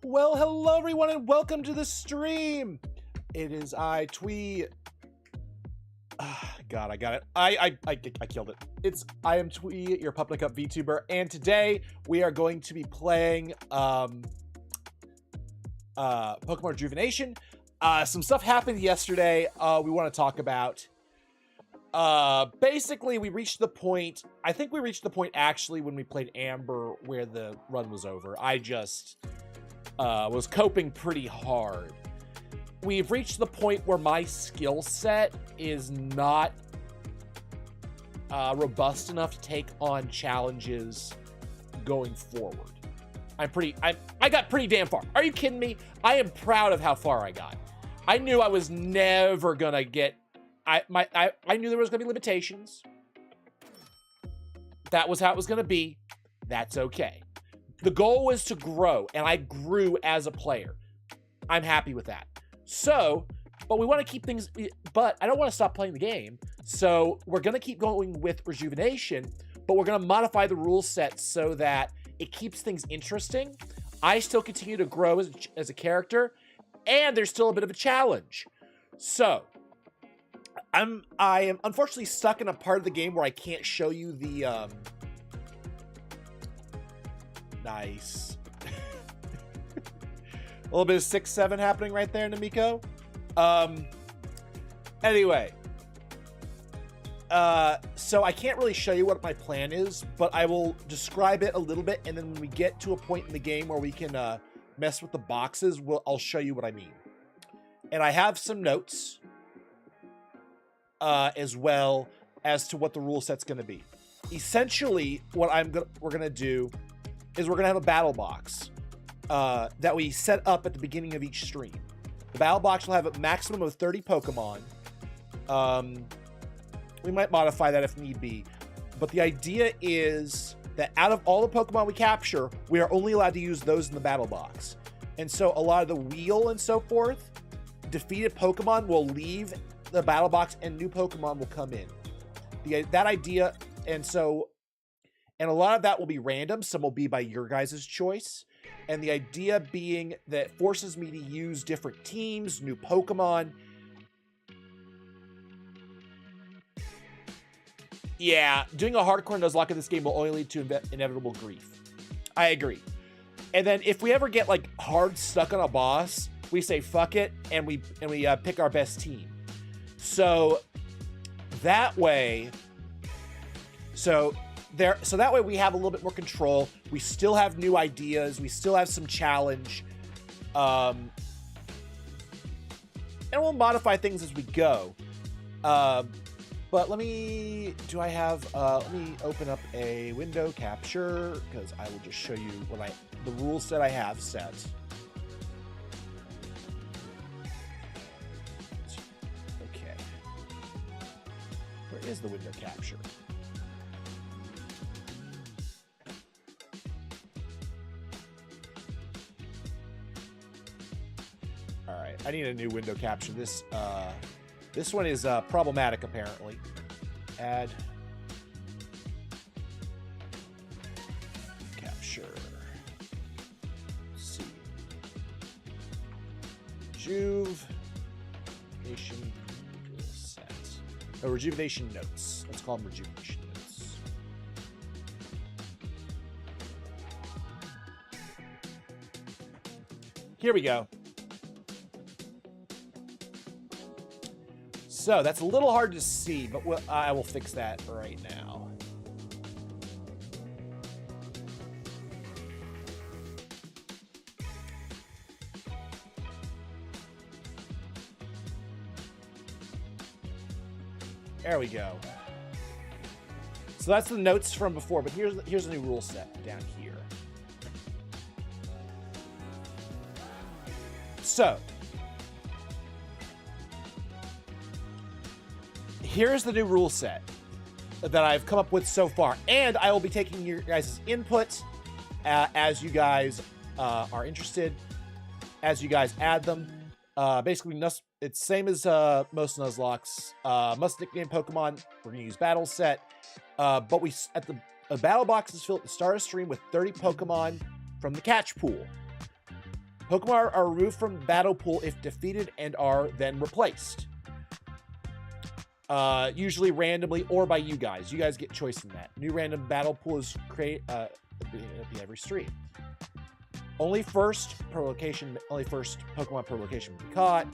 Well, hello everyone and welcome to the stream. It is I, Twee. God, I got it. I killed it. I am Twee, your Public Up VTuber, and today we are going to be playing Pokémon Rejuvenation. Some stuff happened yesterday we want to talk about. Basically, we reached the point, I think we reached the point actually when we played Amber where the run was over. I just was coping pretty hard. We've reached the point where my skill set is not robust enough to take on challenges going forward. I got pretty damn far. Are you kidding me? I am proud of how far I got. I knew I was never gonna get, I knew there was gonna be limitations. That was how it was gonna be. That's okay. The goal was to grow, and I grew as a player. I'm happy with that. So, but we want to keep things, but I don't want to stop playing the game. So we're going to keep going with Rejuvenation, but we're going to modify the rule set so that it keeps things interesting. I still continue to grow as a character, and there's still a bit of a challenge. So, I am unfortunately stuck in a part of the game where I can't show you the, nice. A little bit of 6-7 happening right there, Namiko. Anyway. So I can't really show you what my plan is, but I will describe it a little bit, and then when we get to a point in the game where we can mess with the boxes, I'll show you what I mean. And I have some notes as well as to what the rule set's going to be. Essentially, what we're going to do is we're going to have a battle box that we set up at the beginning of each stream. The battle box will have a maximum of 30 Pokemon. We might modify that if need be. But the idea is that out of all the Pokemon we capture, we are only allowed to use those in the battle box. And so a lot of the wheel and so forth, defeated Pokemon will leave the battle box and new Pokemon will come in. That idea, and a lot of that will be random. Some will be by your guys' choice. And the idea being that it forces me to use different teams, new Pokemon. Yeah, doing a hardcore Nuzlocke in this game will only lead to inevitable grief. I agree. And then if we ever get like hard stuck on a boss, we say fuck it and we pick our best team. So that way, that way we have a little bit more control. We still have new ideas. We still have some challenge. And we'll modify things as we go. But let me open up a window capture because I will just show you the rules that I have set. Okay. Where is the window capture? All right, I need a new window capture. This one is problematic, apparently. Add capture. Let's see. Rejuvenation set. Oh, Rejuvenation notes. Let's call them Rejuvenation notes. Here we go. So that's a little hard to see, but I will fix that right now. There we go. So that's the notes from before, but here's a new rule set down here. So here's the new rule set that I've come up with so far, and I will be taking your guys' input as you guys are interested, as you guys add them. Basically, it's same as most Nuzlockes. Must nickname Pokemon. We're gonna use battle set, but a battle box is filled at the start of stream with 30 Pokemon from the catch pool. Pokemon are removed from the battle pool if defeated and are then replaced. Usually randomly or by you guys. You guys get choice in that. New random battle pool is created at every stream. Only first Pokemon per location will be caught.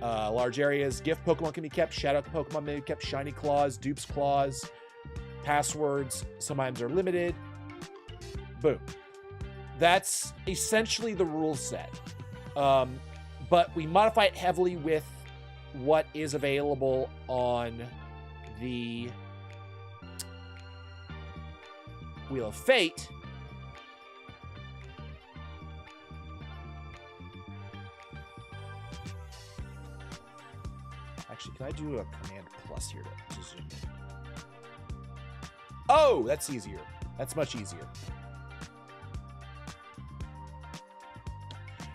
Large areas. Gift Pokemon can be kept. Shadow Pokemon may be kept. Shiny Claws, Dupes Claws, passwords. Some items are limited. Boom. That's essentially the rule set. But we modify it heavily with what is available on the Wheel of Fate. Actually, can I do a Command Plus here to zoom in? Oh, that's easier. That's much easier.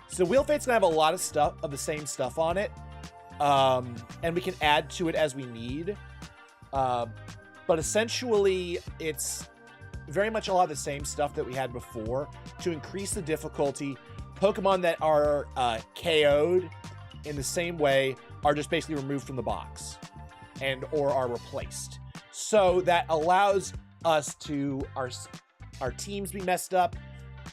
So Wheel of Fate's gonna have a lot of stuff, of the same stuff on it. And we can add to it as we need. But essentially, it's very much a lot of the same stuff that we had before to increase the difficulty. Pokemon that are KO'd in the same way are just basically removed from the box and or are replaced. So that allows us to our teams be messed up,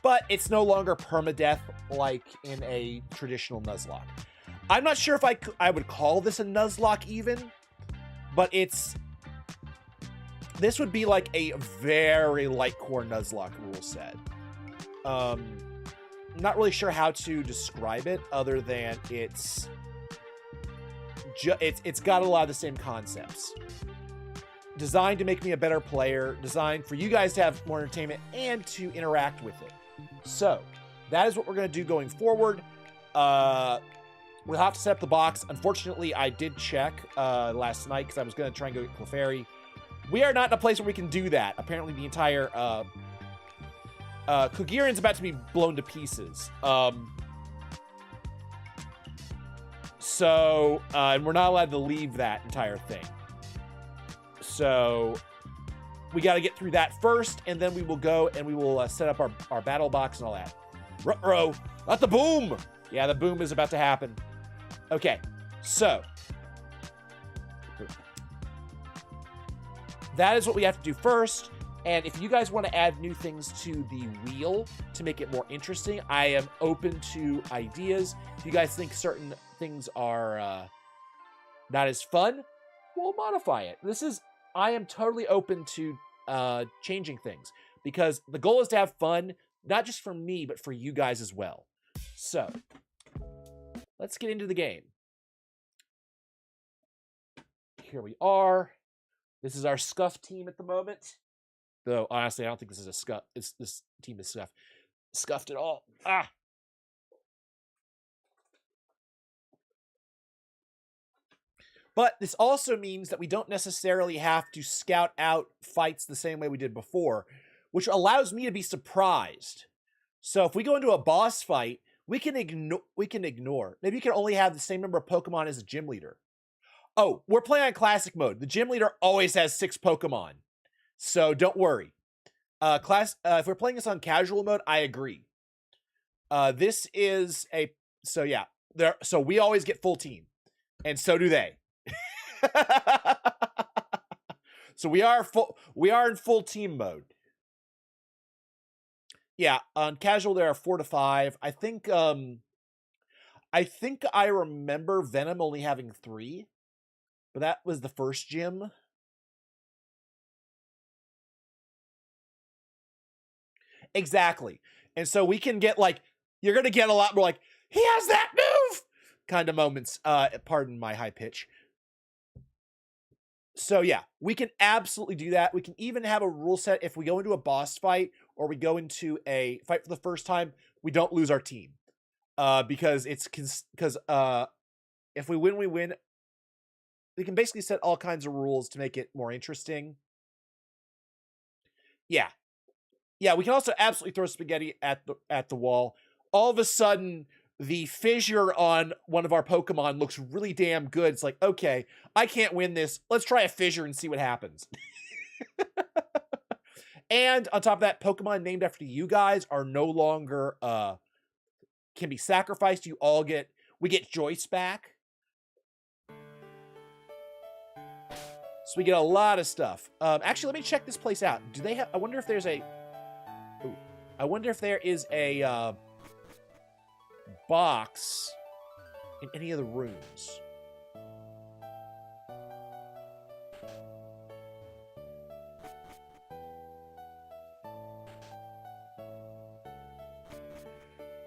but it's no longer permadeath like in a traditional Nuzlocke. I'm not sure if I would call this a Nuzlocke even, but this would be like a very light core Nuzlocke rule set. Not really sure how to describe it other than it's got a lot of the same concepts. Designed to make me a better player, designed for you guys to have more entertainment and to interact with it. So that is what we're going to do going forward. We'll have to set up the box. Unfortunately, I did check last night because I was going to try and go get Clefairy. We are not in a place where we can do that. Apparently, the entire Kugirian's about to be blown to pieces. And we're not allowed to leave that entire thing. So we got to get through that first, and then we will go and we will set up our battle box and all that. Ruh-roh, not the boom! Yeah, the boom is about to happen. Okay, so that is what we have to do first. And if you guys want to add new things to the wheel to make it more interesting, I am open to ideas. If you guys think certain things are not as fun, we'll modify it. I am totally open to changing things because the goal is to have fun, not just for me, but for you guys as well. So let's get into the game. Here we are. This is our Scuff team at the moment. Though, honestly, I don't think this is a Scuff. This team is scuffed at all. Ah! But this also means that we don't necessarily have to scout out fights the same way we did before, which allows me to be surprised. So if we go into a boss fight, we can ignore. Maybe you can only have the same number of Pokemon as a gym leader. Oh, we're playing on classic mode. The gym leader always has 6 Pokemon. So don't worry. If we're playing this on casual mode, I agree. So we always get full team. And so do they. So we are in full team mode. Yeah, on casual there are 4 to 5. I think I remember Venom only having 3, but that was the first gym. Exactly. And so we can get you're going to get a lot more he has that move kind of moments. Pardon my high pitch. So yeah, we can absolutely do that. We can even have a rule set if we go into a boss fight or we go into a fight for the first time, we don't lose our team. Because if we win, we win. We can basically set all kinds of rules to make it more interesting. Yeah. Yeah, we can also absolutely throw spaghetti at the wall. All of a sudden, the fissure on one of our Pokemon looks really damn good. It's like, okay, I can't win this. Let's try a fissure and see what happens. And on top of that, Pokemon named after you guys are no longer can be sacrificed. We get Joyce back. So we get a lot of stuff. Actually, let me check this place out. Do they have, I wonder if there's a, ooh, I wonder if there is a box in any of the rooms.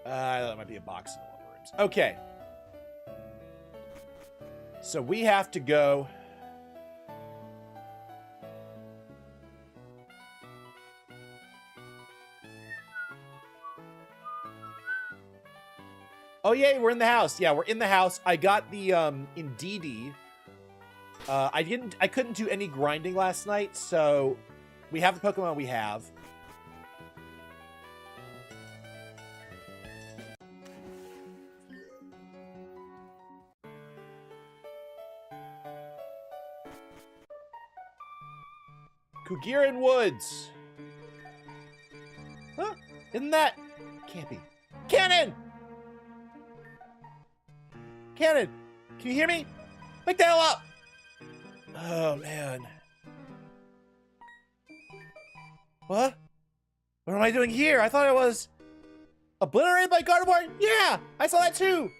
That might be a box in one of the rooms. Okay. So we have to go. Oh, yay, we're in the house. Yeah, we're in the house. I got the, in DD. I couldn't do any grinding last night, so we have the Pokemon we have. Kugiran Woods. Huh? Isn't that? Can't be. Cannon! Cannon! Can you hear me? Wake the hell up! Oh, man. What? What am I doing here? I thought I was obliterated by Gardevoir? Yeah! I saw that too!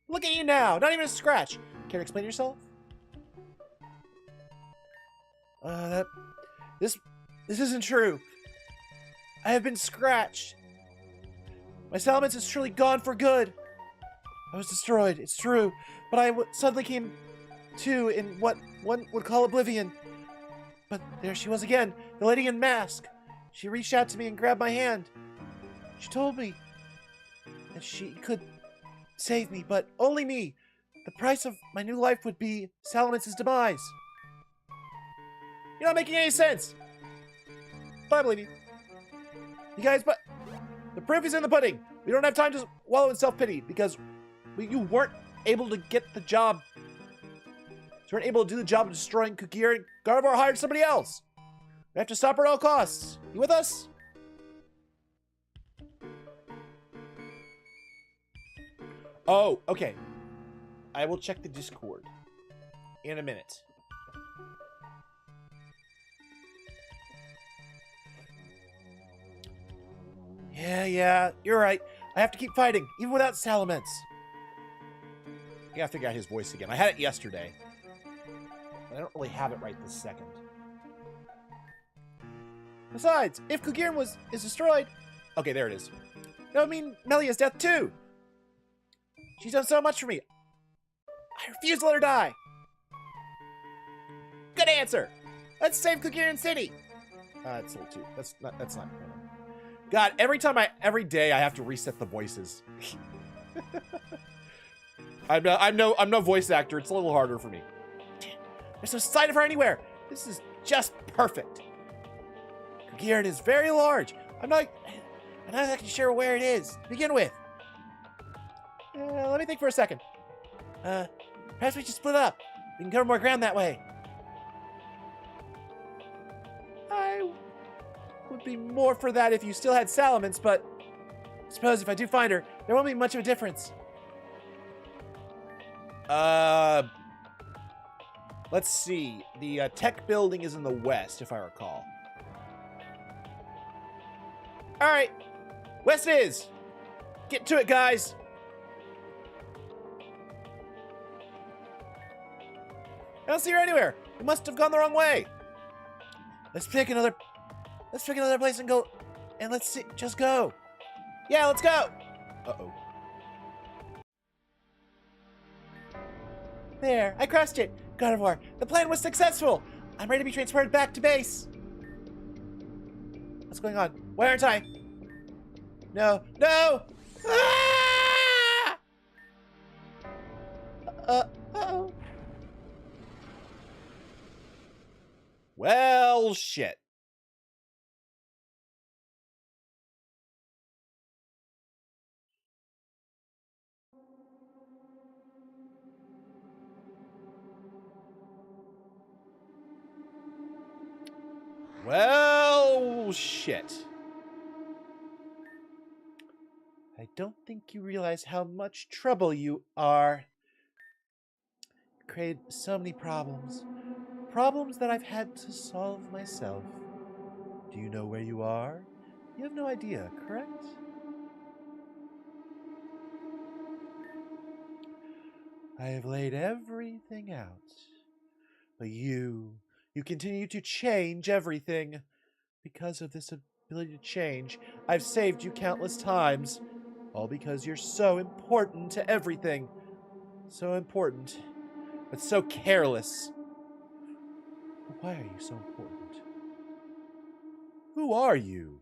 Look at you now! Not even a scratch. Care to explain yourself? This isn't true. I have been scratched. My Salamence is truly gone for good. I was destroyed, it's true, but I suddenly came to in what one would call oblivion. But there she was again, the lady in mask. She reached out to me and grabbed my hand. She told me that she could save me, but only me. The price of my new life would be Salamance's demise. You're not making any sense. But I believe you. You guys, but the proof is in the pudding. We don't have time to wallow in self-pity because you weren't able to get the job. You weren't able to do the job of destroying Kugiran. Gardevoir hired somebody else. We have to stop her at all costs. You with us? Oh, okay. I will check the Discord in a minute. Yeah, you're right. I have to keep fighting, even without Salamence. I gotta figure out his voice again. I had it yesterday. But I don't really have it right this second. Besides, if Kugiran is destroyed... Okay, there it is. That would mean Melia's death too! She's done so much for me. I refuse to let her die! Good answer! Let's save Kugiran City! That's a little too... That's not... God, every day I have to reset the voices. I'm no voice actor. It's a little harder for me. There's no sign of her anywhere. This is just perfect. Kugiran is very large. I'm not exactly sure where it is to begin with. Let me think for a second. Perhaps we should split up. We can cover more ground that way. I would be more for that if you still had Salamence, but I suppose if I do find her, there won't be much of a difference. Let's see. The tech building is in the west, if I recall. All right, west it is. Get to it, guys. I don't see her anywhere. We must have gone the wrong way. Let's pick another place and go. And let's see. Just go. Yeah, let's go. Uh-oh. There, I crushed it. Gardevoir, the plan was successful. I'm ready to be transported back to base. What's going on? Why aren't I? No. Ah! Uh-oh. Well, shit. Well, shit. I don't think you realize how much trouble you are. You create so many problems. Problems that I've had to solve myself. Do you know where you are? You have no idea, correct? I have laid everything out. But you continue to change everything. Because of this ability to change, I've saved you countless times. All because you're so important to everything. So important, but so careless. But why are you so important? Who are you?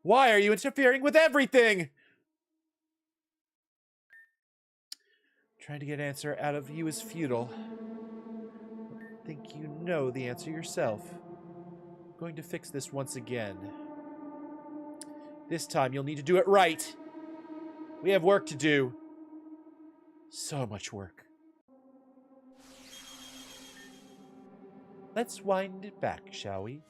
Why are you interfering with everything? Trying to get an answer out of you is futile. I think you know the answer yourself. I'm going to fix this once again. This time you'll need to do it right. We have work to do. So much work. Let's wind it back, shall we?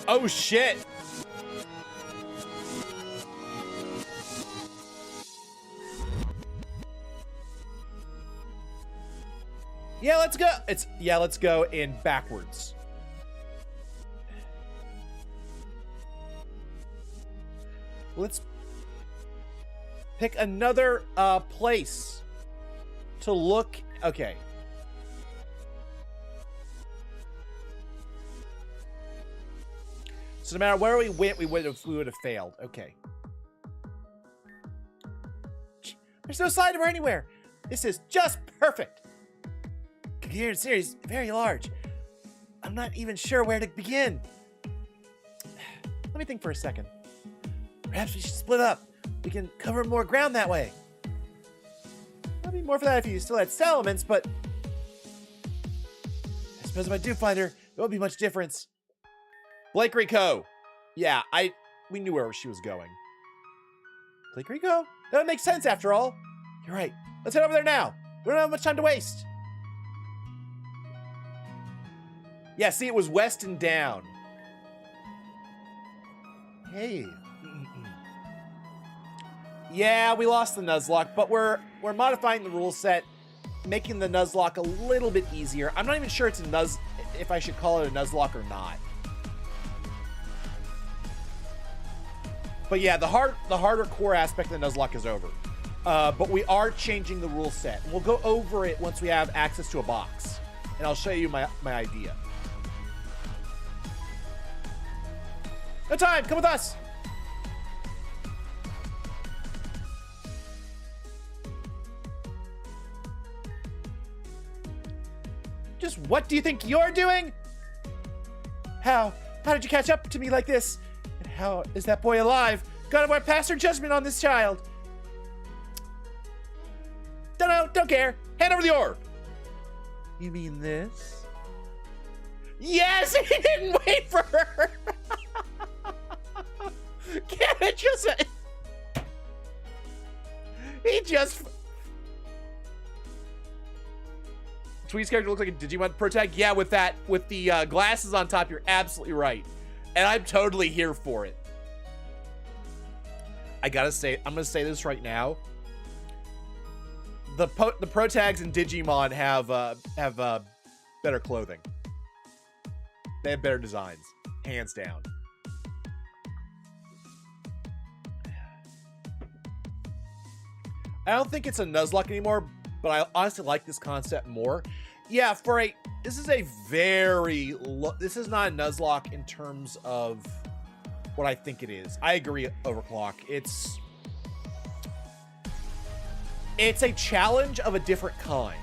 Oh, shit. Yeah, let's go. Let's go in backwards. Let's pick another place to look. Okay. So no matter where we went, we would have failed. Okay. There's no sign of her anywhere. This is just perfect. Coherent series, very large. I'm not even sure where to begin. Let me think for a second. Perhaps we should split up. We can cover more ground that way. I'd be more for that if you still had elements, but I suppose if I do find her, there won't be much difference. Blake Rico. Yeah, we knew where she was going. Blake Rico? That would make sense after all. You're right. Let's head over there now. We don't have much time to waste. Yeah, see, it was west and down. Hey. Yeah, we lost the Nuzlocke, but we're modifying the rule set, making the Nuzlocke a little bit easier. I'm not even sure it's a if I should call it a Nuzlocke or not. But yeah, the harder core aspect of the Nuzlocke is over. But we are changing the rule set. We'll go over it once we have access to a box. And I'll show you my idea. No time! Come with us! Just what do you think you're doing? How did you catch up to me like this? And how is that boy alive? Gotta pass her judgment on this child. Don't know, don't care. Hand over the orb. You mean this? Yes, he didn't wait for her. Can't it just... He just... Tweet's character looks like a Digimon Protag. Yeah, with the glasses on top, you're absolutely right. And I'm totally here for it. I gotta say, I'm gonna say this right now. The Protags in Digimon have better clothing. They have better designs, hands down. I don't think it's a Nuzlocke anymore, but I honestly like this concept more. Yeah, this is a very this is not a Nuzlocke in terms of what I think it is. I agree, Overclock. It's a challenge of a different kind.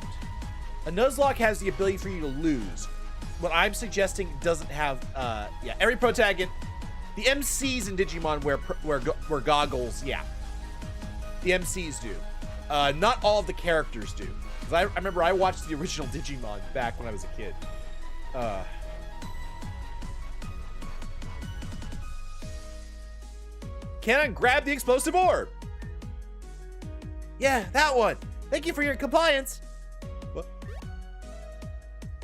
A Nuzlocke has the ability for you to lose. What I'm suggesting doesn't have every protagonist, the MCs in Digimon wear goggles, yeah. The MCs do. Not all of the characters do. Because I remember I watched the original Digimon back when I was a kid. Cannon, grab the explosive orb. Yeah, that one. Thank you for your compliance. What?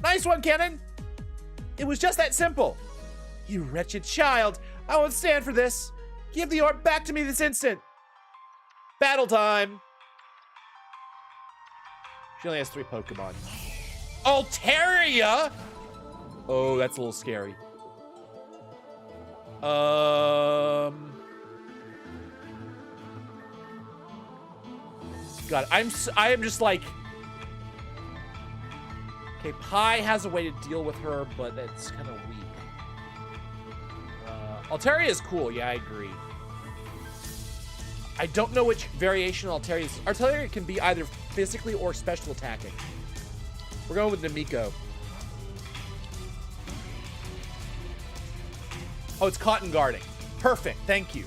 Nice one, Cannon. It was just that simple. You wretched child. I won't stand for this. Give the orb back to me this instant. Battle time. She only has 3 Pokemon. Altaria? Oh, that's a little scary. God, I am just like, okay, Pi has a way to deal with her, but that's kind of weak. Altaria is cool. Yeah, I agree. I don't know which variation of Altaria is. Altaria can be either physically or special attacking. We're going with Namiko. Oh, it's cotton guarding. Perfect. Thank you.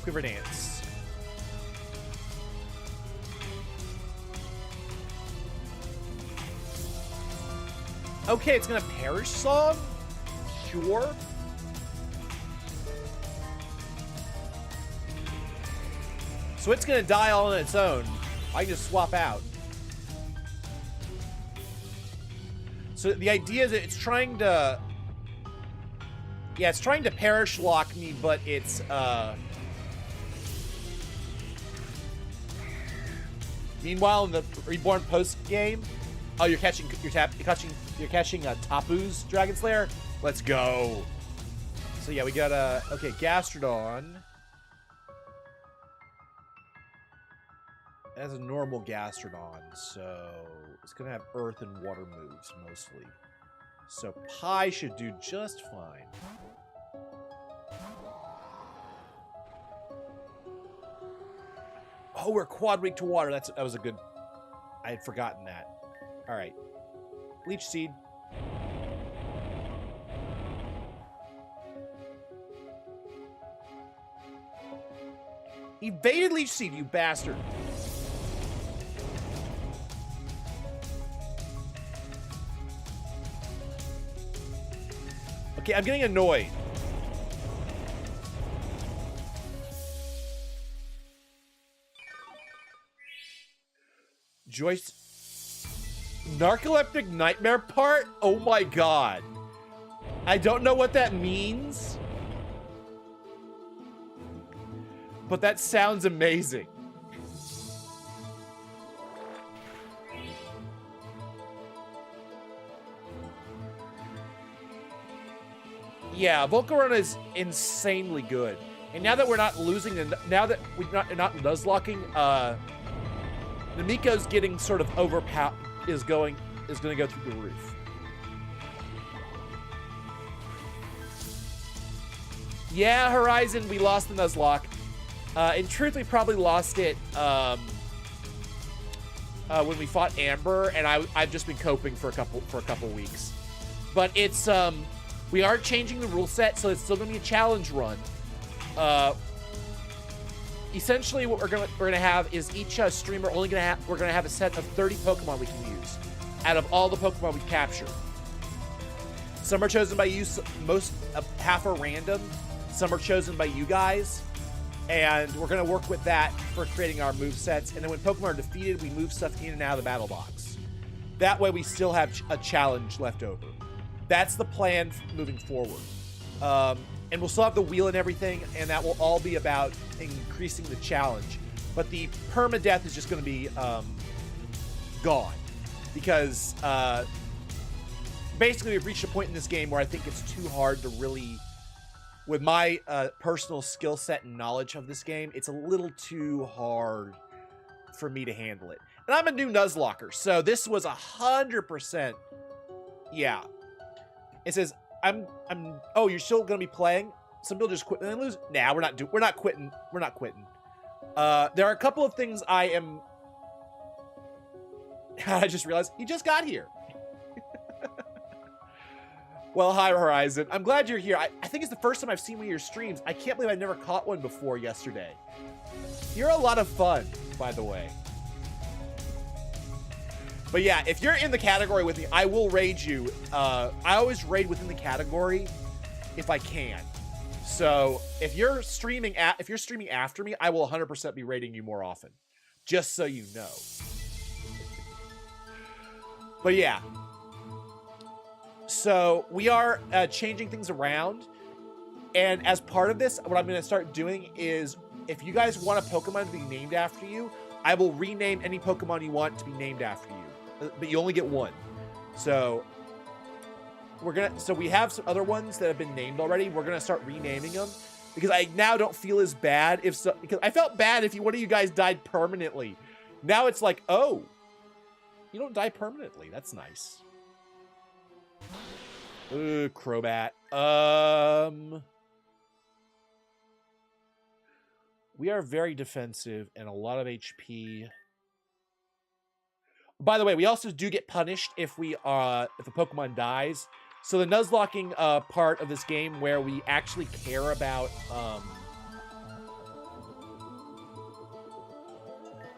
Quiver Dance. Okay, it's gonna Perish Song? Sure. So it's gonna die all on its own. I can just swap out. So the idea is that it's trying to... Yeah, it's trying to Perish Lock me, but it's, Meanwhile, in the Reborn post game, oh, you're catching Tapu's Dragon Slayer. Let's go. So yeah, we got okay, Gastrodon. It has a normal Gastrodon, so it's gonna have Earth and Water moves mostly. So Pi should do just fine. Oh, we're quad weak to water. That was a good... I had forgotten that. All right. Leech Seed. Evaded Leech Seed, you bastard. Okay, I'm getting annoyed. Joyce. Narcoleptic Nightmare part? Oh my god. I don't know what that means. But that sounds amazing. Yeah, Volcarona is insanely good. And now that we're not losing, now that we're not nuzlocking, Namiko's getting sort of overpowered, is going to go through the roof. Yeah, Horizon, we lost the Nuzlocke. In truth, we probably lost it when we fought Amber, and I've just been coping for a couple weeks. But it's we are changing the rule set, so it's still gonna be a challenge run. Essentially, what we're gonna have is each streamer we're gonna have a set of 30 Pokemon we can use out of all the Pokemon we capture. Some are chosen by you, half are random. Some are chosen by you guys, and we're gonna work with that for creating our move sets. And then when Pokemon are defeated, we move stuff in and out of the battle box. That way, we still have a challenge left over. That's the plan moving forward. And we'll still have the wheel and everything, and that will all be about increasing the challenge. But the permadeath is just going to be gone. Because basically we've reached a point in this game where I think it's too hard to really... With my personal skill set and knowledge of this game, it's a little too hard for me to handle it. And I'm a new Nuzlocker, so this was 100%... Yeah. It says... oh, you're still gonna be playing? Some people just quit and then lose. Nah, we're not quitting. We're not quitting. There are a couple of things I am... I just realized he just got here. Well, hi, Horizon. I'm glad you're here. I think it's the first time I've seen one of your streams. I can't believe I never caught one before yesterday. You're a lot of fun, by the way. But yeah, if you're in the category with me, I will raid you. I always raid within the category if I can. So if you're streaming after me, I will 100% be rating you more often, just so you know. But yeah, so we are changing things around, and as part of this, what I'm going to start doing is, if you guys want a Pokemon to be named after you, I will rename any Pokemon you want to be named after you, but you only get one. So we have some other ones that have been named already. We're gonna start renaming them because I now don't feel as bad because I felt bad if one of you guys died permanently. Now it's like, oh, you don't die permanently. That's nice. Ooh, Crobat. We are very defensive and a lot of HP. By the way, we also do get punished if a Pokemon dies. So the nuzlocking part of this game where we actually care about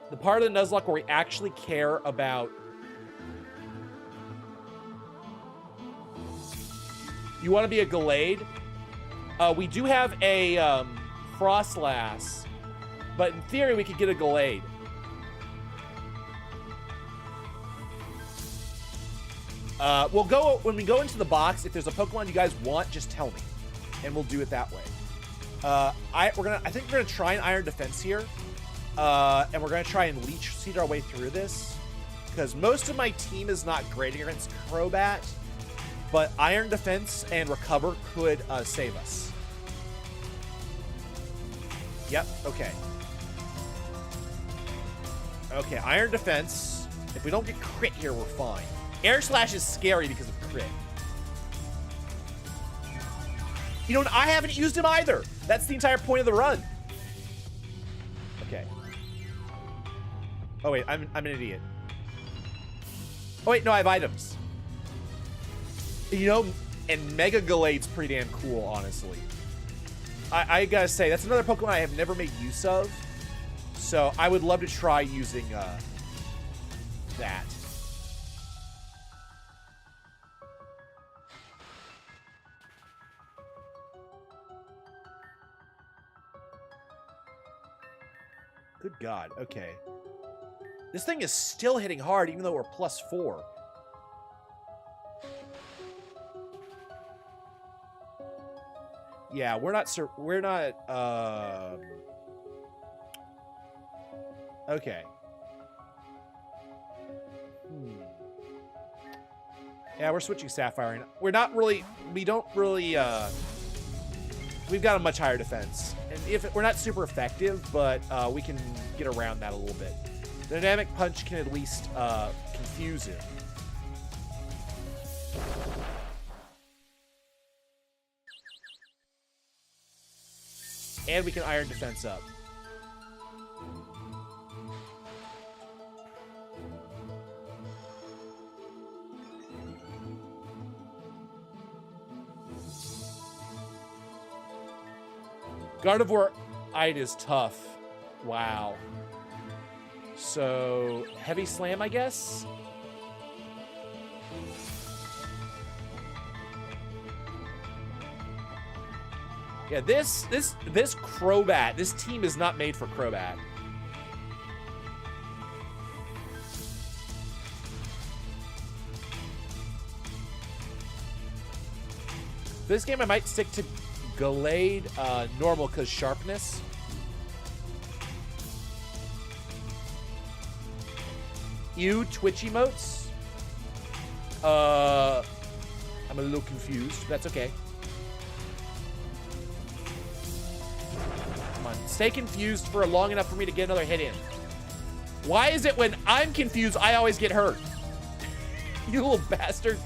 the part of the Nuzlocke where we actually care about you want to be a Gallade. We do have a Frostlass, but in theory we could get a Gallade. We'll go when we go into the box. If there's a Pokemon you guys want, just tell me, and we'll do it that way. I think we're gonna try an Iron Defense here, and we're gonna try and Leech Seed our way through this, because most of my team is not great against Crobat, but Iron Defense and Recover could save us. Yep. Okay. Okay. Iron Defense. If we don't get crit here, we're fine. Air Slash is scary because of crit. You know, I haven't used him either. That's the entire point of the run. Okay. Oh wait, I'm an idiot. Oh wait, no, I have items. You know, and Mega Gallade's pretty damn cool, honestly. I gotta say, that's another Pokemon I have never made use of. So I would love to try using that. Good God, okay. This thing is still hitting hard, even though we're +4. Yeah, we're not, okay. Yeah, we're switching Sapphire. We're not really, we don't really, we've got a much higher defense. And we're not super effective, but we can get around that a little bit. The Dynamic Punch can at least confuse him. And we can Iron Defense up. Gardevoir Ide is tough. Wow. So, Heavy Slam, I guess? Yeah, this Crobat, this team is not made for Crobat. For this game, I might stick to Gallade normal because sharpness. You Twitch emotes. I'm a little confused. That's okay. Come on, stay confused for long enough for me to get another hit in. Why is it when I'm confused, I always get hurt? You little bastard.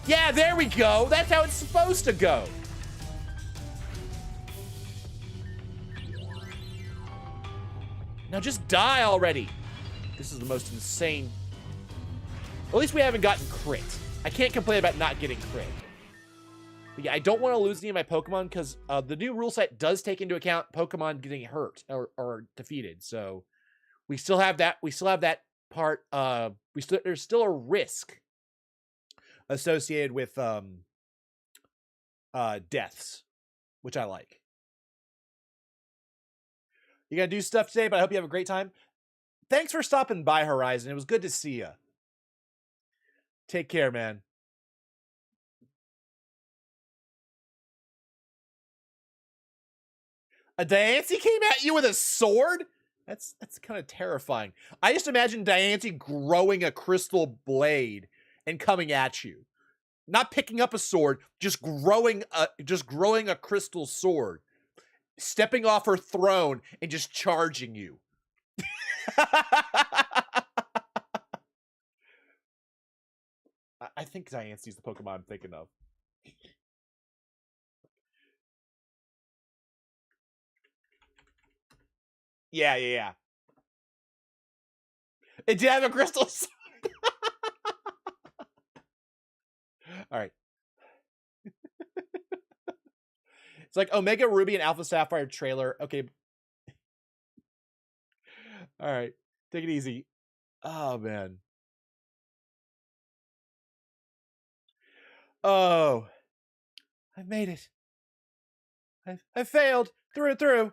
Yeah, there we go. That's how it's supposed to go. Now just die already. This is the most insane. At least we haven't gotten crit. I can't complain about not getting crit. But yeah, I don't want to lose any of my Pokemon because the new rule set does take into account Pokemon getting hurt or defeated. So we still have that. We still have that part. There's still a risk associated with deaths. which I like. You gotta do stuff today, but I hope you have a great time. Thanks for stopping by, Horizon. It was good to see you. Take care, man. A Diancie came at you with a sword? That's kind of terrifying. I just imagine Diancie growing a crystal blade and coming at you. Not picking up a sword, just growing a crystal sword. Stepping off her throne and just charging you. I think Diancie's the Pokemon I'm thinking of. Yeah. It did have a crystal sword. All right. It's like Omega Ruby and Alpha Sapphire trailer. Okay. All right. Take it easy. Oh, man. Oh. I made it. I failed. Through and through.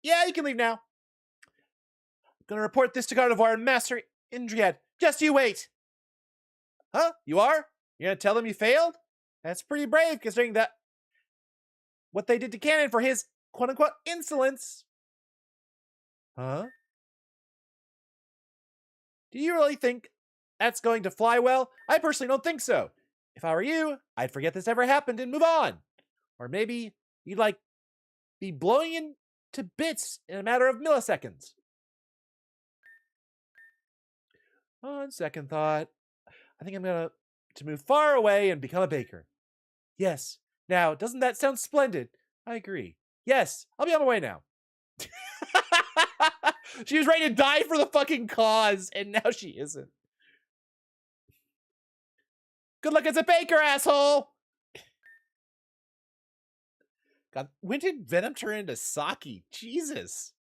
Yeah, you can leave now. I'm gonna report this to Gardevoir and Master Indriad. Just you wait. Huh? You are? You're gonna tell them you failed? That's pretty brave considering that what they did to Ganon for his quote-unquote insolence. Huh? Do you really think that's going to fly well? I personally don't think so. If I were you, I'd forget this ever happened and move on. Or maybe you'd like be blowing into bits in a matter of milliseconds. On second thought, I think I'm gonna move far away and become a baker. Yes. Now, doesn't that sound splendid? I agree. Yes, I'll be on my way now. She was ready to die for the fucking cause, and now she isn't. Good luck as a baker, asshole! God, when did Venom turn into Saki? Jesus.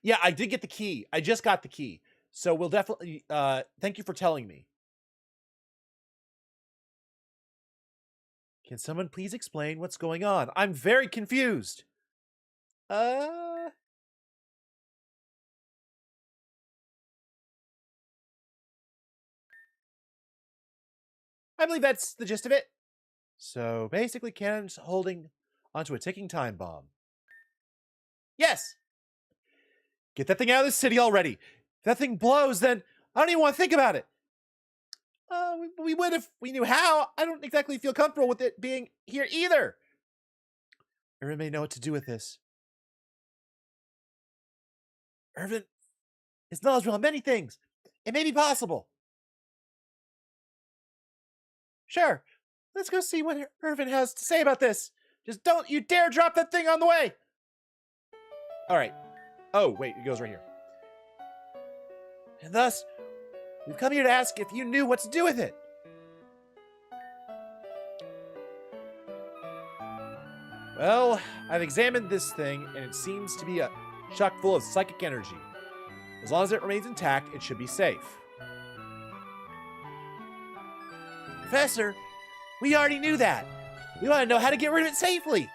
Yeah, I did get the key. I just got the key. So we'll definitely, thank you for telling me. Can someone please explain what's going on? I'm very confused. I believe that's the gist of it. So basically, Canon's holding onto a ticking time bomb. Yes! Get that thing out of the city already. If that thing blows, then I don't even want to think about it. We would if we knew how. I don't exactly feel comfortable with it being here either. Irvin may know what to do with this. Irvin is knowledgeable on many things. It may be possible. Sure. Let's go see what Irvin has to say about this. Just don't you dare drop that thing on the way. All right. Oh, wait, it goes right here. And thus, we've come here to ask if you knew what to do with it. Well, I've examined this thing, and it seems to be a chock full of psychic energy. As long as it remains intact, it should be safe. Professor, we already knew that. We want to know how to get rid of it safely.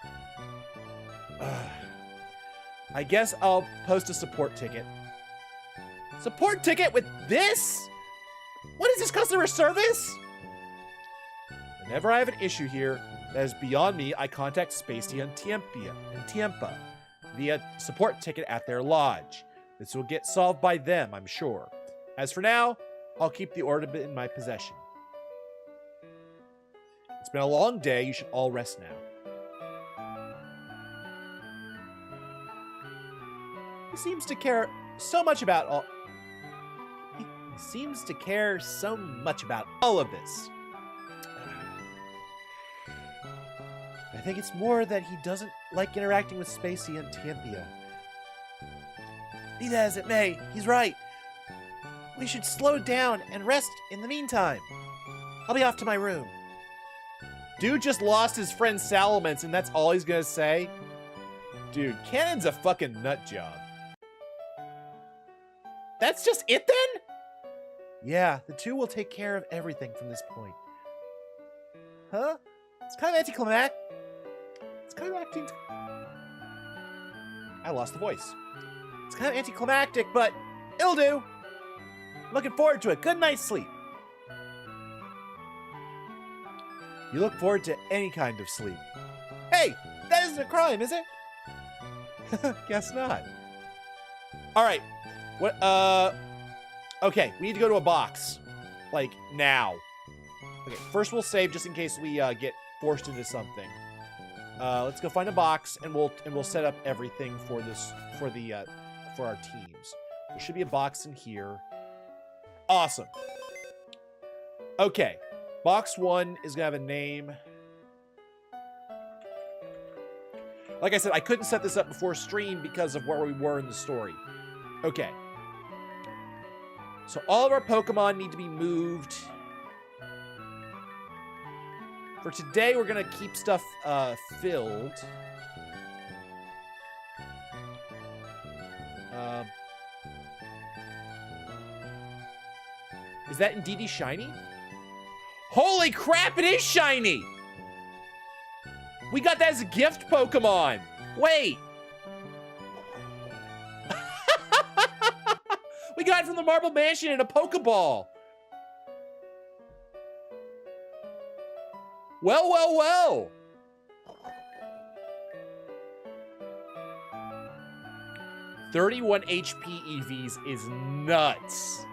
I guess I'll post a support ticket. Support ticket with this? What is this, customer service? Whenever I have an issue here that is beyond me, I contact Spacey and Tiempa via support ticket at their lodge. This will get solved by them, I'm sure. As for now, I'll keep the order in my possession. It's been a long day. You should all rest now. He seems to care so much about all of this. I think it's more that he doesn't like interacting with Spacey and Tiempia. Be that as it may, he's right. We should slow down and rest in the meantime. I'll be off to my room. Dude just lost his friend Salamence, and that's all he's gonna say? Dude, Canon's a fucking nut job. That's just it then? Yeah, the two will take care of everything from this point. Huh? It's kind of anticlimactic. It's kind of acting... I lost the voice. It's kind of anticlimactic, but it'll do. Looking forward to a good night's sleep. You look forward to any kind of sleep. Hey, that isn't a crime, is it? Guess not. All right. What? Okay, we need to go to a box. Like, now. Okay, first we'll save just in case we get forced into something. Let's go find a box, and we'll set up everything for this for our teams. There should be a box in here. Awesome. Okay, box 1 is gonna have a name. Like I said, I couldn't set this up before stream because of where we were in the story. Okay. So all of our Pokemon need to be moved. For today, we're going to keep stuff filled. Is that indeed shiny? Holy crap, it is shiny! We got that as a gift Pokemon. Wait. We got it from the Marble Mansion in a Pokeball. Well, well, well. $31 HP EVs is nuts.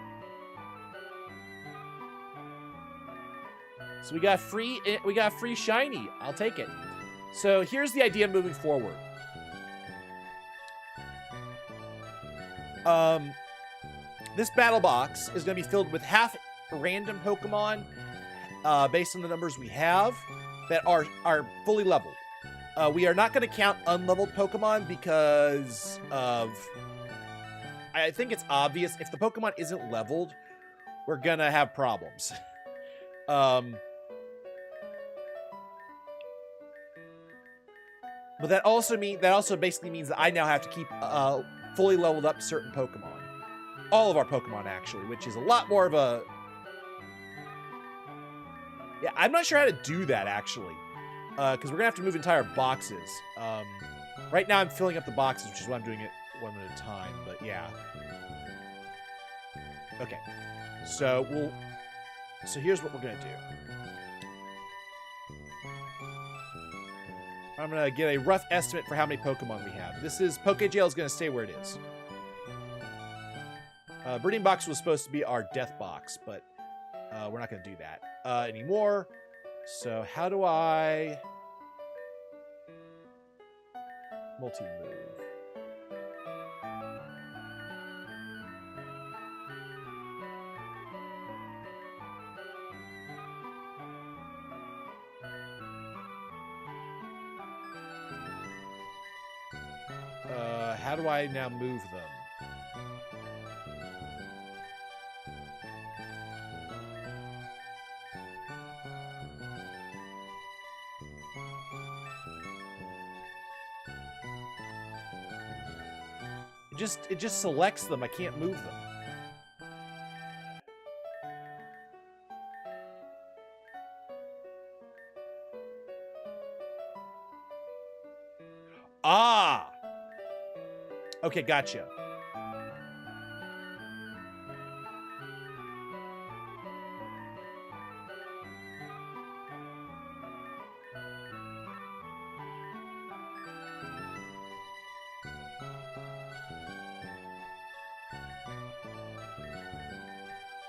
So we got free shiny. I'll take it. So here's the idea moving forward. This battle box is going to be filled with half random Pokemon based on the numbers we have that are fully leveled. We are not going to count unleveled Pokemon because of... I think it's obvious. If the Pokemon isn't leveled, we're going to have problems. But that also basically means that I now have to keep fully leveled up certain Pokemon. All of our Pokemon, actually, which is a lot more of a... Yeah, I'm not sure how to do that, actually. Because we're going to have to move entire boxes. Right now, I'm filling up the boxes, which is why I'm doing it one at a time. But, yeah. Okay. So here's what we're going to do. I'm going to get a rough estimate for how many Pokemon we have. Pokejail is going to stay where it is. Breeding box was supposed to be our death box, but we're not going to do that anymore. So how do I multi-move? How do I now move them? It just selects them. I can't move them. Ah! Okay, gotcha.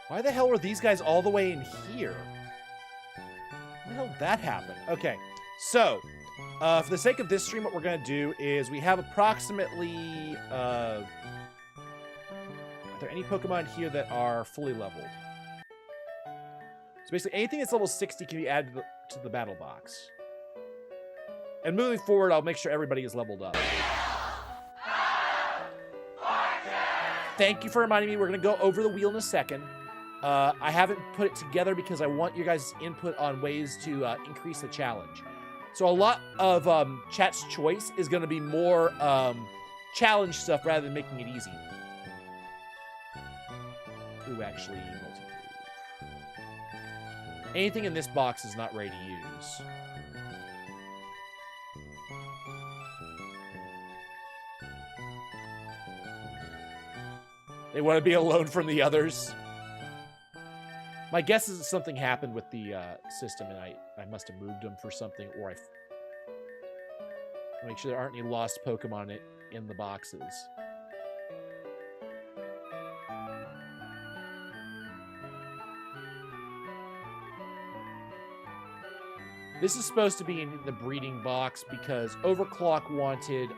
Why the hell were these guys all the way in here? How the hell did that happen? Okay, so... for the sake of this stream, what we're going to do is we have approximately... are there any Pokemon here that are fully leveled? So basically, anything that's level 60 can be added to the battle box. And moving forward, I'll make sure everybody is leveled up. Thank you for reminding me. We're going to go over the wheel in a second. I haven't put it together because I want your guys' input on ways to increase the challenge. So a lot of chat's choice is going to be more challenge stuff rather than making it easy. Ooh, actually, multi-move. Anything in this box is not ready to use. They want to be alone from the others. My guess is that something happened with the system, and I must have moved them for something, or make sure there aren't any lost Pokemon in the boxes. This is supposed to be in the breeding box because Overclock wanted,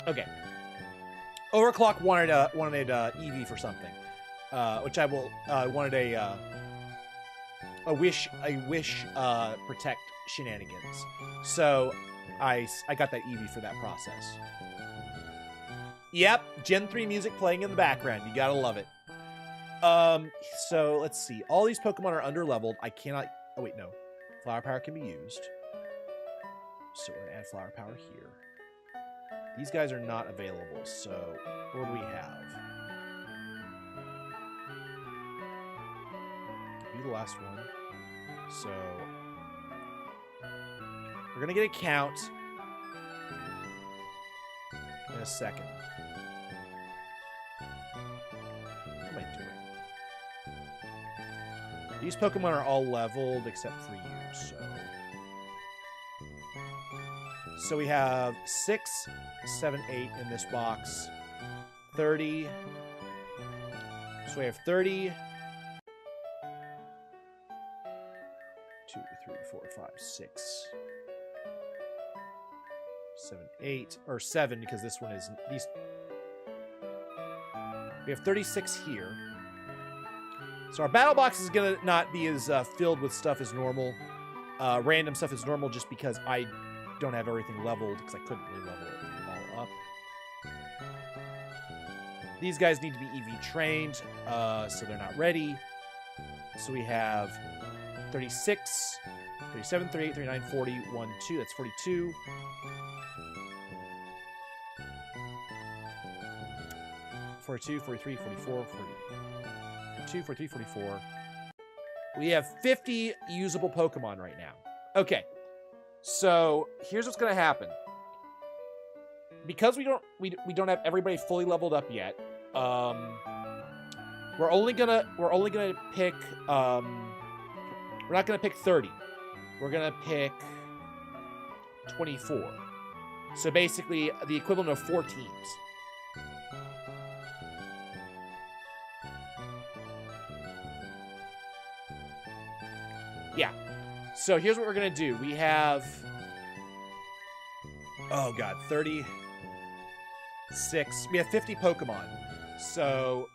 okay. Overclock wanted EV for something, which I will wanted a wish protect shenanigans. So I got that EV for that process. Yep, Gen 3 music playing in the background. You gotta love it. So let's see. All these Pokemon are underleveled. I cannot. Oh wait, no. Flower Power can be used. So we're gonna add Flower Power here. These guys are not available, so what do we have? Be the last one. So we're gonna get a count in a second. What am I doing? These Pokemon are all leveled except for you, so we have 6, 7, 8 in this box. 30. So we have 30. 2, 3, 4, 5, 6. 7, 8. Or 7, because this one is... these. We have 36 here. So our battle box is going to not be as filled with stuff as normal. Random stuff is normal just because I don't have everything leveled because I couldn't really level it all up. These guys need to be EV trained, so they're not ready. So we have 36, 37, 38, 39, 40, 1, 2. That's 42. Forty-two, 43, 44, 42, 43, 44. We have 50 usable Pokemon right now. Okay. So here's what's gonna happen. Because we don't have everybody fully leveled up yet. We're only gonna pick. We're not gonna pick 30. We're gonna pick 24. So basically, the equivalent of 4 teams. Yeah. So here's what we're going to do. We have, oh God, 36. We have 50 Pokemon. So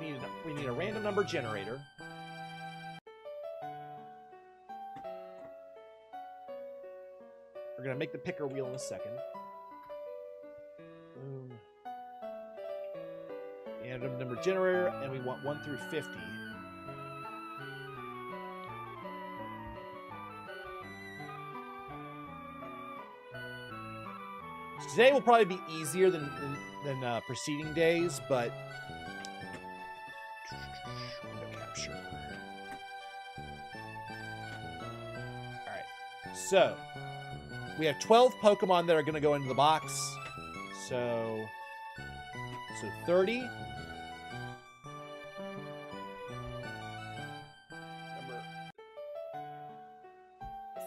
we need a random number generator. We're going to make the picker wheel in a second. Boom. Random number generator, and we want 1 through 50. Today will probably be easier than preceding days, but window capture. All right, so we have 12 Pokemon that are going to go into the box. So 30. Number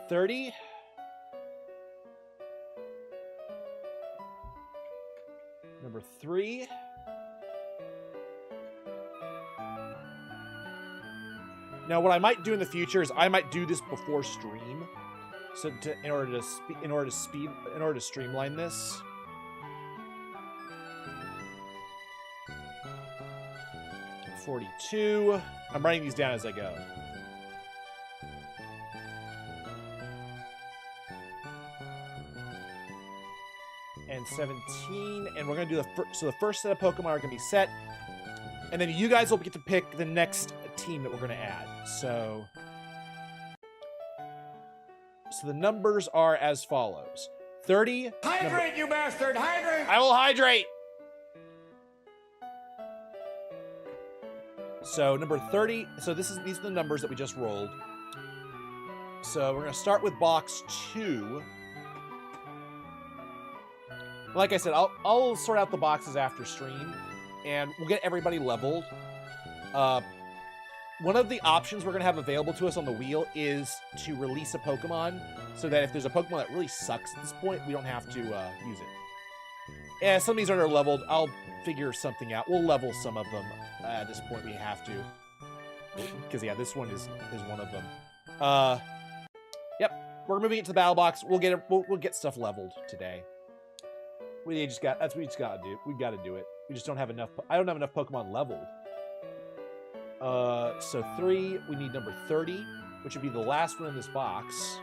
30. Number 3. Now, what I might do in the future is I might do this before stream, so in order to streamline this. $42. I'm writing these down as I go. And 17, and we're gonna do the first set of Pokemon are gonna be set, and then you guys will get to pick the next team that we're gonna add. So the numbers are as follows: 30. Hydrate, you bastard! Hydrate! I will hydrate. So number 30. So these are the numbers that we just rolled. So we're gonna start with box 2. Like I said, I'll sort out the boxes after stream, and we'll get everybody leveled. One of the options we're going to have available to us on the wheel is to release a Pokemon, so that if there's a Pokemon that really sucks at this point, we don't have to use it. Yeah, some of these aren't leveled. I'll figure something out. We'll level some of them. At this point, we have to. Because, yeah, this one is one of them. Yep, we're moving it to the battle box. We'll get stuff leveled today. That's what we just gotta do. We gotta do it. We just don't have enough. I don't have enough Pokemon leveled. So 3, we need number 30, which would be the last one in this box.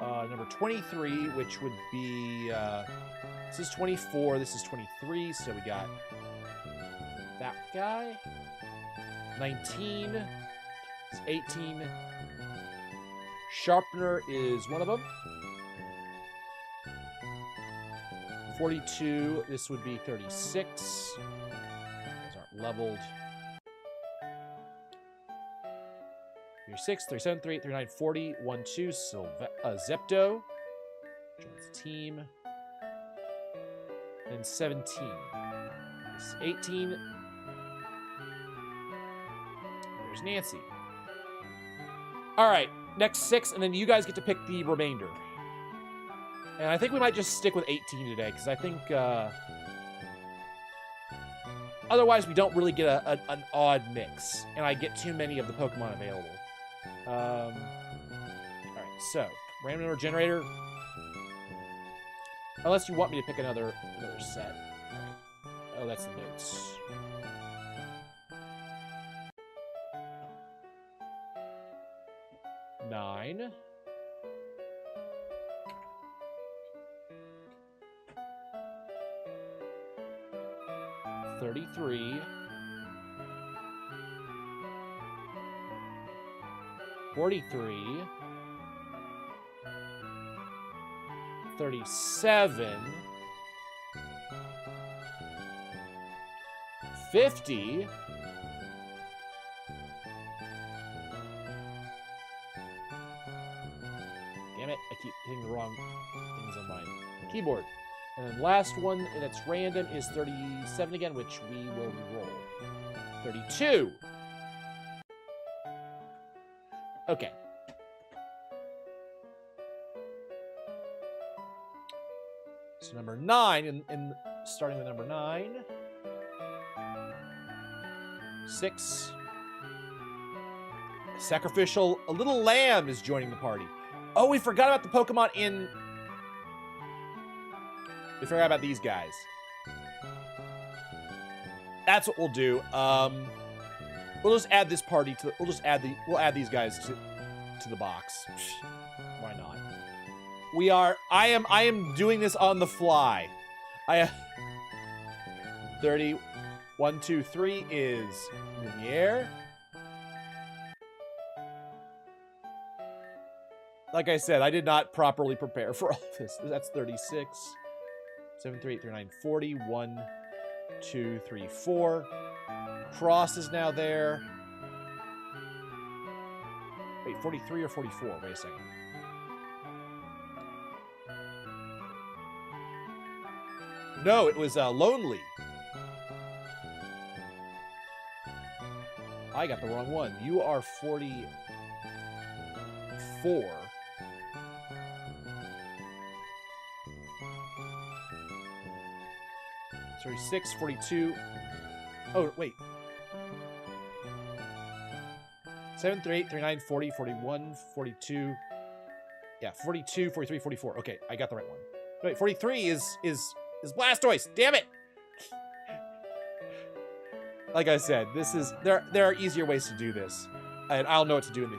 Number 23, which would be, this is 24, this is 23, so we got that guy. 19, it's 18. Sharpener is one of them. 42, this would be 36. Those aren't leveled. 36, 37, 38, 39, 40, 1, 2, Zepto. Joins the team. And 17. This is 18. There's Nancy. All right, next 6, and then you guys get to pick the remainder. And I think we might just stick with 18 today, because I think otherwise we don't really get an odd mix, and I get too many of the Pokemon available. All right, so random number generator. Unless you want me to pick another set. Oh, that's the notes. Nine. 33. 43. 37. 50. Damn it, I keep hitting the wrong things on my keyboard. And then last one that's random is 37 again, which we will roll. 32. Okay. So number 9, and starting with number 9. 6. Sacrificial, a little lamb is joining the party. Oh, we forgot about the Pokemon in... We forgot about these guys. That's what we'll do. We'll just add this party to... We'll add these guys to the box. Why not? I am doing this on the fly. 30... 1, 2, 3 is in the air. Like I said, I did not properly prepare for all this. That's 36. 7, 3, 8, 3, 9, 40. 1, 2, 3, 4. Cross is now there. Wait, 43 or 44? Wait a second. No, it was Lonely. I got the wrong one. You are 44. 36, 42. Oh, wait. 7, 3, 8, 39, 40, 41, 42. Yeah, 42, 43, 44. Okay, I got the right one. Wait, 43 is Blastoise. Damn it! Like I said, this is there are easier ways to do this. And I'll know what to do in the...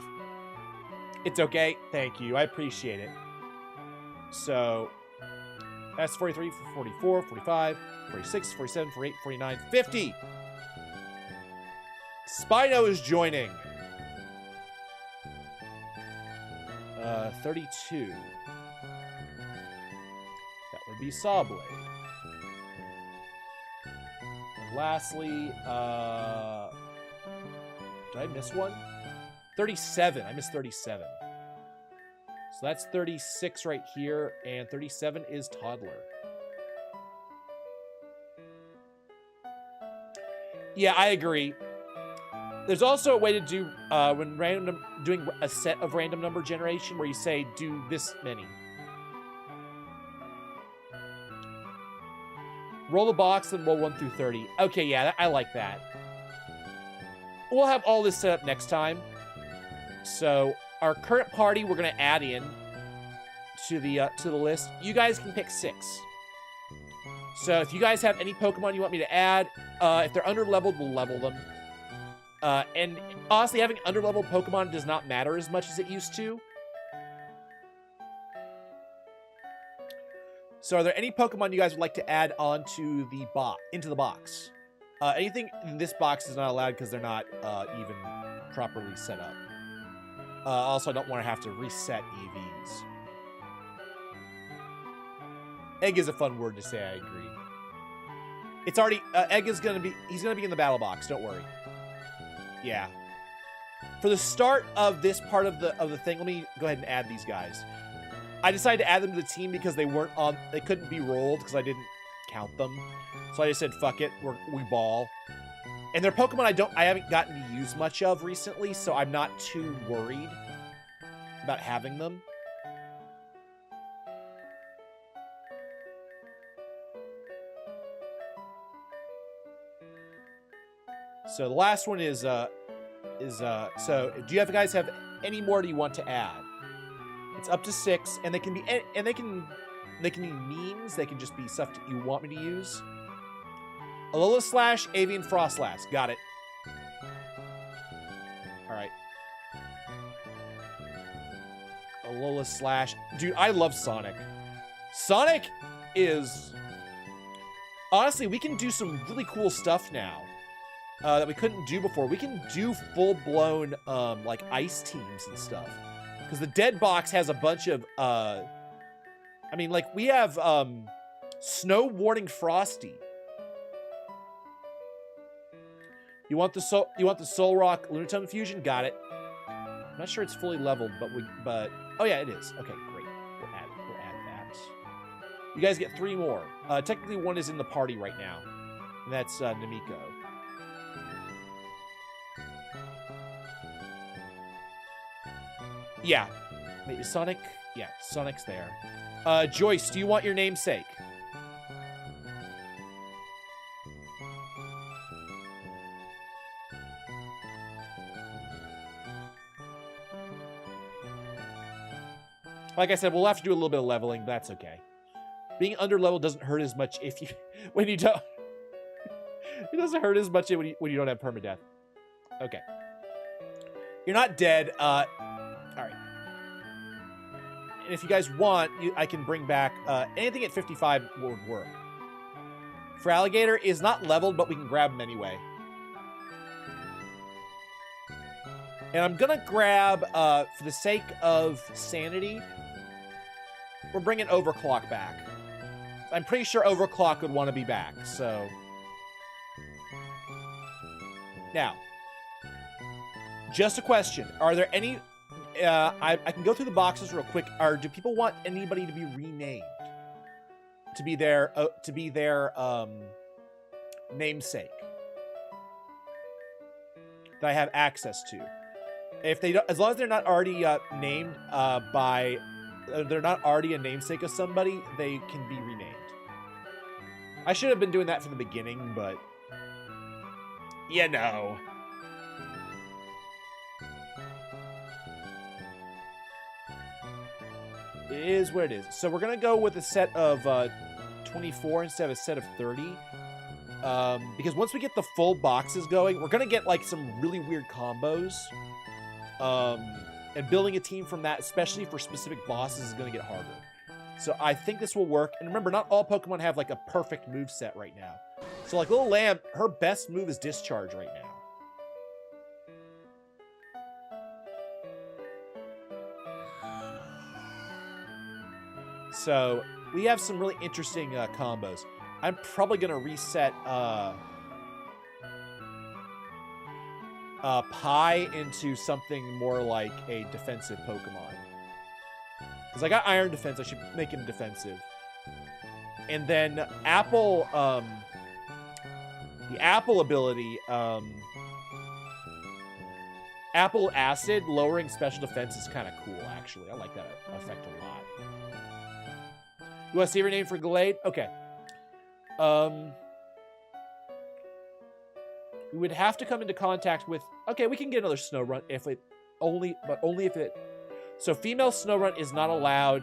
It's okay. Thank you. I appreciate it. So that's 43, 44, 45, 46, 47, 48, 49, 50. Spino is joining. 32. That would be Sawblade. And lastly, did I miss one? 37. I missed 37. So that's 36 right here, and 37 is Toddler. Yeah, I agree. There's also a way to do when doing a set of random number generation where you say do this many. Roll the box and roll 1 through 30. Okay, yeah, I like that. We'll have all this set up next time. So our current party we're gonna add in to the list. You guys can pick 6. So if you guys have any Pokemon you want me to add, if they're under-leveled, we'll level them. And honestly, having under-leveled Pokemon does not matter as much as it used to. So are there any Pokemon you guys would like to add onto the into the box? Anything in this box is not allowed because they're not even properly set up. Also, I don't want to have to reset EVs. Egg is a fun word to say, I agree. It's already, Egg is gonna be, he's gonna be in the battle box, don't worry. Yeah. For the start of this part of the thing, let me go ahead and add these guys. I decided to add them to the team because they weren't on, they couldn't be rolled because I didn't count them. So I just said, fuck it, we ball. And they're Pokemon I haven't gotten to use much of recently, so I'm not too worried about having them. So the last one is so do you guys have any more do you want to add? It's up to 6, and they can be be memes, they can just be stuff that you want me to use. Alola Slash, Avian Frostlass. Got it. Alright. Alola Slash. Dude, I love Sonic. Sonic is... Honestly, we can do some really cool stuff now. That we couldn't do before. We can do full-blown, like, ice teams and stuff. Because the Dead Box has a bunch of, I mean, like, we have, Snow Warning Frosty. You want the Soul Rock Lunatone fusion? Got it. I'm not sure it's fully leveled, but oh yeah, it is. Okay, great. We'll add that. You guys get 3 more. Technically, 1 is in the party right now, and that's Namiko. Yeah. Wait, is Sonic? Yeah, Sonic's there. Joyce, do you want your namesake? Like I said, we'll have to do a little bit of leveling, but that's okay. Being under-leveled doesn't hurt as much if you... when you don't... it doesn't hurt as much when you don't have permadeath. Okay. You're not dead. Alright. And if you guys want, I can bring back... anything at 55 would work. For Alligator is not leveled, but we can grab him anyway. And I'm gonna grab, for the sake of sanity, we're bringing Overclock back. I'm pretty sure Overclock would want to be back, so... Now, just a question. Are there any... I can go through the boxes real quick. Do people want anybody to be renamed? To be their namesake? That I have access to. If they don't, as long as they're not already named they're not already a namesake of somebody, they can be renamed. I should have been doing that from the beginning, but you know. It is what it is. So we're gonna go with a set of 24 instead of a set of 30. Because once we get the full boxes going, we're gonna get like some really weird combos. And building a team from that, especially for specific bosses, is going to get harder. So I think this will work. And remember, not all Pokemon have like a perfect move set right now. So like Little Lamb, her best move is Discharge right now. So We have some really interesting combos. I'm probably going to reset Pi into something more like a defensive Pokemon. Because I got Iron Defense, I should make him defensive. And then Apple, the Apple ability, Apple Acid, lowering special defense is kind of cool, actually. I like that effect a lot. You want to see your name for Glade? Okay. We would have to come into contact with... Okay, we can get another Snorunt if it... Only if it... So female Snorunt is not allowed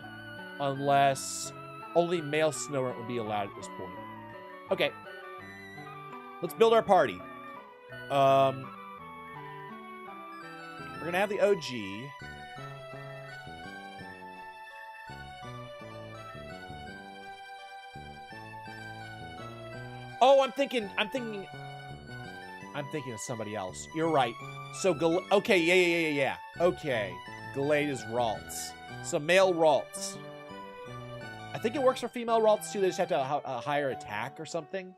unless... Only male Snorunt would be allowed at this point. Okay. Let's build our party. We're gonna have the OG. Oh, I'm thinking of somebody else. You're right. So, okay, yeah. Okay. Glade is Ralts. So, male Ralts. I think it works for female Ralts, too. They just have to have a higher attack or something.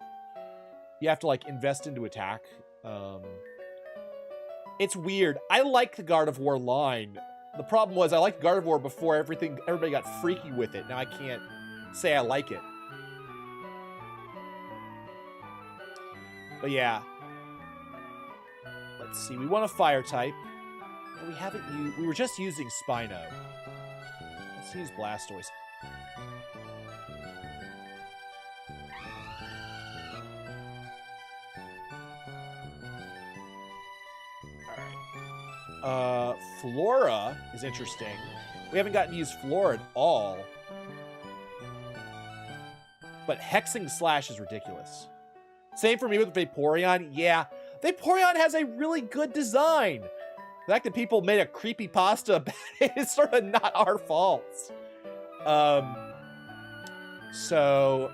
You have to, like, invest into attack. It's weird. I like the Gardevoir line. The problem was I liked Gardevoir before everybody got freaky with it. Now I can't say I like it. But yeah. Let's see. We want a fire type. We haven't used... We were just using Spino. Let's use Blastoise. Alright. Flora is interesting. We haven't gotten to use Flora at all. But Hexing Slash is ridiculous. Same for me with Vaporeon. Yeah. Vaporeon has a really good design. The fact that people made a creepypasta about it is sort of not our fault. So...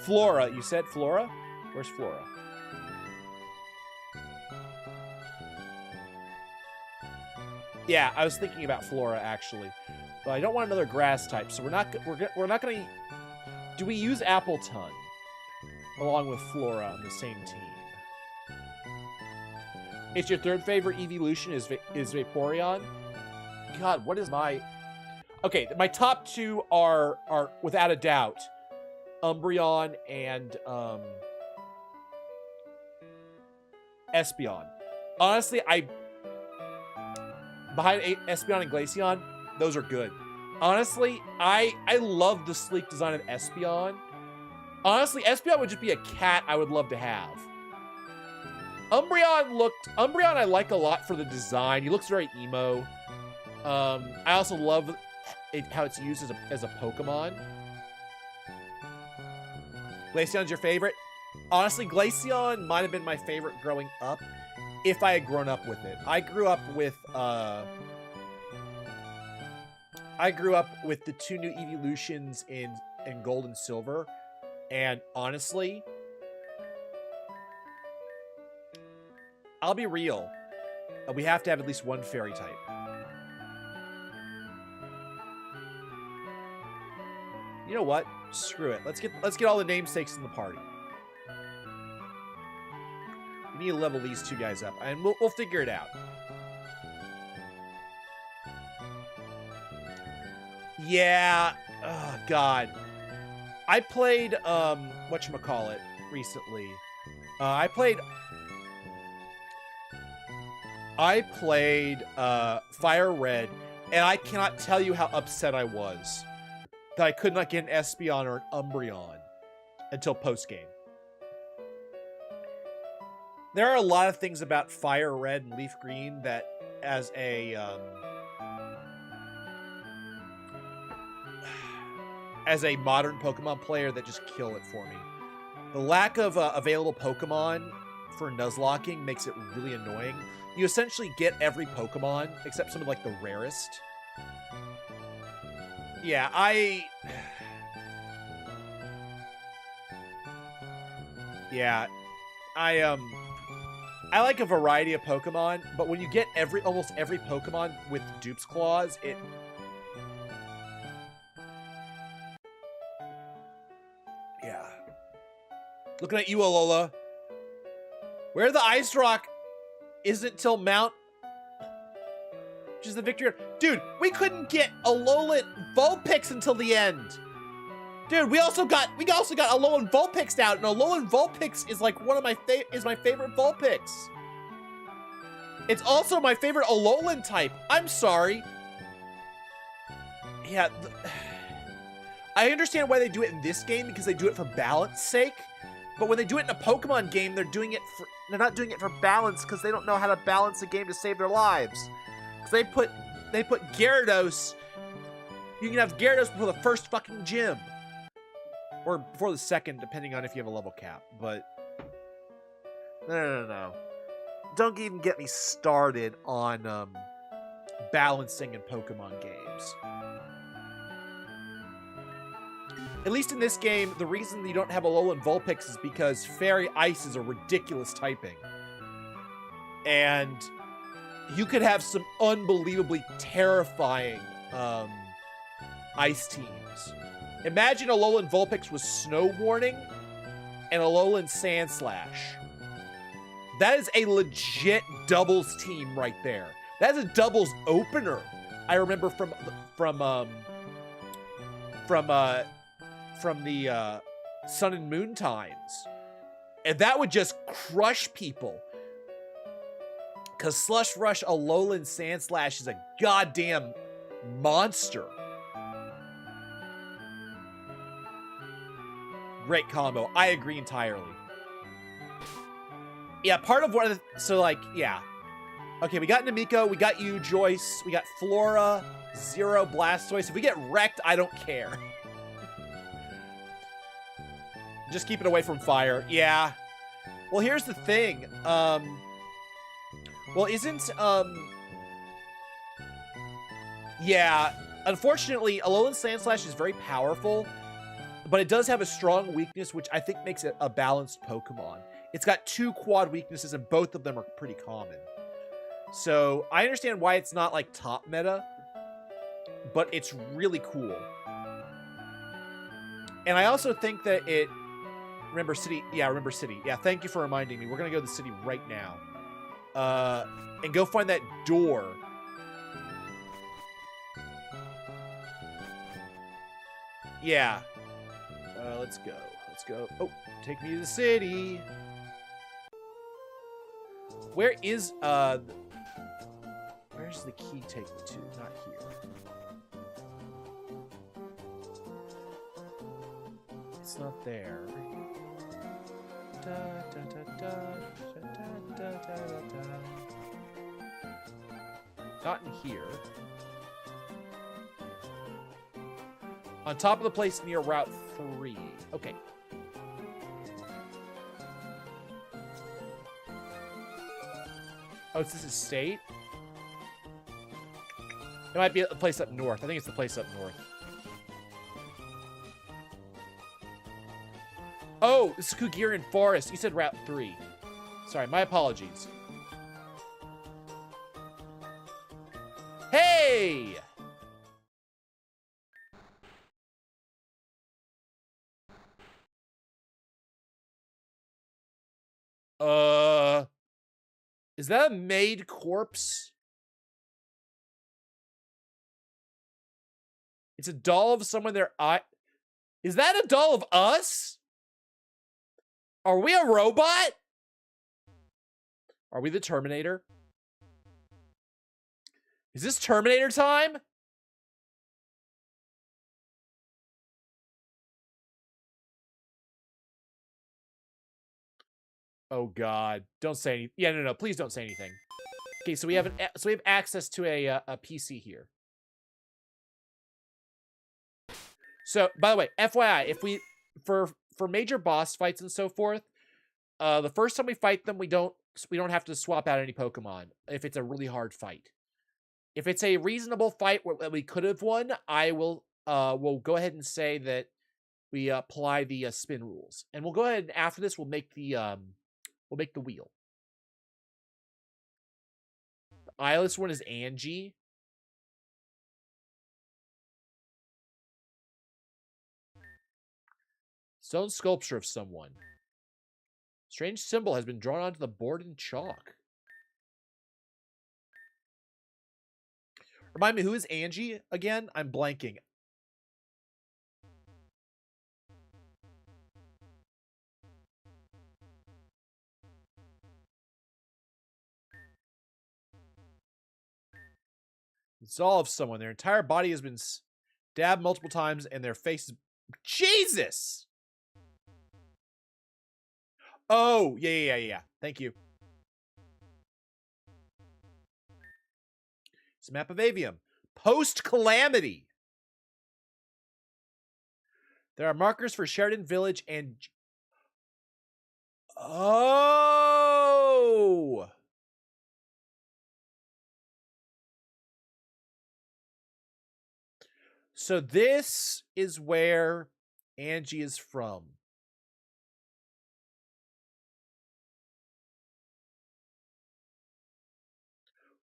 Flora. You said Flora? Where's Flora? Yeah, I was thinking about Flora, actually. But I don't want another grass type, so we're not going to... Do we use Appleton along with Flora on the same team? It's your third favorite evolution is Vaporeon? God, what is my... Okay, my top two are without a doubt, Umbreon and Espeon. Honestly, behind Espeon and Glaceon, those are good. Honestly, I love the sleek design of Espeon. Honestly, Espeon would just be a cat I would love to have. Umbreon I like a lot for the design. He looks very emo. I also love how it's used as a Pokemon. Glaceon's your favorite? Honestly, Glaceon might have been my favorite growing up if I had grown up with it. I grew up with the two new evolutions in Gold and Silver, and honestly, I'll be real. We have to have at least one fairy type. You know what? Screw it. Let's get all the namesakes in the party. We need to level these two guys up, and we'll figure it out. Yeah. Oh, God. I played, whatchamacallit recently. I played Fire Red, and I cannot tell you how upset I was that I could not get an Espeon or an Umbreon until post-game. There are a lot of things about Fire Red and Leaf Green that, as a modern Pokemon player, that just kill it for me. The lack of available Pokemon for Nuzlocking makes it really annoying. You essentially get every Pokemon, except some of, like, the rarest. Yeah, I like a variety of Pokemon, but when you get almost every Pokemon with Dupe's Claws, it... Yeah. Looking at you, Alola. Where the Ice Rock isn't till Mount... Which is the victory... Dude, we couldn't get Alolan Vulpix until the end. Dude, we also got Alolan Vulpix out, and Alolan Vulpix is like one of my favorite Vulpix. It's also my favorite Alolan type. I'm sorry. Yeah, I understand why they do it in this game because they do it for balance sake. But when they do it in a Pokemon game, they're not doing it for balance because they don't know how to balance a game to save their lives. Because they put Gyarados. You can have Gyarados before the first fucking gym. Or before the second, depending on if you have a level cap. But no. Don't even get me started on balancing in Pokemon games. At least in this game, the reason you don't have Alolan Vulpix is because Fairy Ice is a ridiculous typing. And you could have some unbelievably terrifying ice teams. Imagine Alolan Vulpix with Snow Warning and Alolan Sandslash. That is a legit doubles team right there. That is a doubles opener. I remember from the Sun and Moon times. And that would just crush people. Because Slush Rush Alolan Sandslash is a goddamn monster. Great combo. I agree entirely. Yeah, part of one of the... So, like, yeah. Okay, we got Namiko, we got you, Joyce, we got Flora, Zero, Blastoise. If we get wrecked, I don't care. Just keep it away from fire. Yeah. Well, here's the thing. Well, isn't, yeah. Unfortunately, Alolan Sandslash is very powerful, but it does have a strong weakness, which I think makes it a balanced Pokemon. It's got 2 quad weaknesses, and both of them are pretty common. So, I understand why it's not, like, top meta, but it's really cool. And I also think that it... Remember City. Yeah, Remember City. Yeah, thank you for reminding me. We're going to go to the city right now. And go find that door. Yeah. Let's go. Let's go. Oh, take me to the city. Where is, where's the key take me to? Not here. It's not there. Not in here. On top of the place near Route 3. Okay. Oh, it's this estate? It might be a place up north. I think it's the place up north. Oh, this is Kugirian Forest. You said Route 3. Sorry, my apologies. Hey! Is that a maid corpse? It's a doll of someone their eye. Is that a doll of us? Are we a robot? Are we the Terminator? Is this Terminator time? Oh God! Don't say anything. Yeah, no. Please don't say anything. Okay, so we have access to a PC here. So, by the way, FYI, if we for major boss fights and so forth, the first time we fight them, we don't have to swap out any Pokemon if it's a really hard fight. If it's a reasonable fight that we could have won, I will we'll go ahead and say that we apply the spin rules, and we'll go ahead and after this we'll make the wheel. Eyeless one is Angie. Stone sculpture of someone. Strange symbol has been drawn onto the board in chalk. Remind me, who is Angie again? I'm blanking. Dissolve someone. Their entire body has been stabbed multiple times and their face is... Jesus! Oh, yeah. Thank you. It's a map of Avium. Post-calamity. There are markers for Sheridan Village and... Oh! So this is where Angie is from.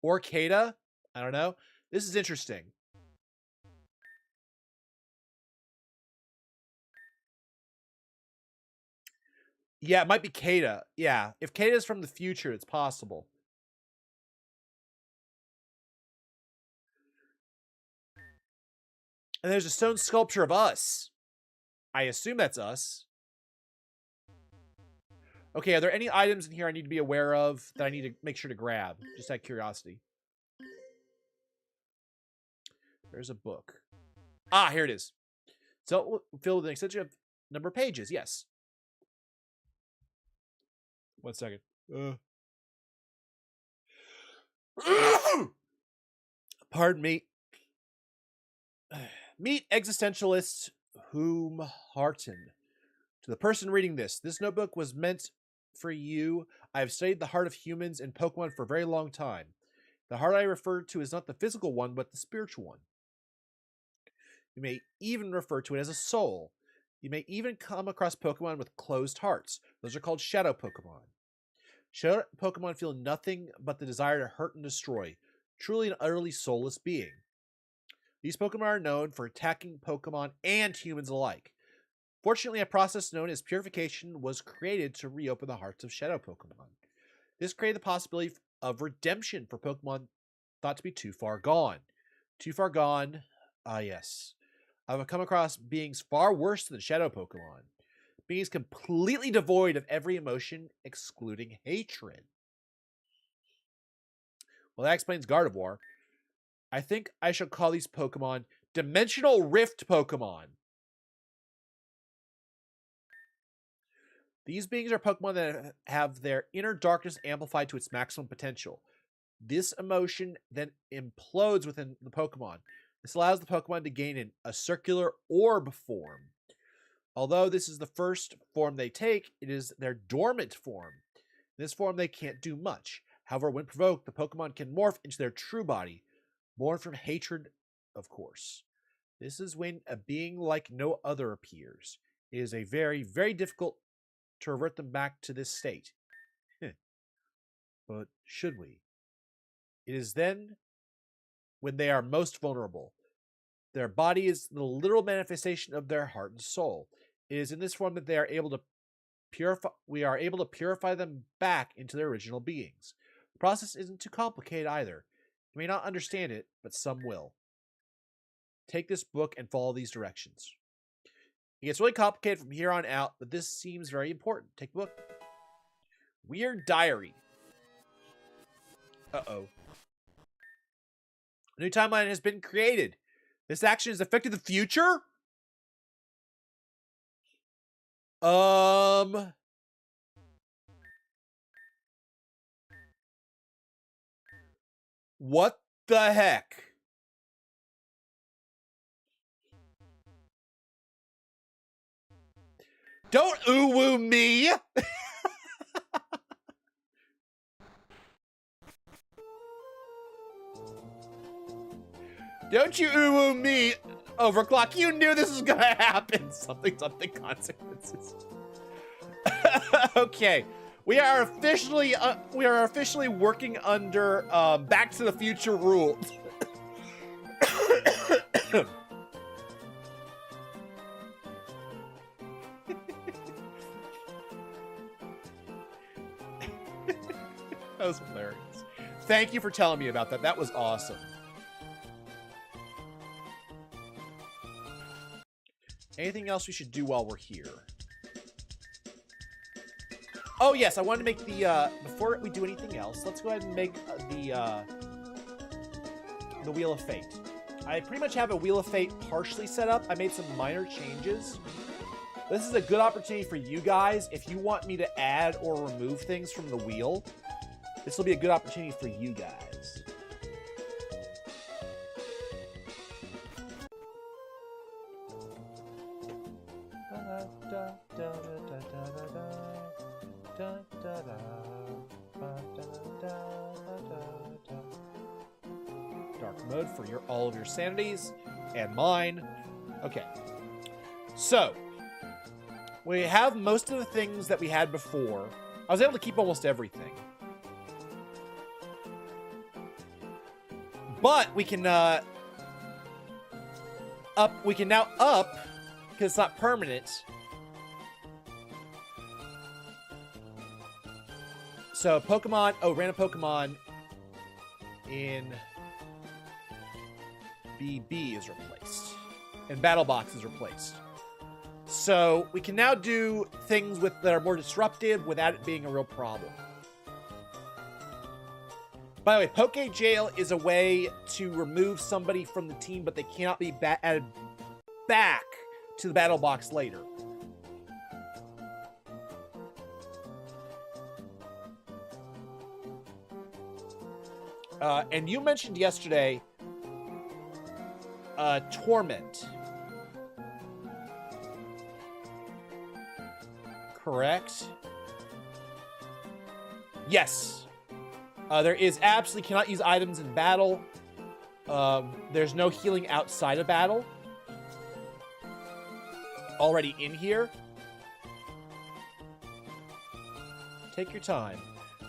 Or Kata? I don't know. This is interesting. Yeah, it might be Kata. Yeah, if Kata is from the future, it's possible. And there's a stone sculpture of us. I assume that's us. Okay, are there any items in here I need to be aware of that I need to make sure to grab? Just out of curiosity. There's a book. Ah, here it is. So filled with an extension of number of pages. Yes. 1 second. Pardon me. Meet existentialist Whom Harton. To the person reading this notebook was meant for you. I have studied the heart of humans and Pokemon for a very long time. The heart I refer to is not the physical one, but the spiritual one. You may even refer to it as a soul. You may even come across Pokemon with closed hearts. Those are called Shadow Pokemon. Shadow Pokemon feel nothing but the desire to hurt and destroy. Truly an utterly soulless being. These Pokemon are known for attacking Pokemon and humans alike. Fortunately, a process known as purification was created to reopen the hearts of Shadow Pokemon. This created the possibility of redemption for Pokemon thought to be too far gone. Too far gone, yes. I've come across beings far worse than Shadow Pokemon. Beings completely devoid of every emotion, excluding hatred. Well, that explains Gardevoir. I think I shall call these Pokemon Dimensional Rift Pokemon. These beings are Pokemon that have their inner darkness amplified to its maximum potential. This emotion then implodes within the Pokemon. This allows the Pokemon to gain a circular orb form. Although this is the first form they take, it is their dormant form. In this form, they can't do much. However, when provoked, the Pokemon can morph into their true body, born from hatred, of course. This is when a being like no other appears. It is a very, very difficult to revert them back to this state. But should we? It is then when they are most vulnerable. Their body is the literal manifestation of their heart and soul. It is in this form that they are able to purify. We are able to purify them back into their original beings. The process isn't too complicated either. You may not understand it, but some will. Take this book and follow these directions. It gets really complicated from here on out, but this seems very important. Take the book. Weird diary. Uh-oh. A new timeline has been created. This action is affecting the future? What the heck? Don't ooh-woo me! Don't you ooh-woo me, Overclock. You knew this was gonna happen. Something consequences. Okay. We are officially working under Back to the Future rules. That was hilarious. Thank you for telling me about that. That was awesome. Anything else we should do while we're here? Oh, yes. I wanted to make the, before we do anything else, let's go ahead and make the Wheel of Fate. I pretty much have a Wheel of Fate partially set up. I made some minor changes. This is a good opportunity for you guys. If you want me to add or remove things from the wheel, this will be a good opportunity for you guys. Dark mode for all of your sanities and mine. Okay. So, we have most of the things that we had before. I was able to keep almost everything. But we can now up, because it's not permanent. So Pokemon, random Pokemon in BB is replaced. And Battle Box is replaced. So we can now do things that are more disruptive without it being a real problem. By the way, Poke Jail is a way to remove somebody from the team, but they cannot be added back to the Battle Box later. And you mentioned yesterday Torment. Correct? Yes. There is absolutely cannot use items in battle. There's no healing outside of battle. Already in here. Take your time.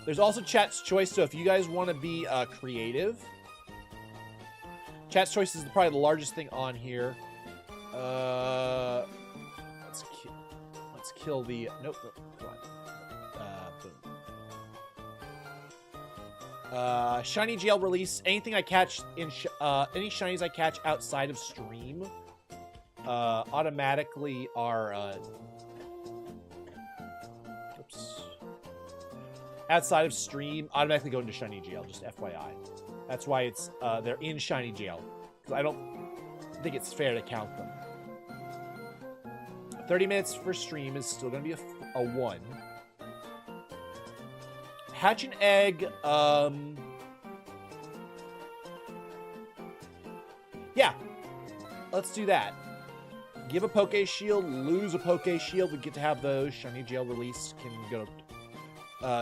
There's also chat's choice, so if you guys want to be creative. Chat's choice is probably the largest thing on here. Let's kill the... Nope. Come on. Boom. Shiny Jail release. Anything I catch in... any shinies I catch outside of stream automatically are... oops. Outside of stream, automatically go into Shiny Jail, just FYI. That's why it's they're in Shiny Jail. Because I don't think it's fair to count them. 30 minutes for stream is still going to be a 1. Hatch an egg. Yeah. Let's do that. Give a Poke Shield, lose a Poke Shield. We get to have those. Shiny Jail release can go...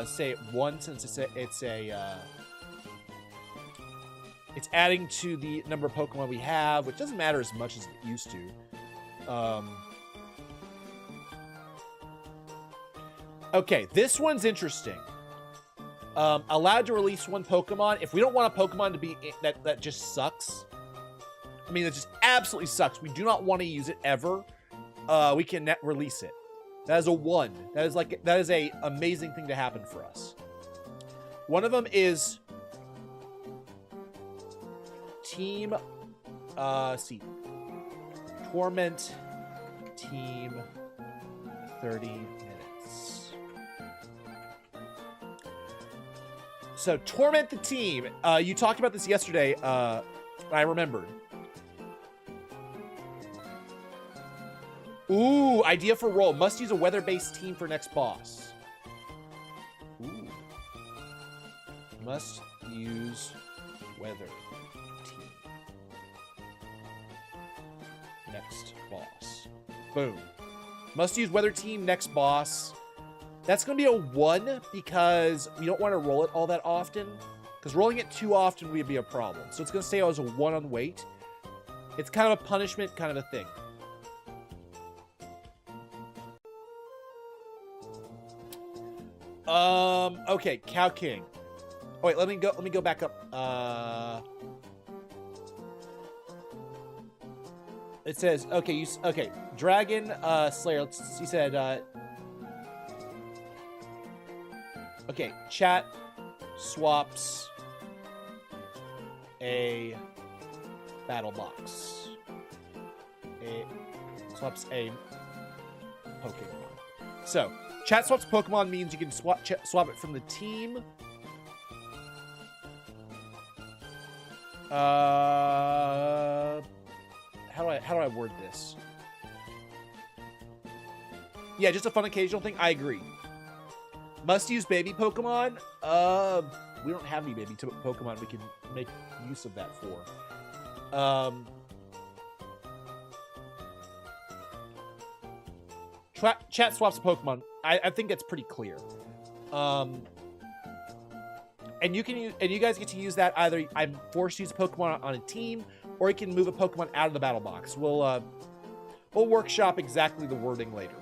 say it once, since it's adding to the number of Pokemon we have, which doesn't matter as much as it used to. Okay, this one's interesting. Allowed to release 1 Pokemon. If we don't want a Pokemon to be that just sucks, I mean, it just absolutely sucks. We do not want to use it ever. We can release it. That is a 1. That is a amazing thing to happen for us. One of them is Team Torment Team 30 minutes. So Torment the team. You talked about this yesterday. I remembered. Ooh, idea for role. Must use a weather-based team for next boss. Ooh. Must use weather team. Next boss. Boom. Must use weather team next boss. That's going to be a 1 because we don't want to roll it all that often. Because rolling it too often would be a problem. So it's going to stay as a 1 on weight. It's kind of a punishment kind of a thing. Okay, Cow King. Oh, wait, let me go back up. It says, okay, okay, Dragon Slayer, he said, okay, chat swaps a battle box. Swaps a Pokemon. So, chat swaps Pokemon means you can swap it from the team. How do I word this? Yeah, just a fun occasional thing. I agree. Must use baby Pokemon. We don't have any baby Pokemon we can make use of that for. Chat swaps Pokemon. I think that's pretty clear. And you guys get to use that either. I'm forced to use a Pokemon on a team, or you can move a Pokemon out of the battle box. We'll workshop exactly the wording later.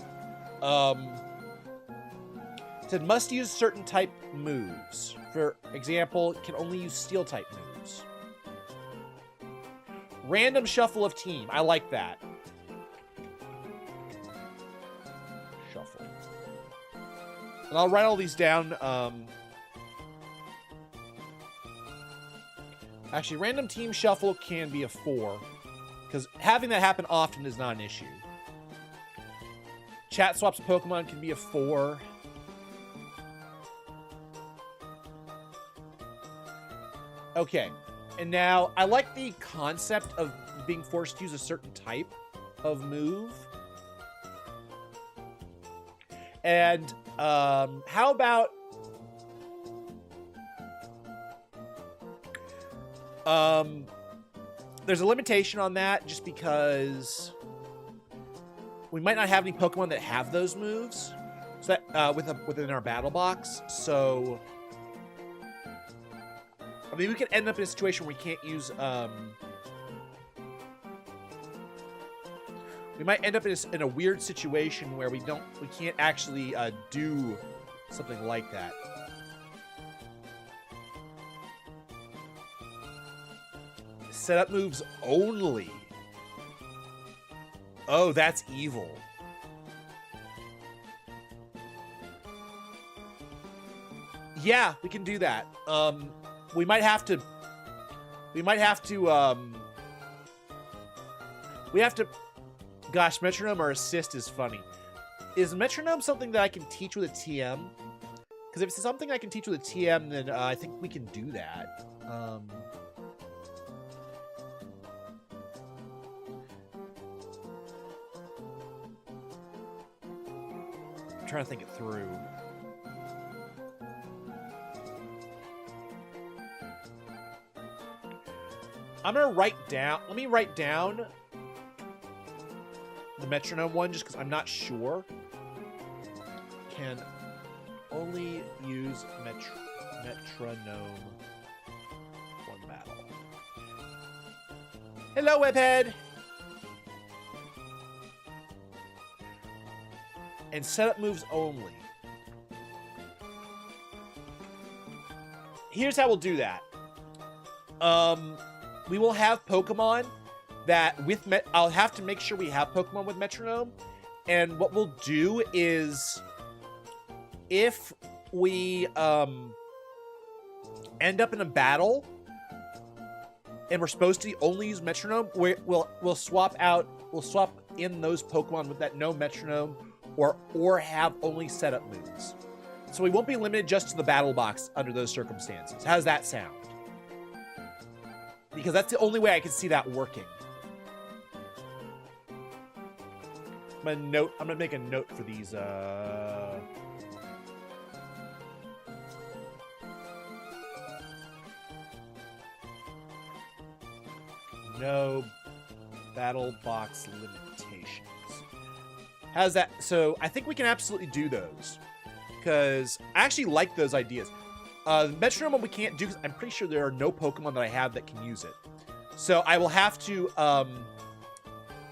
It said must use certain type moves. For example, can only use steel type moves. Random shuffle of team. I like that. Shuffle. And I'll write all these down. Actually, random team shuffle can be a 4, because having that happen often is not an issue. Chat swaps Pokemon can be a 4. Okay, and now I like the concept of being forced to use a certain type of move. And how about there's a limitation on that just because we might not have any Pokemon that have those moves, so that within our battle box. So I mean, we could end up in a situation where we can't use we might end up in a weird situation where we can't actually do something like that. Setup moves only. Oh, that's evil. Yeah, we can do that. We might have to. Gosh, metronome or assist is funny. Is metronome something that I can teach with a TM? Because if it's something I can teach with a TM, then I think we can do that. I'm trying to think it through. I'm gonna write down. Let me write down the metronome one, just because I'm not sure. Can only use metronome one battle. Hello, Webhead. And setup moves only. Here's how we'll do that. We will have Pokemon that I'll have to make sure we have Pokemon with metronome. And what we'll do is, if we end up in a battle and we're supposed to only use metronome, we'll swap in those Pokemon with that no metronome, or have only setup moves. So we won't be limited just to the battle box under those circumstances. How does that sound? Because that's the only way I can see that working. I'm gonna make a note for these. No battle box limitations. How's that? So I think we can absolutely do those, because I actually like those ideas. Metronome we can't do because I'm pretty sure there are no Pokemon that I have that can use it. So I will have to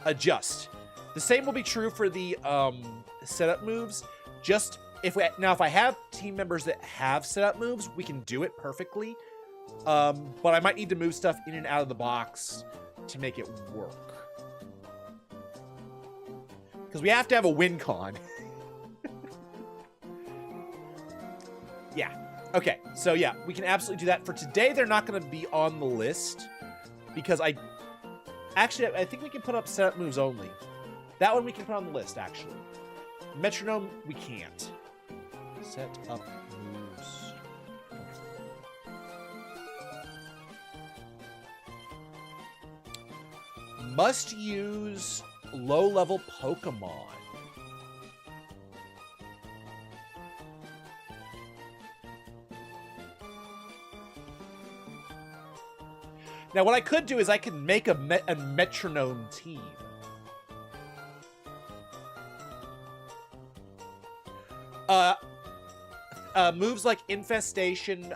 adjust. The same will be true for the setup moves. Just if I have team members that have setup moves, we can do it perfectly. But I might need to move stuff in and out of the box to make it work. Because we have to have a win con. Yeah. Okay. So yeah, we can absolutely do that. For today, they're not going to be on the list because I think we can put up setup moves only. That one we can put on the list, actually. Metronome, we can't. Set up moves. Must use low-level Pokemon. Now, what I could do is I could make a metronome team. Moves like Infestation,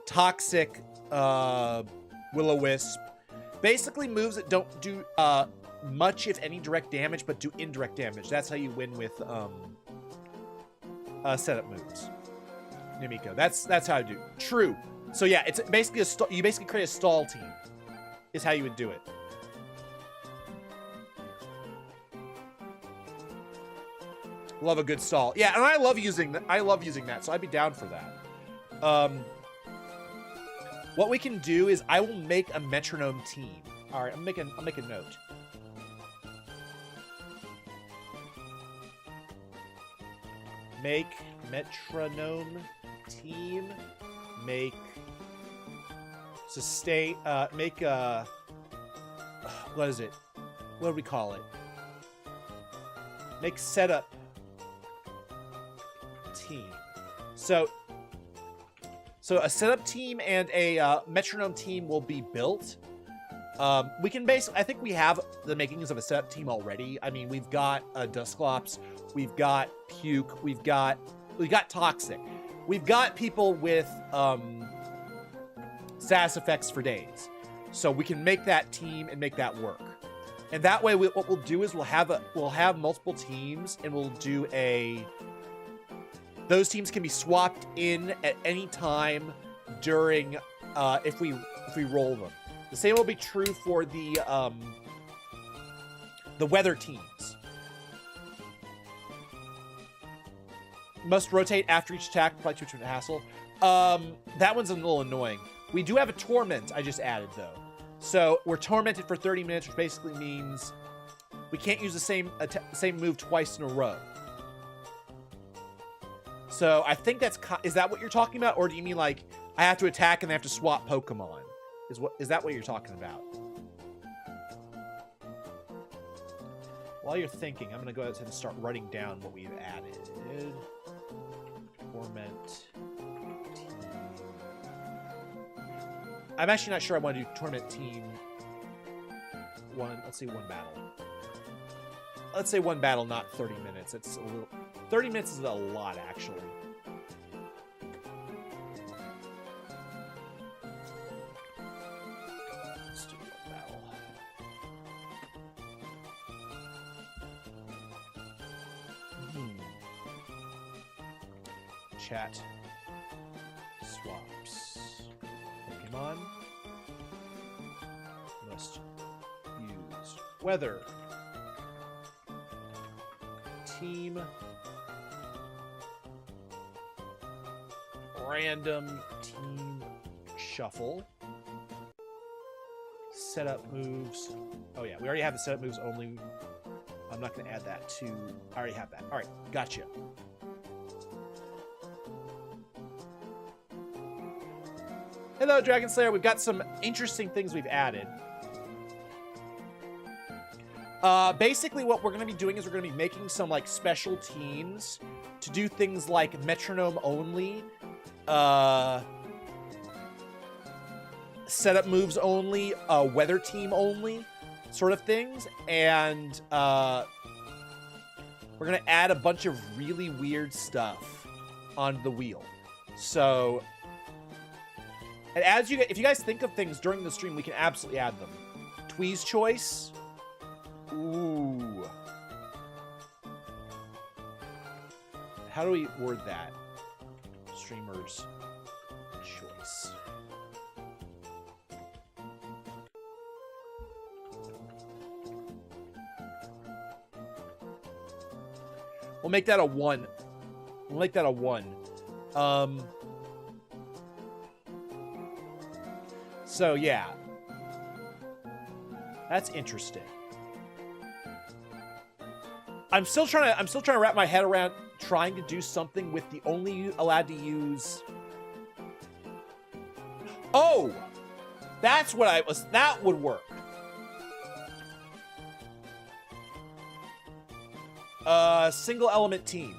Toxic, Will-O-Wisp. Basically moves that don't do much, if any, direct damage, but do indirect damage. That's how you win with setup moves. Nimiko. That's how I do. True. So yeah, it's basically you basically create a stall team. Is how you would do it. Love a good stall. Yeah, and I love using that, so I'd be down for that. What we can do is I will make a metronome team. All right, I'll make a note. Make metronome team. Make sustain. Make what is it? What do we call it? Make setup team. So a setup team and a metronome team will be built. We can basically, I think we have the makings of a setup team already. I mean, we've got Dusclops, we've got Puke, we've got Toxic, we've got people with status effects for days. So we can make that team and make that work. And that way, what we'll do is we'll have multiple teams, and we'll do those teams can be swapped in at any time during if we roll them. The same will be true for the weather teams. Must rotate after each attack, probably too much of a hassle. That one's a little annoying. We do have a torment I just added though. So we're tormented for 30 minutes, which basically means we can't use the same move twice in a row. So I think is that what you're talking about? Or do you mean like I have to attack and they have to swap Pokemon? Is that what you're talking about? While you're thinking, I'm going to go ahead and start writing down what we've added. Torment team. I'm actually not sure I want to do Torment team one. Let's say one battle. Let's say one battle, not 30 minutes. It's a little... 30 minutes is a lot, actually. Let's do one battle. Chat. Swaps. Pokemon. Must use weather. Team. Random team shuffle. Setup moves. Oh yeah, we already have the setup moves only. I'm not going to add that to... I already have that. All right, gotcha. Hello, Dragon Slayer. We've got some interesting things we've added. Basically, what we're going to be doing is we're going to be making some like special teams to do things like metronome only, setup moves only, weather team only, sort of things, and we're going to add a bunch of really weird stuff on the wheel. So, and if you guys think of things during the stream, we can absolutely add them. Twee's Choice. Ooh. how do we word that? Streamer's choice. We'll make that a 1. We'll make that a 1. So yeah. That's interesting. I'm still trying to wrap my head around trying to do something with the only allowed to use. Oh! That's what I was, that would work. Single element team.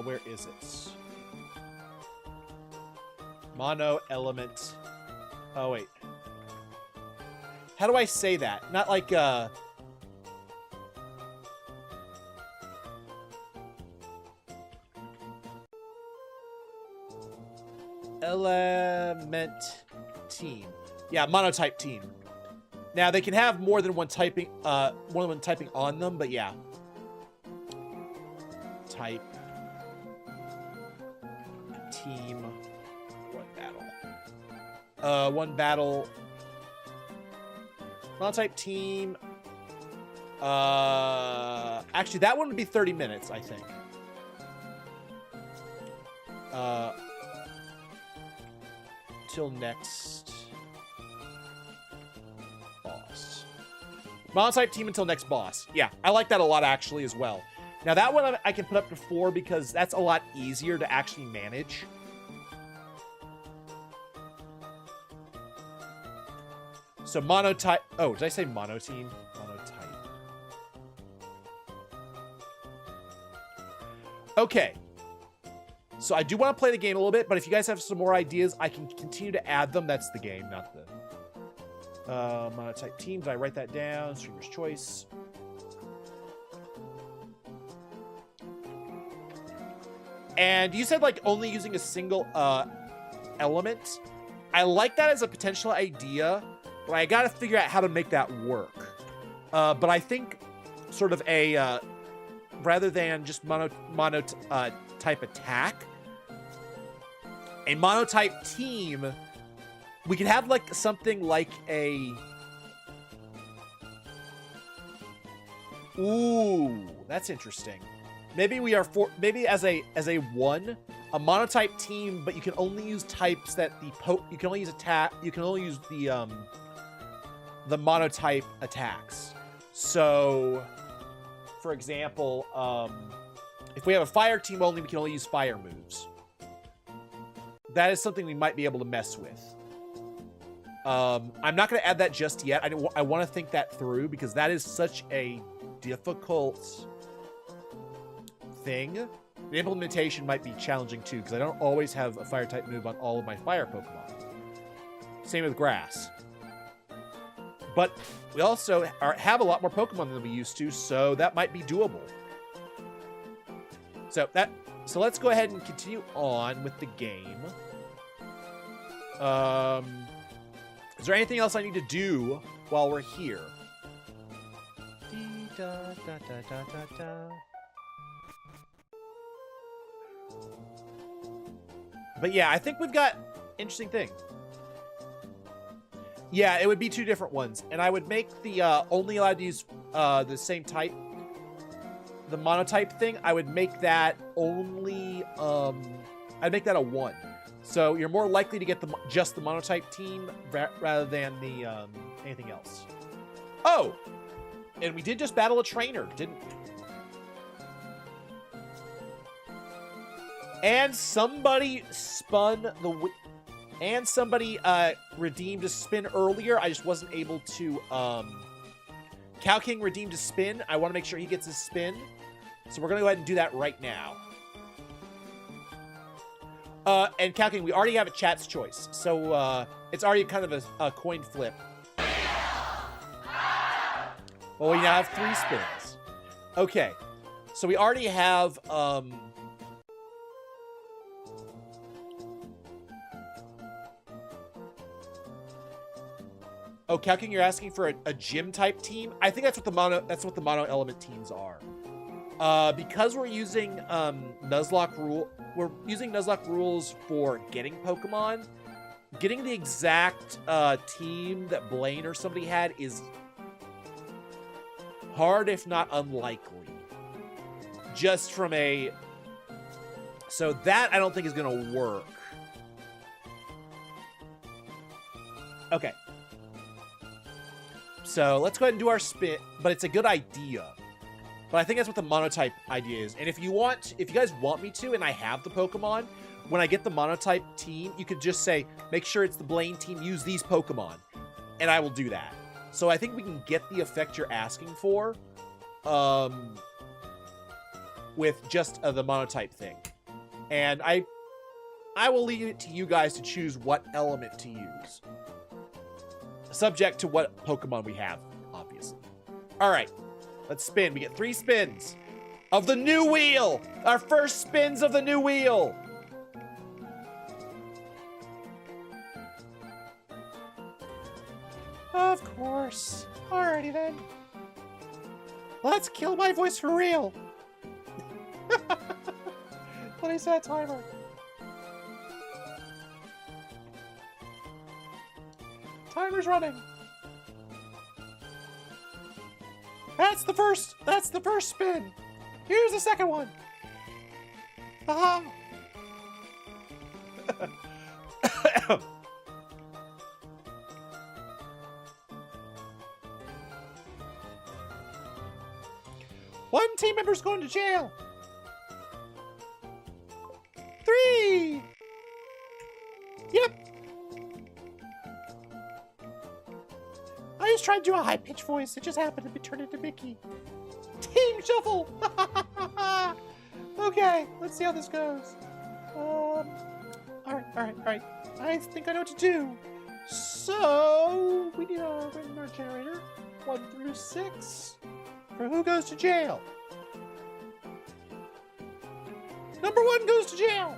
Where is it? Mono element. Oh, wait. How do I say that? Not like, element team. Yeah, monotype team. Now they can have more than one typing on them, but yeah. Type team. One battle. One battle. Monotype team. Actually, that one would be 30 minutes, I think. Till next boss. Monotype team until next boss. Yeah, I like that a lot, actually, as well. Now, that one I can put up to 4 because that's a lot easier to actually manage. So, monotype... Oh, did I say mono team? Monotype. Okay. So, I do want to play the game a little bit, but if you guys have some more ideas, I can continue to add them. That's the game, not the... monotype team. Did I write that down? Streamer's choice. And you said, like, only using a single element. I like that as a potential idea, but I gotta figure out how to make that work. But I think sort of a, rather than just monotype attack, a monotype team, we could have, like, something like a... Ooh, that's interesting. Maybe we are maybe as a 1, a monotype team, but you can only use types that you can only use the monotype attacks. So, for example, if we have a fire team only, we can only use fire moves. That is something we might be able to mess with. I'm not going to add that just yet. I want to think that through because that is such a difficult thing. The implementation might be challenging too because I don't always have a fire type move on all of my fire Pokemon. Same with grass. But we also have a lot more Pokemon than we used to, so that might be doable. So let's go ahead and continue on with the game. Is there anything else I need to do while we're here? But yeah, I think we've got interesting thing. Yeah, it would be 2 different ones. And I would make the only allowed to use the same type. The monotype thing, I would make that only... I'd make that a 1. So you're more likely to get just the monotype team rather than the anything else. Oh! And we did just battle a trainer, didn't we? And somebody spun the... And somebody redeemed a spin earlier. I just wasn't able to... Cow King redeemed a spin. I want to make sure he gets his spin. So we're going to go ahead and do that right now. And Cow King, we already have a chat's choice. So it's already kind of a coin flip. Well, we now have 3 spins. Okay. So we already have... Oh, Calking, you're asking for a gym type team? I think that's what the mono element teams are. Because we're using Nuzlocke rules for getting Pokemon. Getting the exact team that Blaine or somebody had is hard, if not unlikely. Just from a... So that I don't think is going to work. Okay. So let's go ahead and do our spin, but it's a good idea. But I think that's what the monotype idea is. And if you guys want me to, and I have the Pokemon, when I get the monotype team, you could just say, make sure it's the Blaine team, use these Pokemon. And I will do that. So I think we can get the effect you're asking for with just the monotype thing. And I will leave it to you guys to choose what element to use. Subject to what Pokemon we have, obviously. All right, let's spin. We get 3 spins of the new wheel. Our first spins of the new wheel. Of course. Alrighty then. Let's kill my voice for real. Let me set a timer. Timer's running. That's the first spin. Here's the second one. Haha. One team member's going to jail. 3. Yep. I just tried to do a high-pitched voice. It just happened to be turned into Mickey. Team shuffle. Okay, let's see how this goes. All right. I think I know what to do. So we need a random generator. 1 through 6. For who goes to jail? Number 1 goes to jail.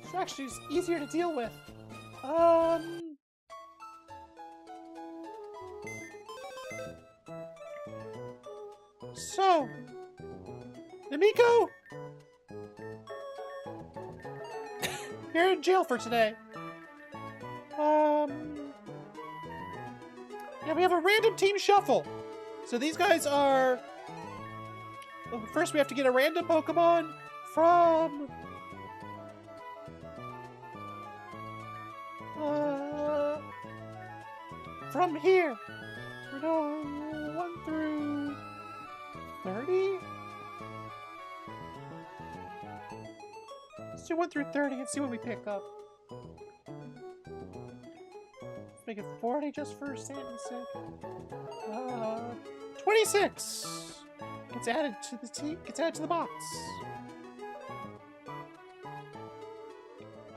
It's actually easier to deal with. So, Namiko, you're in jail for today. Yeah, we have a random team shuffle. So these guys are... Well, first we have to get a random Pokemon from... from here. We're going 1 through 30? Let's do 1 through 30 and see what we pick up. Let's make it 40 just for sanity's sake. 26 gets added to the gets added to the box.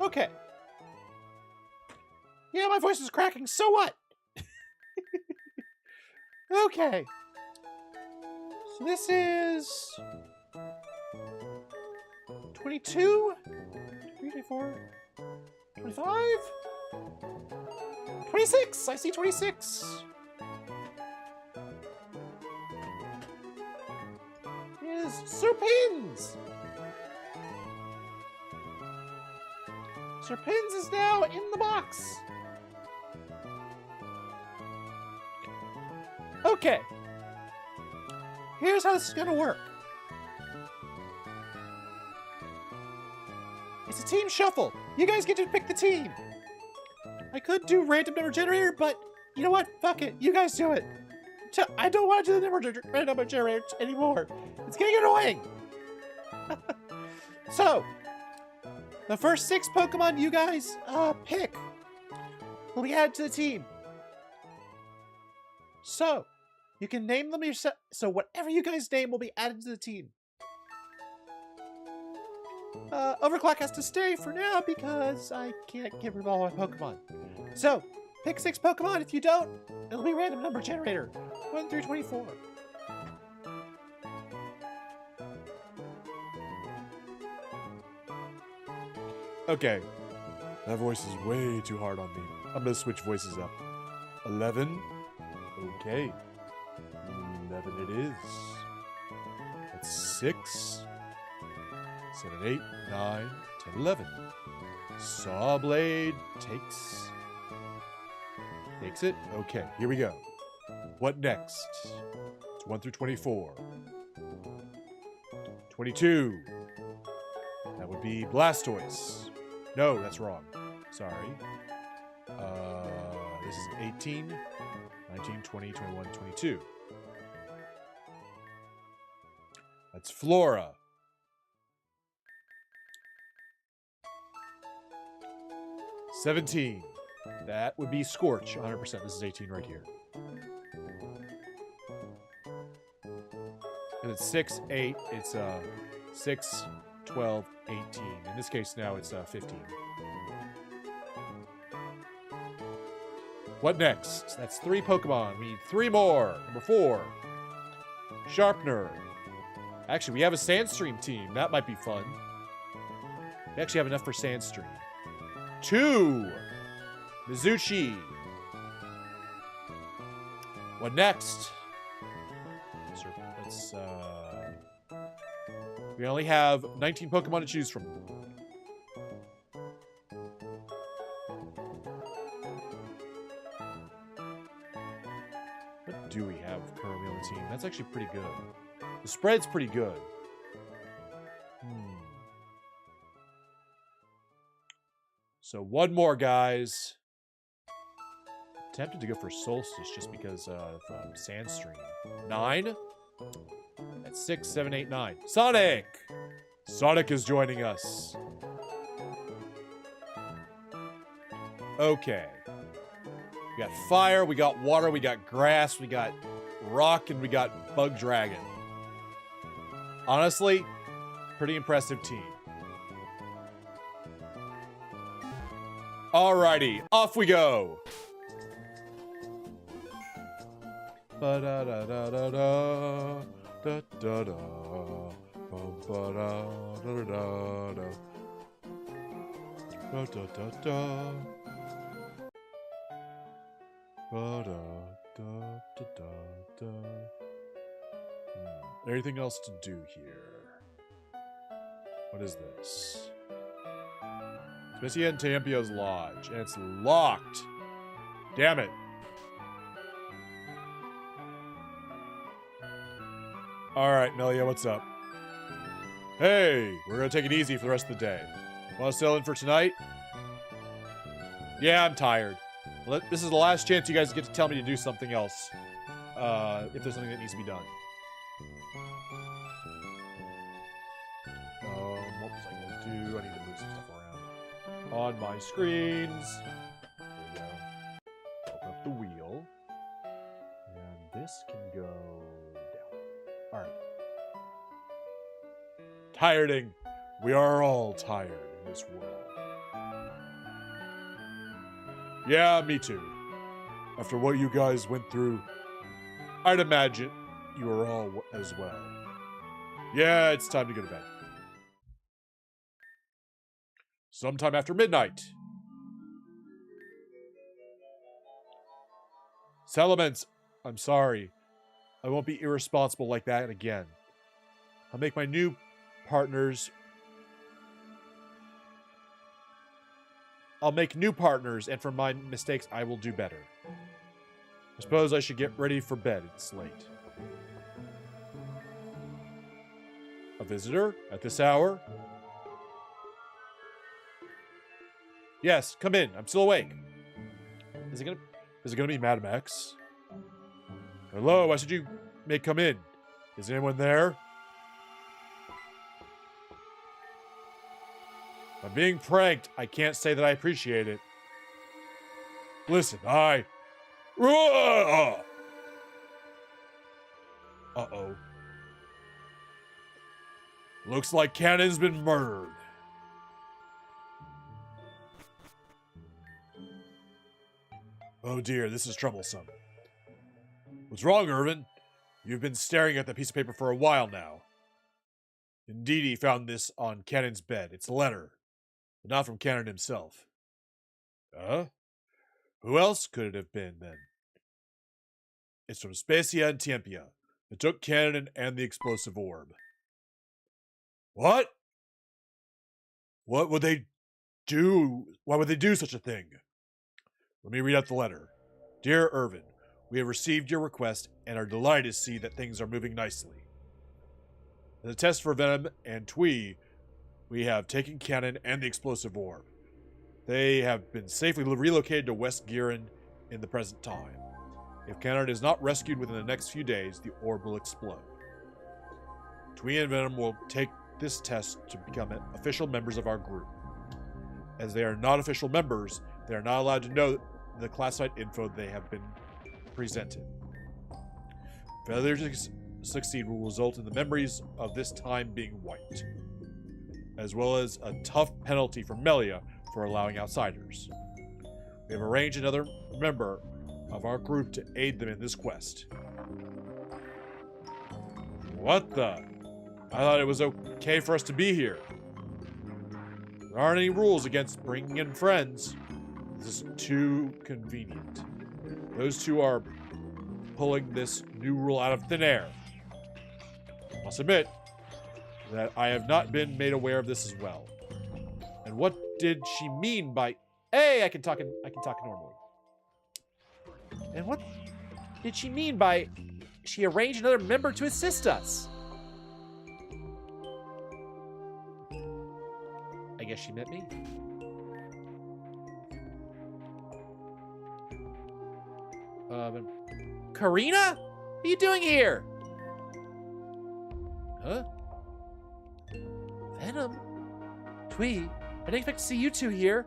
Okay. Yeah, my voice is cracking. So what? Okay. So this is 22, 24, 25, 26. I see 26. Is Serpins. Serpins is now in the box. Okay. Here's how this is gonna work. It's a team shuffle. You guys get to pick the team. I could do random number generator, but you know what? Fuck it. You guys do it. I don't want to do the random number generator anymore. It's getting annoying. So, the first 6 Pokemon you guys pick will be added to the team. So, you can name them yourself. So whatever you guys name will be added to the team. Overclock has to stay for now because I can't get rid of all my Pokemon. So, pick 6 Pokemon. If you don't, it'll be random number generator. 1 through 24. Okay. That voice is way too hard on me. I'm gonna switch voices up. 11. Okay. 11 it is. That's 6, 7, 8, 9, 10, 11. Sawblade takes it. Okay, here we go. What next? It's 1 through 24. 22. That would be Blastoise. No, that's wrong. Sorry. This is 18, 19, 20, 21, 22. That's Flora. 17. That would be Scorch, 100%. This is 18 right here. And it's 6, 8. It's 6, 12, 18. In this case now it's 15. What next? That's 3 Pokemon. We need 3 more. Number 4. Sharpener. Actually, we have a Sandstream team. That might be fun. We actually have enough for Sandstream. 2. Mizuchi. What next? Let's, we only have 19 Pokemon to choose from. What do we have currently on the team? That's actually pretty good. The spread's pretty good. So one more, guys. Tempted to go for Solstice just because of Sandstream. 9. That's 6, 7, 8, 9. Sonic! Sonic is joining us. Okay. We got fire, we got water, we got grass, we got rock, and we got bug dragon. Honestly, pretty impressive team. Alrighty, off we go. Ba-da-da-da-da-da, da-da-da, bum-ba-da-da-da-da, da-da-da-da, ba-da-da-da-da. Anything else to do here? What is this? Specia and Tampio's Lodge, and it's locked. Damn it. Alright, Melia, what's up? Hey, we're gonna take it easy for the rest of the day. Wanna settle in for tonight? Yeah, I'm tired. This is the last chance you guys get to tell me to do something else. If there's something that needs to be done. What was I gonna do? I need to move some stuff around. On my screens. There we go. Open up the wheel. And this can go down. Alright. Tireding. We are all tired in this world. Yeah, me too. After what you guys went through, I'd imagine you are all as well. Yeah, it's time to go to bed. Sometime after midnight. Salamence, I'm sorry. I won't be irresponsible like that again. I'll make my new partners... I'll make new partners, and from my mistakes, I will do better. I suppose I should get ready for bed. It's late. A visitor at this hour? Yes, come in. I'm still awake. Is it gonna be Madam X? Hello, I said you may come in. Is anyone there? I'm being pranked. I can't say that I appreciate it. Listen, Uh-oh. Looks like Cannon's been murdered. Oh dear, this is troublesome. What's wrong, Irvin? You've been staring at the piece of paper for a while now. Indeed, he found this on Cannon's bed. It's a letter. but not from Cannon himself. Who else could it have been, then? It's from Spacia and Tiempia. It took Cannon and the explosive orb. What? What would they do? Why would they do such a thing? Let me read out the letter. Dear Irvin, we have received your request and are delighted to see that things are moving nicely. As a test for Venom and Twee, we have taken Cannon and the explosive orb. They have been safely relocated to West Giron in the present time. If Cannon is not rescued within the next few days, the orb will explode. Twee and Venom will take this test to become official members of our group. As they are not official members, they are not allowed to know the classified info they have been presented. Failure to succeed will result in the memories of this time being wiped, as well as a tough penalty for Melia for allowing outsiders. We have arranged another member of our group to aid them in this quest. What the? I thought it was okay for us to be here. There aren't any rules against bringing in friends. This is too convenient. Those two are pulling this new rule out of thin air. I must admit that I have not been made aware of this as well. And what did she mean by... Hey, I can talk normally. And what did she mean by she arranged another member to assist us? I guess she meant me. Karina? What are you doing here? Huh? Venom? Twee? I didn't expect to see you two here.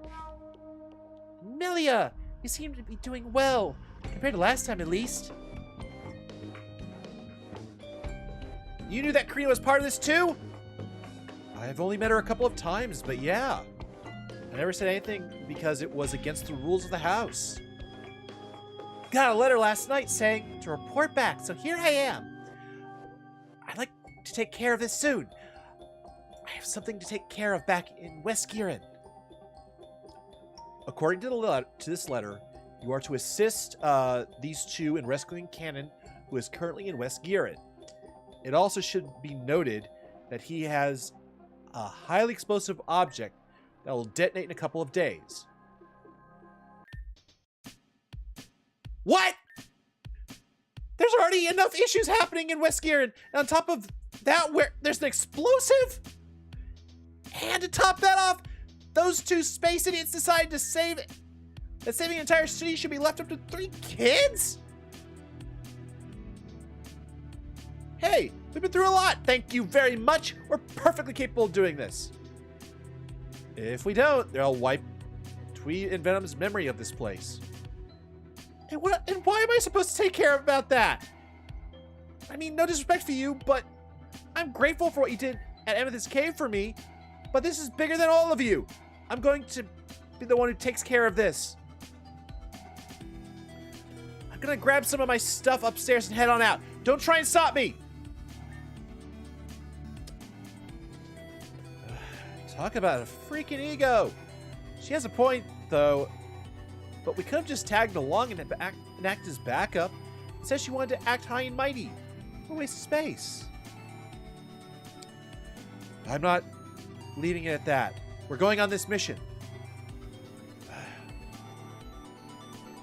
Melia! You seem to be doing well. Compared to last time, at least. You knew that Karina was part of this, too? I've only met her a couple of times, but yeah. I never said anything because it was against the rules of the house. Got a letter last night saying to report back, so here I am. I'd like to take care of this soon. I have something to take care of back in West Giron. According to this letter, you are to assist these two in rescuing Cannon, who is currently in West Giron. It also should be noted that he has a highly explosive object that will detonate in a couple of days. What? There's already enough issues happening in West Giron, and on top of that, where there's an explosive? And to top that off, those two space idiots decided to save it. That saving an entire city should be left up to 3 kids? Hey, we've been through a lot. Thank you very much. We're perfectly capable of doing this. If we don't, they'll wipe Twee and Venom's memory of this place. And why am I supposed to take care of about that? I mean, no disrespect for you, but I'm grateful for what you did at Amethyst's Cave for me, but this is bigger than all of you. I'm going to be the one who takes care of this. I'm gonna grab some of my stuff upstairs and head on out. Don't try and stop me. Talk about a freaking ego. She has a point, though. But we could have just tagged along and act as backup. It says she wanted to act high and mighty. What a waste of space. I'm not leaving it at that. We're going on this mission.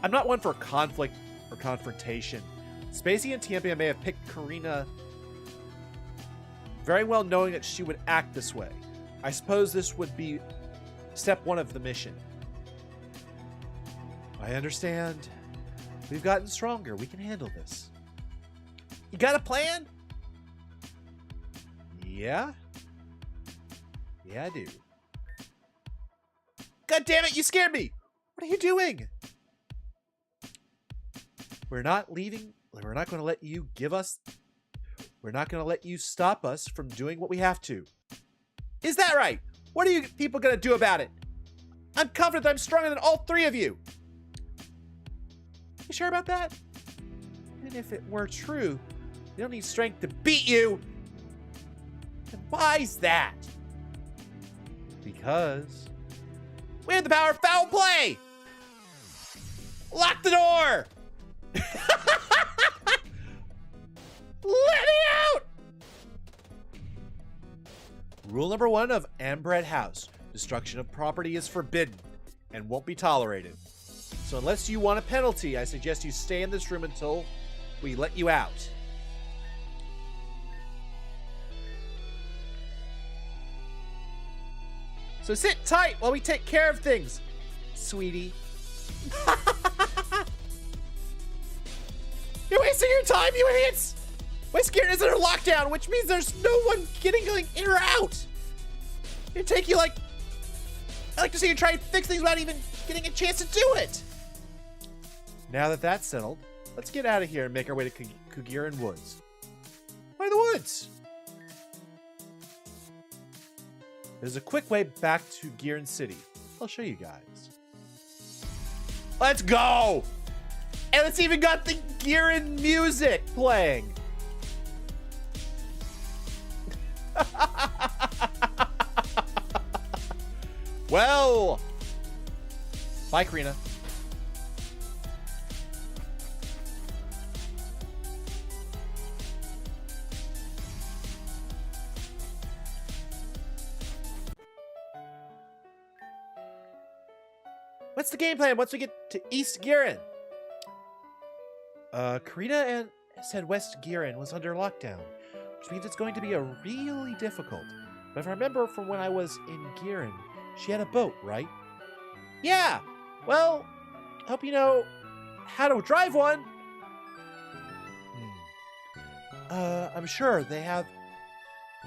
I'm not one for conflict or confrontation. Spacey and Tiempia may have picked Karina very well knowing that she would act this way. I suppose this would be step 1 of the mission. I understand. We've gotten stronger. We can handle this. You got a plan? Yeah? Yeah, I do. God damn it, you scared me! What are you doing? We're not leaving. We're not going to let you We're not going to let you stop us from doing what we have to. Is that right? What are you people going to do about it? I'm confident that I'm stronger than all 3 of you. You sure about that? Even if it were true, you don't need strength to beat you. And why's that? Because We have the power of foul play! Lock the door! Let me out! Rule number 1 of Ambred House. Destruction of property is forbidden and won't be tolerated. So unless you want a penalty, I suggest you stay in this room until we let you out. So sit tight while we take care of things, sweetie. You're wasting your time, you idiots! My skin is under lockdown, which means there's no one getting like in or out. It'd take you like... I like to see you try and fix things without even getting a chance to do it. Now that that's settled, let's get out of here and make our way to Kugiran Woods. Why the woods? There's a quick way back to Giran City. I'll show you guys. Let's go! And it's even got the Giran music playing. Well, bye, Karina. What's the game plan once we get to East Giran? Karina said West Giran was under lockdown, which means it's going to be a really difficult. But if I remember from when I was in Giran, she had a boat, right? Yeah. Well, I hope you know how to drive one. I'm sure they have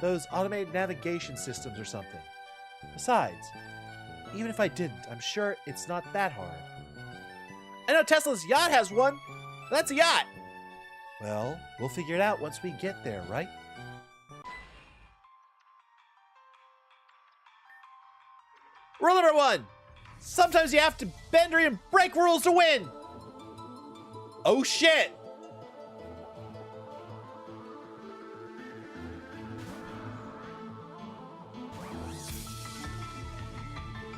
those automated navigation systems or something. Besides, even if I didn't, I'm sure it's not that hard. I know Tesla's yacht has one. That's a yacht. Well, we'll figure it out once we get there, right? Rule number 1. Sometimes you have to bend or even break rules to win. Oh, shit.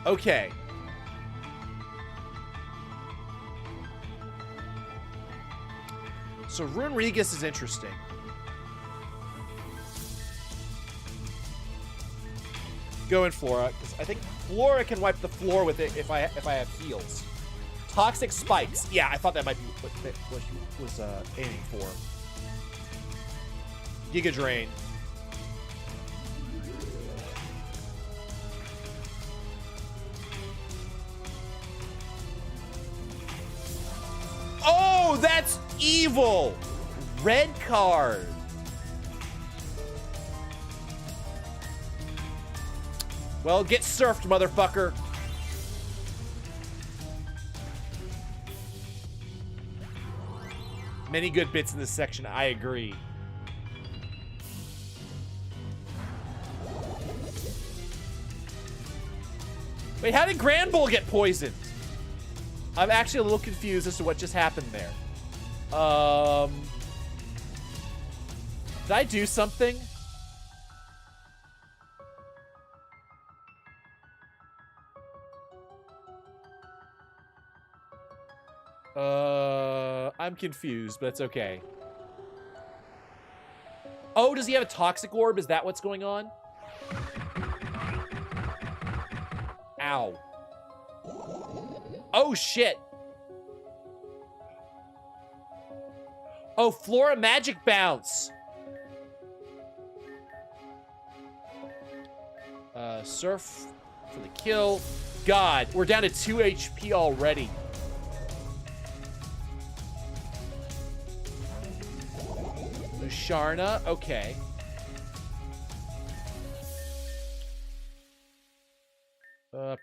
Okay. So Rune Regis is interesting. Go in Flora, because I think Flora can wipe the floor with it if I have heals. Toxic spikes. Yeah, I thought that might be what she was aiming for. Giga Drain. Oh, that's evil! Red card. Well, get surfed, motherfucker. Many good bits in this section, I agree. Wait, how did Grand Bull get poisoned? I'm actually a little confused as to what just happened there. Did I do something? I'm confused, but it's okay. Oh, does he have a toxic orb? Is that what's going on? Ow. Oh, shit. Oh, Flora Magic Bounce. Surf for the kill. God, we're down to 2 HP already. Musharna, okay.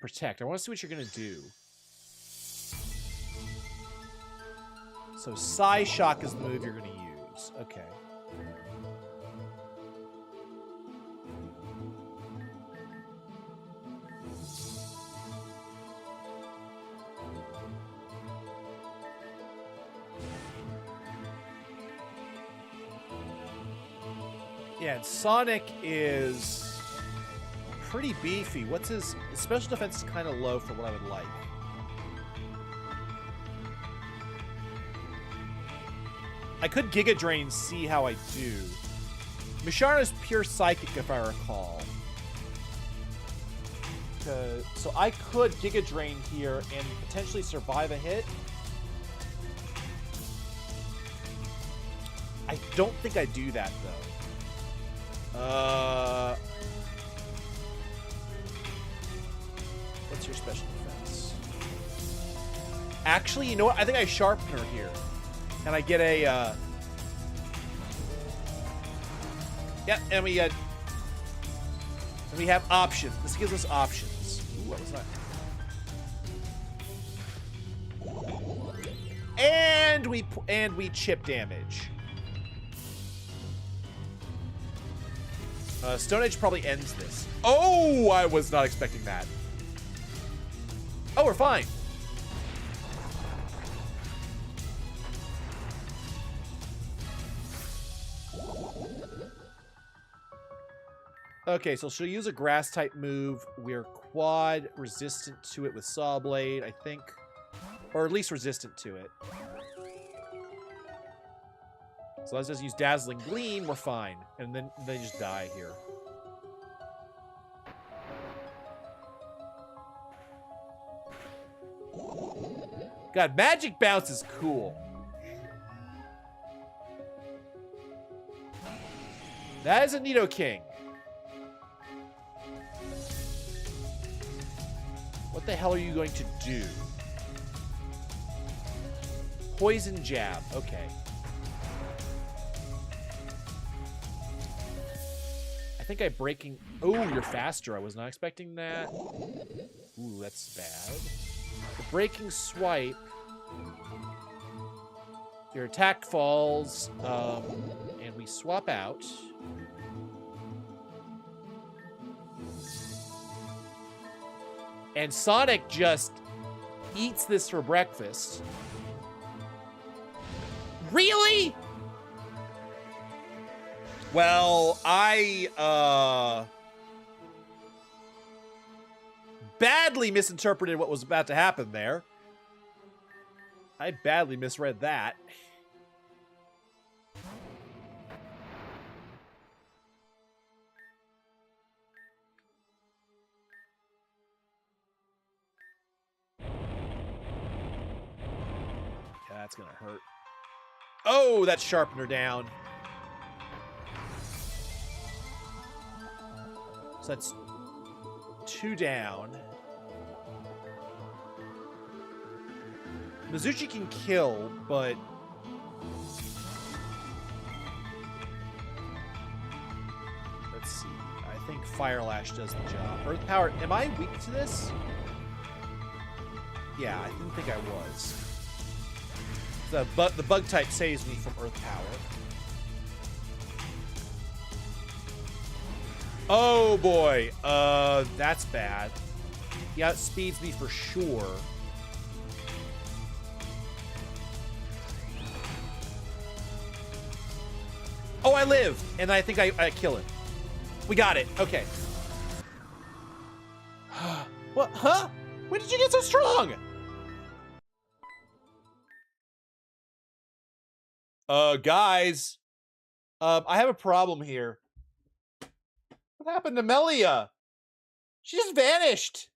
Protect. I want to see what you're gonna do. So Psy Shock is the move you're gonna use. Okay. Yeah, and Sonic is pretty beefy. What's his special defense is kind of low for what I would like. I could Giga Drain, see how I do. Musharna's pure psychic, if I recall. So I could Giga Drain here and potentially survive a hit. I don't think I do that, though. What's your special defense? Actually, you know what? I think I Sharpener here. And I get a, yeah, and we have options. This gives us options. Ooh, what was that? And we chip damage. Stone Edge probably ends this. Oh, I was not expecting that. Oh, we're fine. Okay, so she'll use a grass type move. We're quad resistant to it with Saw Blade, I think. Or at least resistant to it. So let's just use Dazzling Gleam, we're fine. And then they just die here. God, Magic Bounce is cool. That is a Nidoking. What the hell are you going to do? Poison Jab. Okay. I think I'm breaking... Oh, you're faster. I was not expecting that. Ooh, that's bad. The Breaking Swipe. Your attack falls. And we swap out. And Sonic just eats this for breakfast. Really? Well, I badly misinterpreted what was about to happen there. I badly misread that. That's gonna hurt. Oh, that's Sharpener down. So that's 2 down. Mizuchi can kill, but... Let's see. I think Fire Lash does the job. Earth Power... Am I weak to this? Yeah, I didn't think I was. The bug type saves me from Earth Power. Oh boy, that's bad. He outspeeds me for sure. Oh, I live, and I think I kill it. We got it. Okay. What? Huh? When did you get so strong? Guys, I have a problem here. What happened to Melia? She just vanished.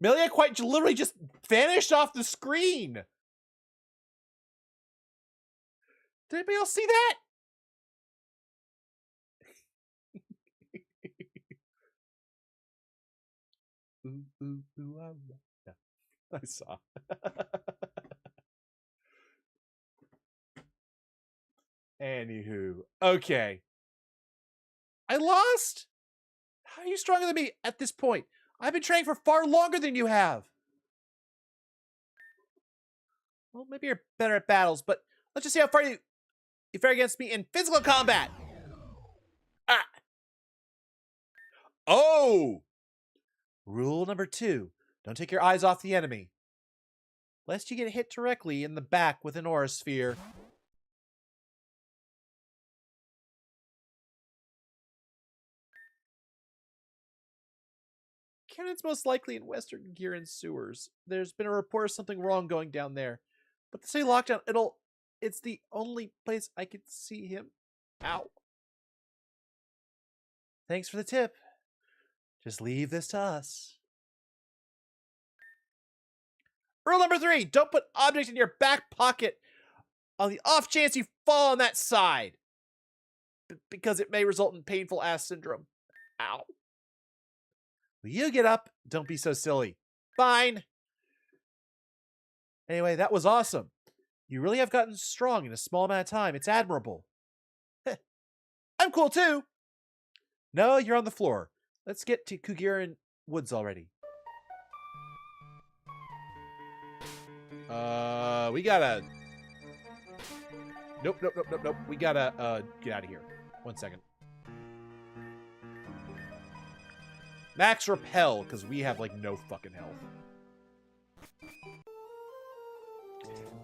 Melia quite literally just vanished off the screen. Did anybody else see that? Ooh, ooh, ooh, yeah, I saw. Anywho, okay. I lost? How are you stronger than me at this point? I've been training for far longer than you have. Well, maybe you're better at battles, but let's just see how far you fare against me in physical combat. Ah. Oh! Rule number 2. Don't take your eyes off the enemy. Lest you get hit directly in the back with an aura sphere. cannon's most likely in Western Giran sewers. There's been a report of something wrong going down there. But the city lockdown, it's the only place I could see him. Ow. Thanks for the tip. Just leave this to us. Rule number 3, don't put objects in your back pocket on the off chance you fall on that side. Because it may result in painful ass syndrome. Ow. Will you get up? Don't be so silly. Fine. Anyway, that was awesome. You really have gotten strong in a small amount of time. It's admirable. I'm cool too. No, you're on the floor. Let's get to Kugiran Woods already. We gotta... Nope. We gotta, get out of here. 1 second. Max repel, because we have, like, no fucking health.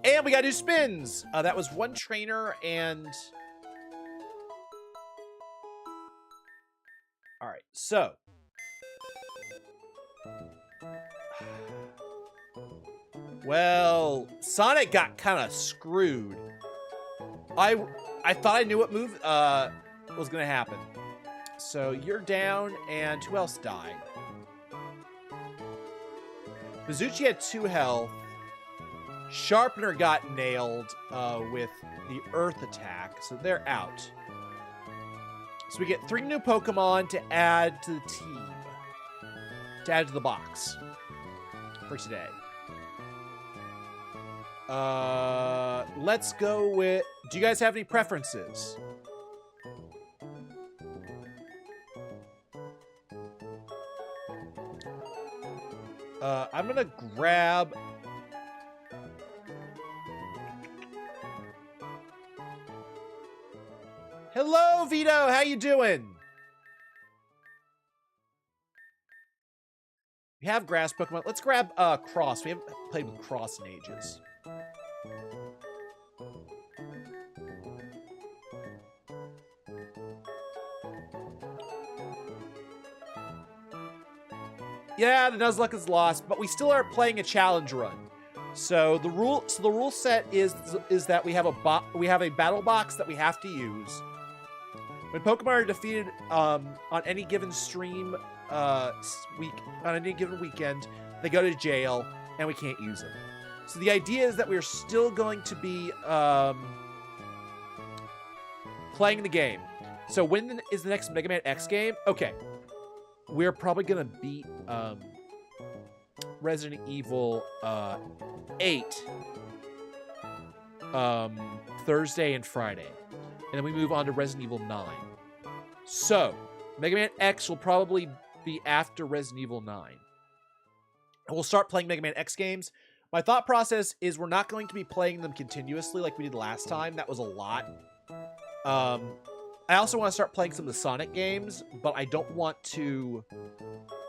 And we gotta do spins! That was 1 trainer and... Alright, so... Well, Sonic got kind of screwed. I thought I knew what move was going to happen. So you're down, and who else died? Mizuchi had 2 health. Sharpener got nailed with the Earth attack, so they're out. So we get 3 new Pokemon to add to the team. To add to the box. For today. Let's go with... Do you guys have any preferences? I'm gonna grab... Hello, Vito! How you doing? We have grass Pokemon. Let's grab Cross. We haven't played with Cross in ages. Yeah, the Nuzlocke is lost, but we still are playing a challenge run. So the rule set is that we have a battle box that we have to use. When Pokemon are defeated on any given stream on any given weekend, they go to jail and we can't use them. So the idea is that we're still going to be playing the game. So when is the next Mega Man X game? Okay. We're probably going to beat Resident Evil 8 Thursday and Friday. And then we move on to Resident Evil 9. So, Mega Man X will probably be after Resident Evil 9. And we'll start playing Mega Man X games. My thought process is we're not going to be playing them continuously like we did last time. That was a lot. I also want to start playing some of the Sonic games, but I don't want to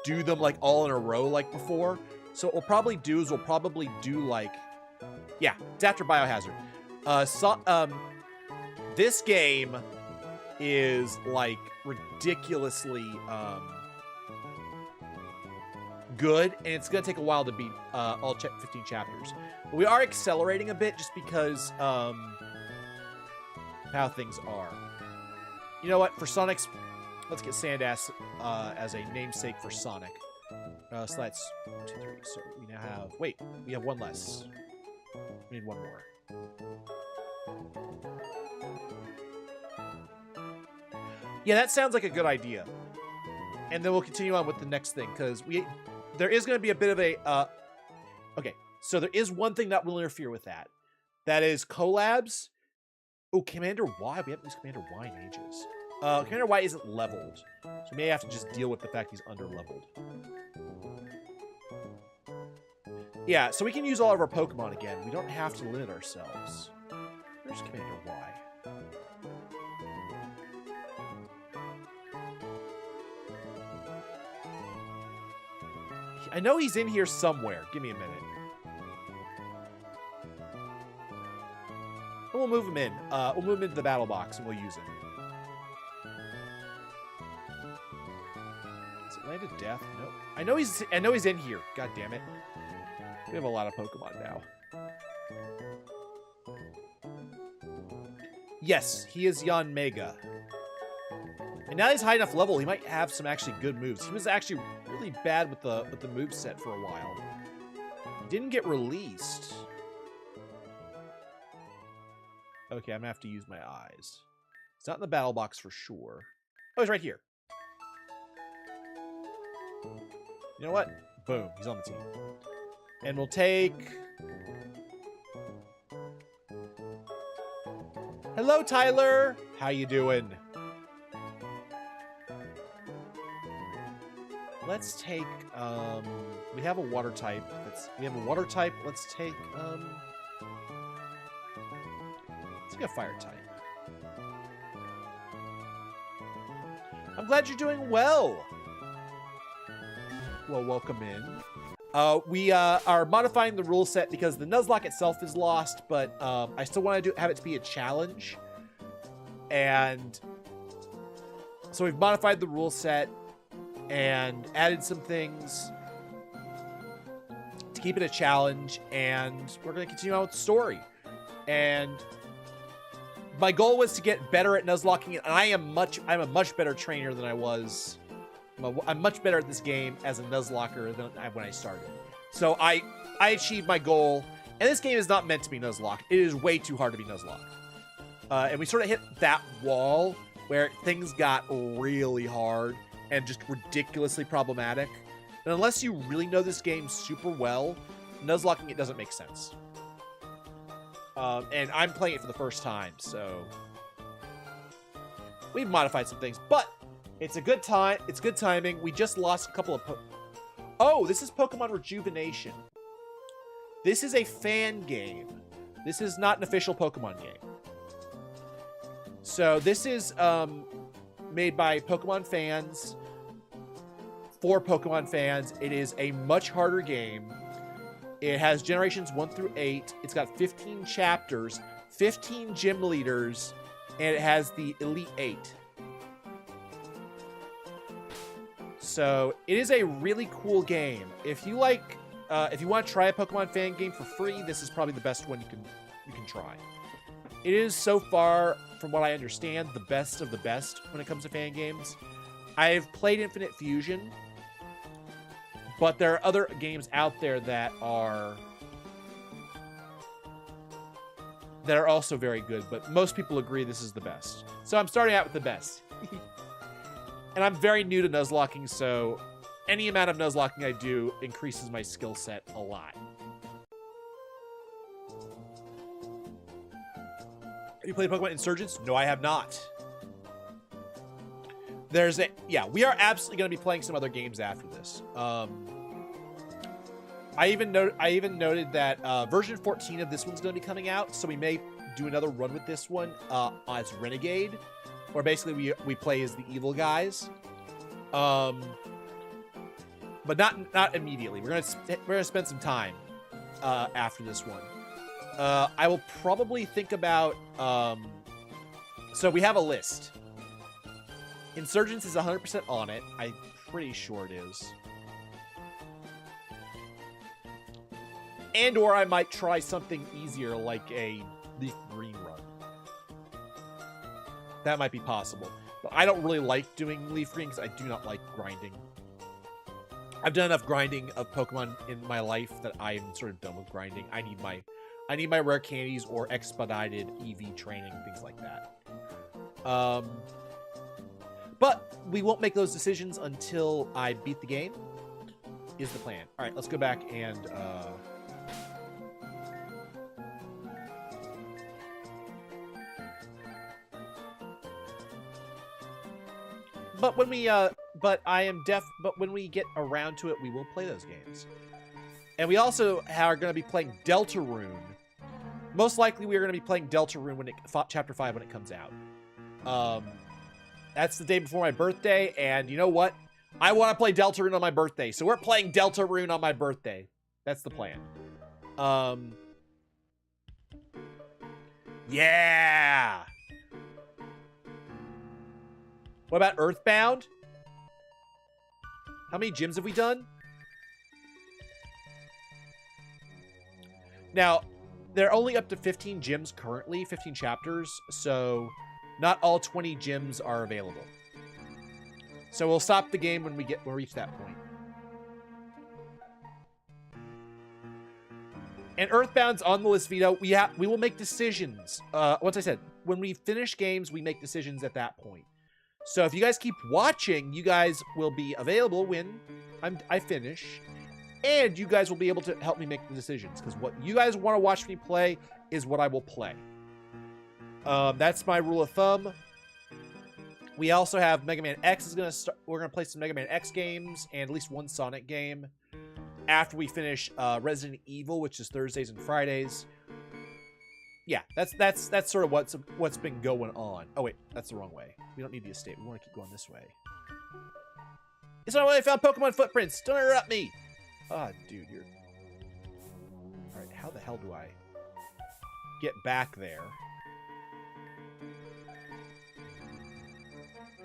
do them like all in a row like before. So what we'll probably do is like... Yeah, it's after Biohazard. This game is like ridiculously good, and it's going to take a while to beat all 15 chapters. But we are accelerating a bit just because how things are. You know what? For Sonic's, let's get Sandass as a namesake for Sonic. So that's 1, 2, 3. So we now have... Wait, we have 1 less. We need 1 more. Yeah, that sounds like a good idea. And then we'll continue on with the next thing, because there is going to be a bit of a... Okay, so there is one thing that will interfere with that. That is collabs. Oh, Commander Y. We haven't used Commander Y in ages. Commander Y isn't leveled. So we may have to just deal with the fact he's under-leveled. Yeah, so we can use all of our Pokemon again. We don't have to limit ourselves. Where's Commander Y? I know he's in here somewhere. Give me a minute. We'll move him in. We'll move him into the battle box and we'll use him. landed death? No. I know he's in here. God damn it. We have a lot of Pokemon now. Yes, he is Yanmega. And now he's high enough level, he might have some actually good moves. He was actually really bad with the moveset for a while. He didn't get released. Okay, I'm gonna have to use my eyes. It's not in the battle box for sure. Oh, he's right here. You know what? Boom, he's on the team. And we'll take... Hello, Tyler! How you doing? Let's take, we have a water type. Let's take a fire type. I'm glad you're doing well. Well, welcome in. We are modifying the rule set because the Nuzlocke itself is lost, but I still want to have it to be a challenge. And so we've modified the rule set and added some things to keep it a challenge, and we're going to continue on with the story. And my goal was to get better at Nuzlocking, and I'm a much better trainer than I was. I'm much better at this game as a Nuzlocker than when I started. So I achieved my goal, and this game is not meant to be Nuzlocke. It is way too hard to be Nuzlocke. And we sort of hit that wall where things got really hard and just ridiculously problematic. And unless you really know this game super well, Nuzlocking it doesn't make sense. And I'm playing it for the first time, so we've modified some things, but it's a good time. It's good timing. We just lost a couple of Oh, this is Pokemon Rejuvenation. This is a fan game. This is not an official Pokemon game. So this is made by Pokemon fans for Pokemon fans. It is a much harder game. It has generations 1 through 8. It's got 15 chapters, 15 gym leaders, and it has the Elite 8. So it is a really cool game. If you like, if you want to try a Pokemon fan game for free, this is probably the best one you can try. It is so far, from what I understand, the best of the best when it comes to fan games. I've played Infinite Fusion, but there are other games out there that are also very good, but most people agree this is the best. So I'm starting out with the best. And I'm very new to Nuzlocking, so any amount of Nuzlocking I do increases my skill set a lot. Have you played Pokemon Insurgents? No, I have not. Yeah, we are absolutely going to be playing some other games after this. I even noted that version 14 of this one's going to be coming out, so we may do another run with this one as Renegade, where basically we play as the evil guys. But not immediately. We're gonna spend some time after this one. I will probably think about so we have a list. Insurgents is 100% on it. I'm pretty sure it is. And or I might try something easier like a Leaf Green run. That might be possible. But I don't really like doing Leaf Green because I do not like grinding. I've done enough grinding of Pokemon in my life that I'm sort of done with grinding. I need my rare candies or expedited EV training, things like that. But we won't make those decisions until I beat the game, is the plan. All right, let's go back and but when we but when we get around to it, we will play those games. And we also are going to be playing Deltarune. Most likely we are going to be playing Deltarune when Chapter 5 when it comes out. That's the day before my birthday, and you know what? I want to play Deltarune on my birthday, so we're playing Deltarune on my birthday. That's the plan. Yeah! What about Earthbound? How many gyms have we done? Now, they're only up to 15 gyms currently, 15 chapters, so not all 20 gyms are available. So we'll stop the game when we reach that point. And Earthbound's on the list, Vito. We will make decisions. Once I said, when we finish games, we make decisions at that point. So if you guys keep watching, you guys will be available when I finish. And you guys will be able to help me make the decisions. Because what you guys want to watch me play is what I will play. That's my rule of thumb. We also have Mega Man X is going to start. We're going to play some Mega Man X games and at least one Sonic game after we finish Resident Evil, which is Thursdays and Fridays. Yeah, that's sort of what's been going on. Oh wait, that's the wrong way. We don't need the estate. We want to keep going this way. It's not where I found Pokemon footprints. Don't interrupt me. Ah, dude, you're... All right, how the hell do I get back there?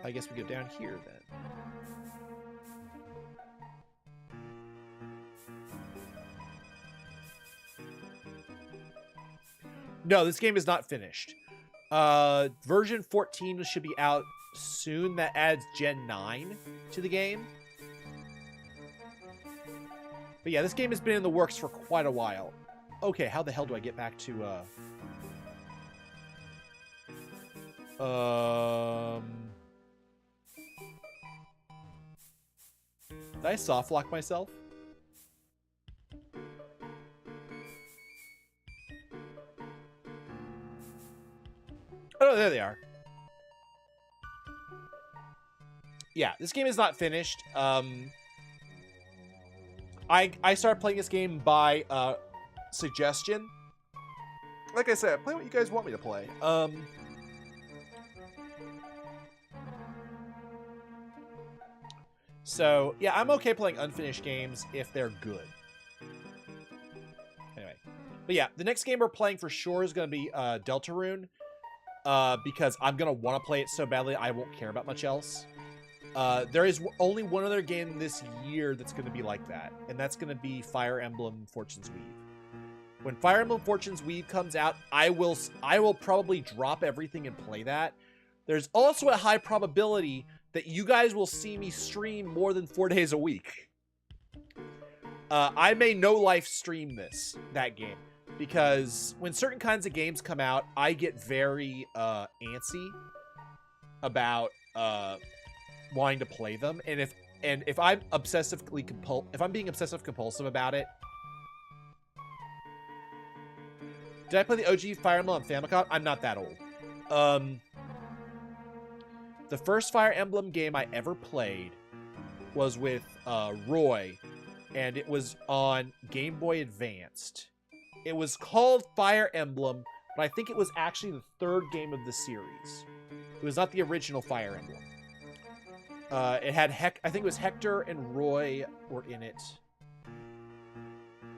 I guess we go down here then. No, this game is not finished. Version 14 should be out soon. That adds Gen 9 to the game. But yeah, this game has been in the works for quite a while. Okay, how the hell do I get back to... Did I soft lock myself? Oh, no, there they are. Yeah, this game is not finished. I started playing this game by suggestion. Like I said, play what you guys want me to play. So, yeah, I'm okay playing unfinished games if they're good. Anyway. But yeah, the next game we're playing for sure is going to be Deltarune. Because I'm going to want to play it so badly I won't care about much else. There is only one other game this year that's going to be like that. And that's going to be Fire Emblem Fortune's Weave. When Fire Emblem Fortune's Weave comes out, I will probably drop everything and play that. There's also a high probability that you guys will see me stream more than 4 days a week. I may no-life stream that game. Because when certain kinds of games come out, I get very antsy about wanting to play them. And if I'm being obsessive compulsive about it. Did I play the OG Fire Emblem on Famicom? I'm not that old. The first Fire Emblem game I ever played was with Roy, and it was on Game Boy Advanced. It was called Fire Emblem, but I think it was actually the third game of the series. It was not the original Fire Emblem. It had I think it was Hector and Roy were in it.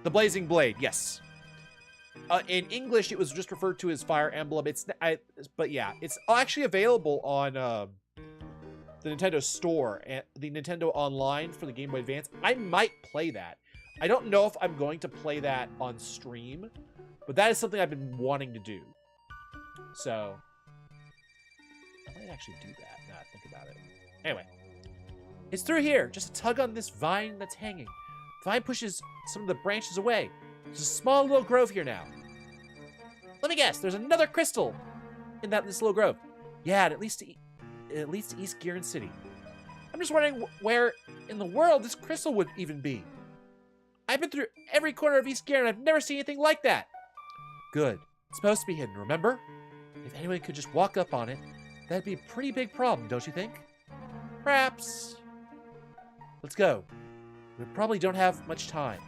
The Blazing Blade, yes. In English, it was just referred to as Fire Emblem. But yeah, it's actually available on the Nintendo Store and the Nintendo Online for the Game Boy Advance. I might play that. I don't know if I'm going to play that on stream, but that is something I've been wanting to do. So, I might actually do that now I think about it. Anyway, it's through here. Just tug on this vine that's hanging. The vine pushes some of the branches away. There's a small little grove here now. Let me guess, there's another crystal in this little grove. Yeah, and it leads to East Giron City. I'm just wondering where in the world this crystal would even be. I've been through every corner of East Giron. I've never seen anything like that. Good. It's supposed to be hidden, remember? If anyone could just walk up on it, that'd be a pretty big problem, don't you think? Perhaps. Let's go. We probably don't have much time.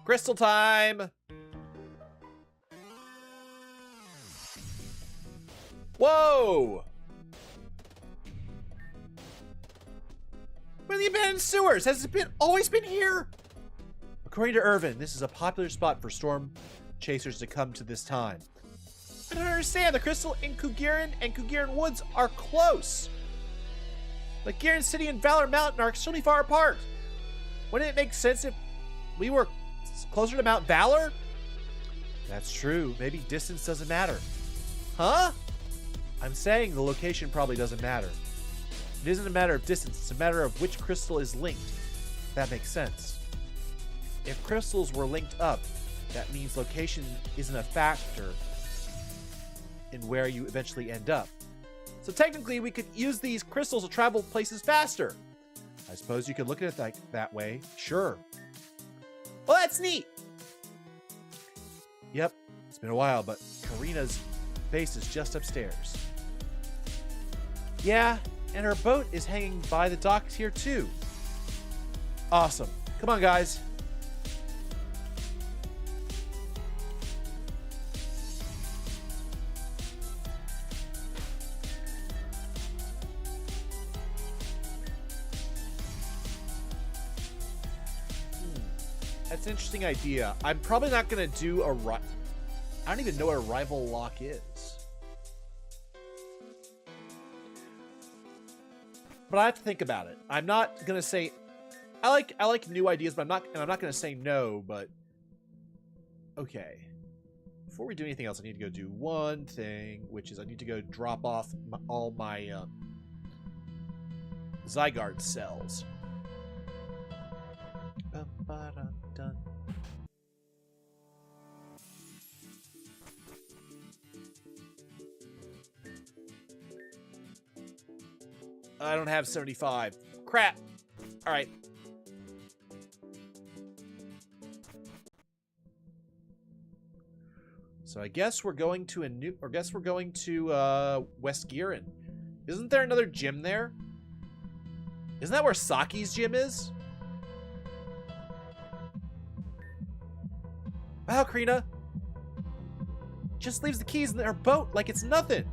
Crystal time! Whoa! Where are the abandoned sewers? Has it always been here? According to Irvin, this is a popular spot for storm chasers to come to this time. I don't understand. The crystal in Kugiran and Kugiran Woods are close. But Giran City and Valor Mountain are extremely far apart. Wouldn't it make sense if we were closer to Mount Valor? That's true. Maybe distance doesn't matter. Huh? I'm saying the location probably doesn't matter. It isn't a matter of distance. It's a matter of which crystal is linked. That makes sense. If crystals were linked up, that means location isn't a factor in where you eventually end up. So technically, we could use these crystals to travel places faster. I suppose you could look at it that way. Sure. Well, that's neat. Yep, it's been a while, but Karina's base is just upstairs. Yeah, and her boat is hanging by the docks here too. Awesome. Come on, guys. That's an interesting idea. I'm probably not going to do a... I don't even know what a rival lock is. But I have to think about it. I'm not going to say... I like new ideas, but I'm not going to say no, but... Okay. Before we do anything else, I need to go do one thing, which is I need to go drop off all my Zygarde cells. Done. I don't have 75. Crap. All right. So I guess we're going to West Giran. Isn't there another gym there? Isn't that where Saki's gym is? Wow, Karina. Just leaves the keys in her boat like it's nothing.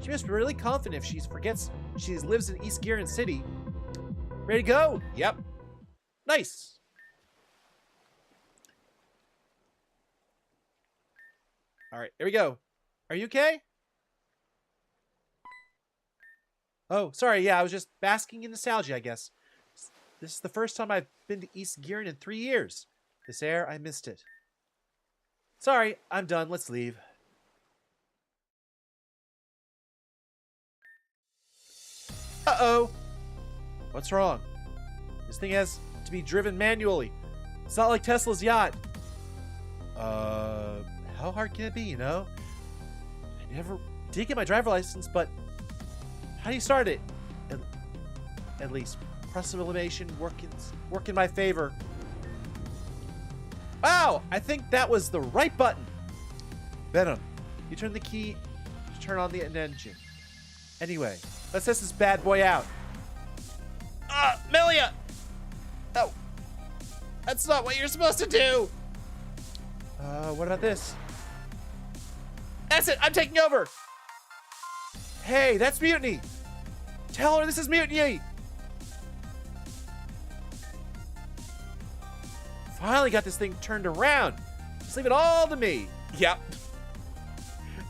She must be really confident if she forgets she lives in East Giran City. Ready to go? Yep. Nice. All right, here we go. Are you okay? Oh, sorry. Yeah, I was just basking in nostalgia, I guess. This is the first time I've been to East Giran in 3 years. This air, I missed it. Sorry, I'm done. Let's leave. Uh-oh. What's wrong? This thing has to be driven manually. It's not like Tesla's yacht. How hard can it be, you know? I never did get my driver license, but how do you start it? At least, process of elimination work in my favor. Wow, I think that was the right button. Venom, you turn the key to turn on the engine. Anyway, let's test this bad boy out. Melia! Oh, that's not what you're supposed to do. What about this? That's it, I'm taking over. Hey, that's mutiny. Tell her this is mutiny. Finally got this thing turned around. Just leave it all to me. Yep.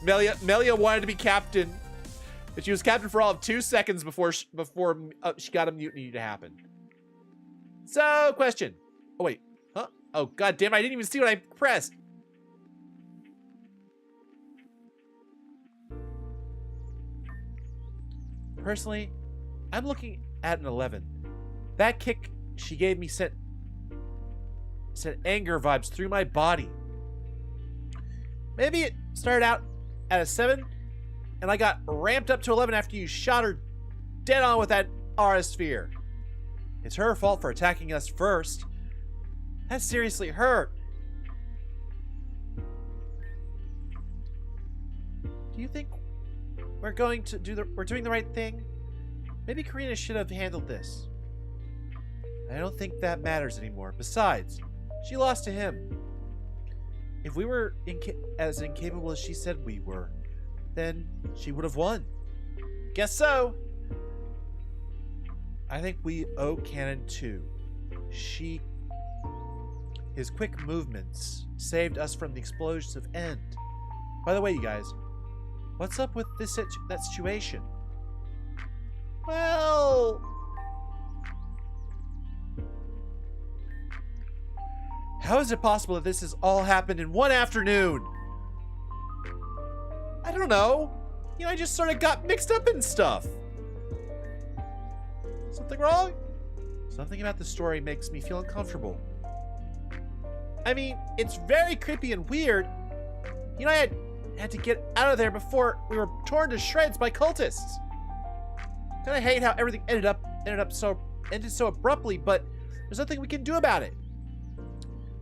Melia wanted to be captain, but she was captain for all of 2 seconds before she got a mutiny to happen. So, question. Oh, wait. Huh? Oh, god damn, I didn't even see what I pressed. Personally, I'm looking at an 11. That kick she gave me sent anger vibes through my body. Maybe it started out at a 7, and I got ramped up to 11 after you shot her dead on with that aura sphere. It's her fault for attacking us first. That seriously hurt. Do you think we're doing the right thing? Maybe Karina should have handled this. I don't think that matters anymore. Besides, she lost to him. If we were as incapable as she said we were, then she would have won. Guess so. I think we owe Cannon too. His quick movements saved us from the explosive end. By the way, you guys, What's up with that situation? Well... How is it possible that this has all happened in one afternoon? I don't know. You know, I just sort of got mixed up in stuff. Something wrong? Something about the story makes me feel uncomfortable. I mean, it's very creepy and weird. You know, I had to get out of there before we were torn to shreds by cultists. Kind of hate how everything ended so abruptly, but there's nothing we can do about it.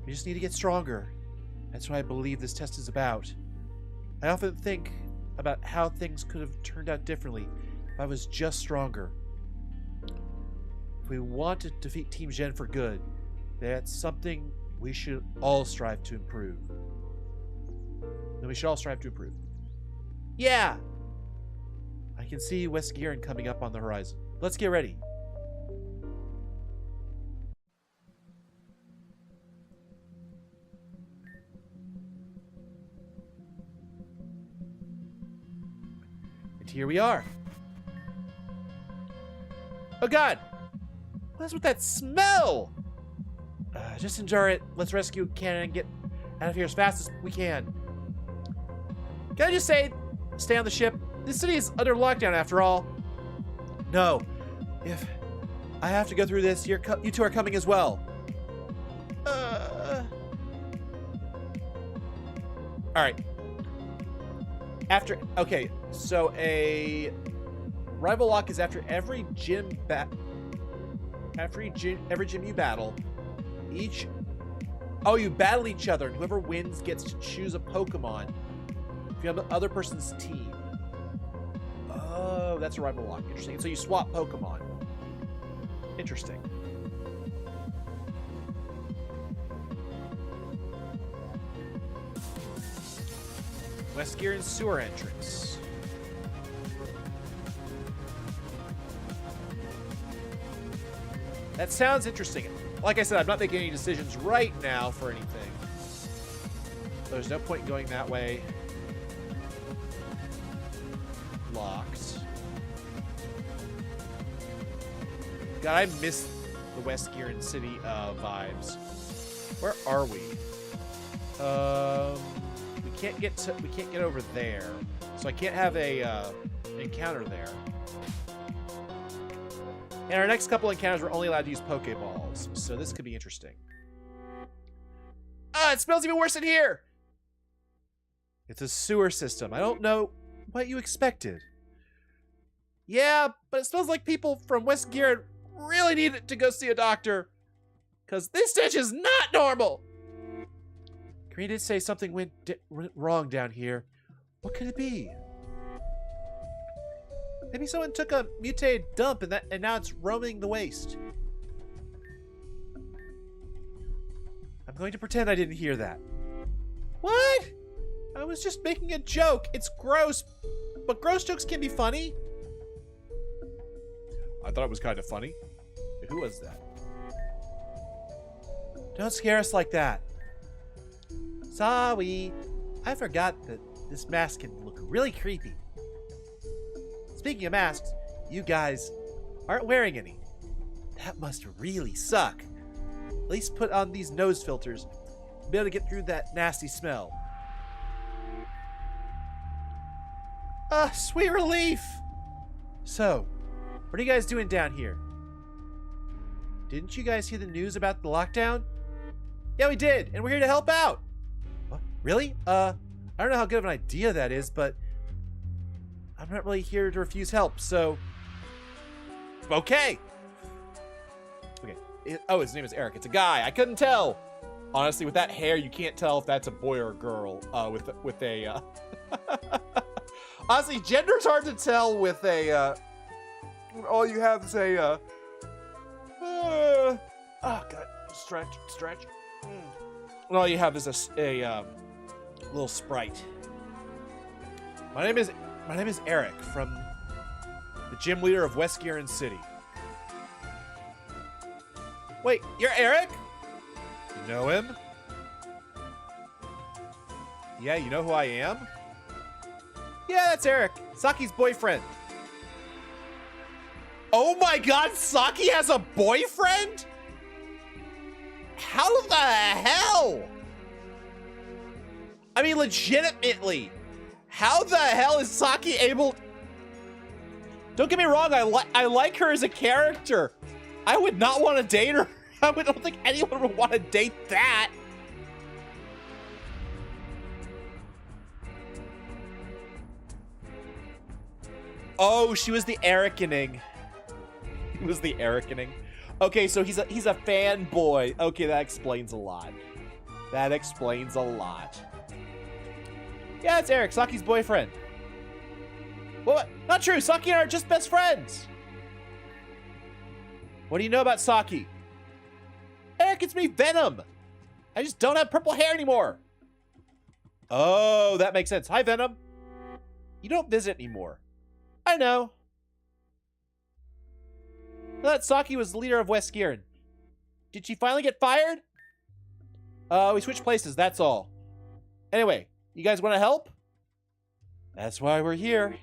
We just need to get stronger. That's what I believe this test is about. I often think about how things could have turned out differently if I was just stronger. If we want to defeat Team Gen for good, that's something we should all strive to improve. Yeah! I can see West Giran coming up on the horizon. Let's get ready. And here we are. Oh God! What's with that smell? Just endure it. Let's rescue Cannon and get out of here as fast as we can. Can I just say, stay on the ship? This city is under lockdown after all. No. If I have to go through this, you two are coming as well. Alright. Okay, so a rival lock is after every gym you battle, you battle each other, and whoever wins gets to choose a Pokemon if you're on the other person's team. Oh, that's a rival lock. Interesting. So you swap Pokemon. Interesting. West Giran sewer entrance. That sounds interesting. Like I said, I'm not making any decisions right now for anything. There's no point in going that way. Locked. God, I miss the West Giran City vibes. Where are we? We can't get over there, so I can't have a encounter there. And our next couple encounters, we're only allowed to use Pokeballs, so this could be interesting. Ah, it smells even worse in here! It's a sewer system. I don't know what you expected. Yeah, but it smells like people from West Giran really need to go see a doctor. Because this stench is not normal! Karina did say something went wrong down here. What could it be? Maybe someone took a mutated dump and now it's roaming the waste. I'm going to pretend I didn't hear that. What? I was just making a joke. It's gross, but gross jokes can be funny. I thought it was kind of funny. Who was that? Don't scare us like that. Sorry. I forgot that this mask can look really creepy. Speaking of masks, you guys aren't wearing any. That must really suck. At least put on these nose filters to be able to get through that nasty smell. Sweet relief! So, what are you guys doing down here? Didn't you guys hear the news about the lockdown? Yeah, we did, and we're here to help out. What? Really? I don't know how good of an idea that is, but I'm not really here to refuse help, so... Okay! Okay. Oh, his name is Eric. It's a guy. I couldn't tell. Honestly, with that hair, you can't tell if that's a boy or a girl. With a... Honestly, gender's hard to tell with a... all you have is a... oh, God. Stretch. And all you have is a little sprite. My name is Eric, from the gym leader of West Giran City. Wait, you're Eric? You know him? Yeah, you know who I am? Yeah, that's Eric, Saki's boyfriend. Oh my god, Saki has a boyfriend? How the hell? I mean, legitimately, how the hell is Saki able... Don't get me wrong, I like her as a character. I would not want to date her. don't think anyone would want to date that. Oh, she was the Ericaning. He was the Ericaning. Okay, so he's a fanboy. Okay, that explains a lot. That explains a lot. Yeah, it's Eric, Saki's boyfriend. What? Not true. Saki and I are just best friends. What do you know about Saki? Eric, it's me, Venom. I just don't have purple hair anymore. Oh, that makes sense. Hi, Venom. You don't visit anymore. I know. I thought Saki was the leader of West Skirin. Did she finally get fired? We switched places, that's all. Anyway, you guys want to help? That's why we're here.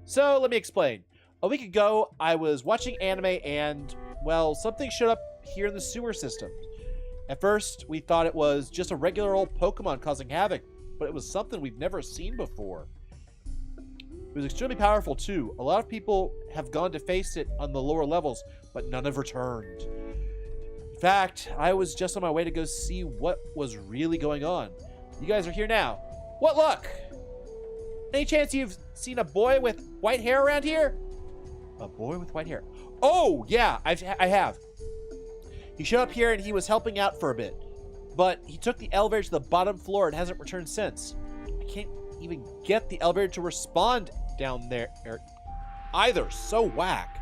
So, let me explain. A week ago, I was watching anime and, well, something showed up here in the sewer system. At first, we thought it was just a regular old Pokemon causing havoc, but it was something we've never seen before. It was extremely powerful, too. A lot of people have gone to face it on the lower levels, but none have returned. In fact, I was just on my way to go see what was really going on. You guys are here now. What luck! Any chance you've seen a boy with white hair around here? A boy with white hair. Oh, yeah, I have. He showed up here and he was helping out for a bit. But he took the elevator to the bottom floor and hasn't returned since. I can't even get the elevator to respond down there either. So whack.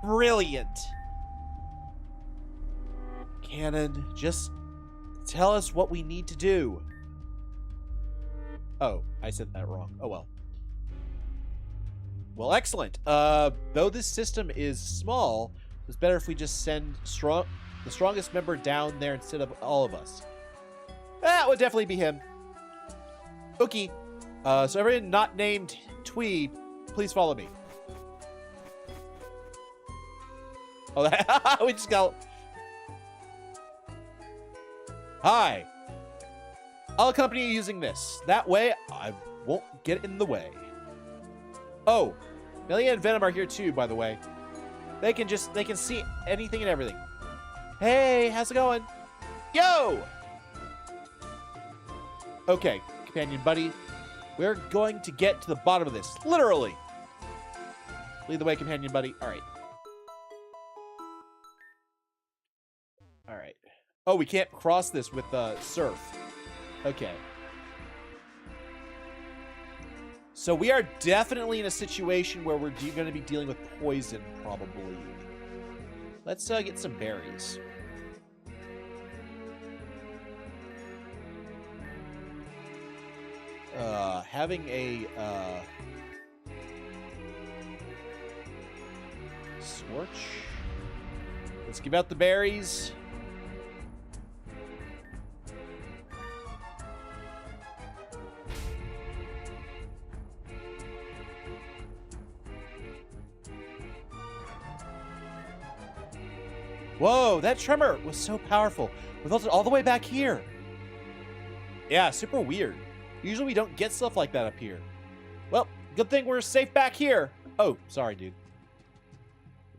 Brilliant. Cannon, just tell us what we need to do. Oh, I said that wrong. Oh well. Well, excellent. Though this system is small, it's better if we just send the strongest member down there instead of all of us. That would definitely be him. Okay. So everyone not named Twee, please follow me. Oh, we just got... Hi. I'll accompany you using this. That way, I won't get in the way. Oh, Millie and Venom are here too, by the way. They can see anything and everything. Hey, how's it going? Yo! Okay, companion buddy. We're going to get to the bottom of this. Literally. Lead the way, companion buddy. All right. All right. Oh, we can't cross this with surf. Okay. So we are definitely in a situation where we're going to be dealing with poison, probably. Let's get some berries. Having a scorch. Let's give out the berries. Whoa, that tremor was so powerful. We felt it all the way back here. Yeah, super weird. Usually we don't get stuff like that up here. Well, good thing we're safe back here. Oh, sorry, dude.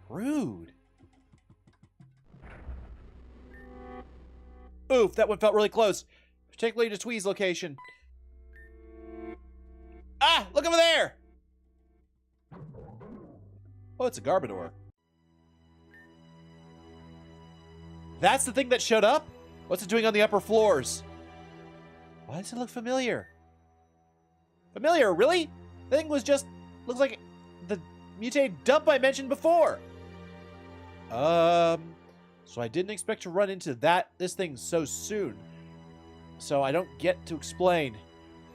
Rude. Oof, that one felt really close. Particularly to Twee's location. Ah, look over there! Oh, it's a Garbodor. That's the thing that showed up? What's it doing on the upper floors? Why does it look familiar? Familiar, really? The thing was just... looks like the mutated dump I mentioned before. So I didn't expect to run into this thing so soon. So I don't get to explain.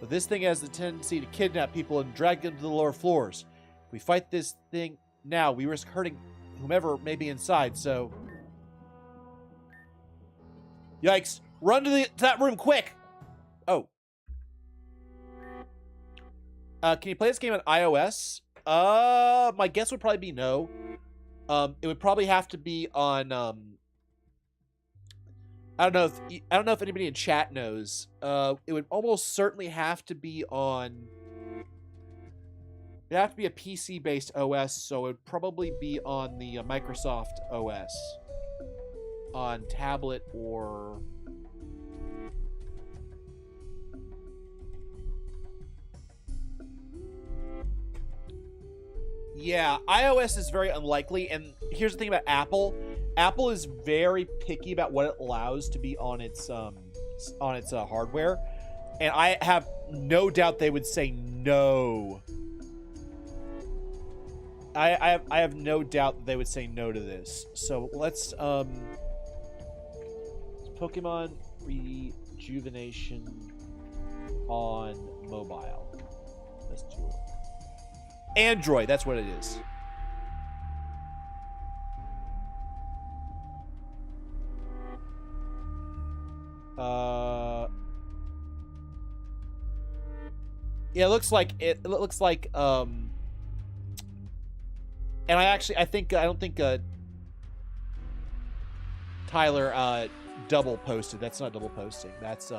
But this thing has the tendency to kidnap people and drag them to the lower floors. If we fight this thing now, we risk hurting whomever may be inside, so... Yikes. Run to that room quick. Oh. Can you play this game on iOS? My guess would probably be no. It would probably have to be on. I don't know if anybody in chat knows. It would almost certainly have to be on. It'd have to be a PC-based OS, so it would probably be on the Microsoft OS, on tablet or. Yeah, iOS is very unlikely, and here's the thing about Apple. Apple is very picky about what it allows to be on its hardware, and I have no doubt they would say no. I have no doubt that they would say no to this. So let's Pokemon Rejuvenation on mobile. Let's do it. Android, that's what it is. Yeah, it looks like and I don't think Tyler double posted. That's not double posting. That's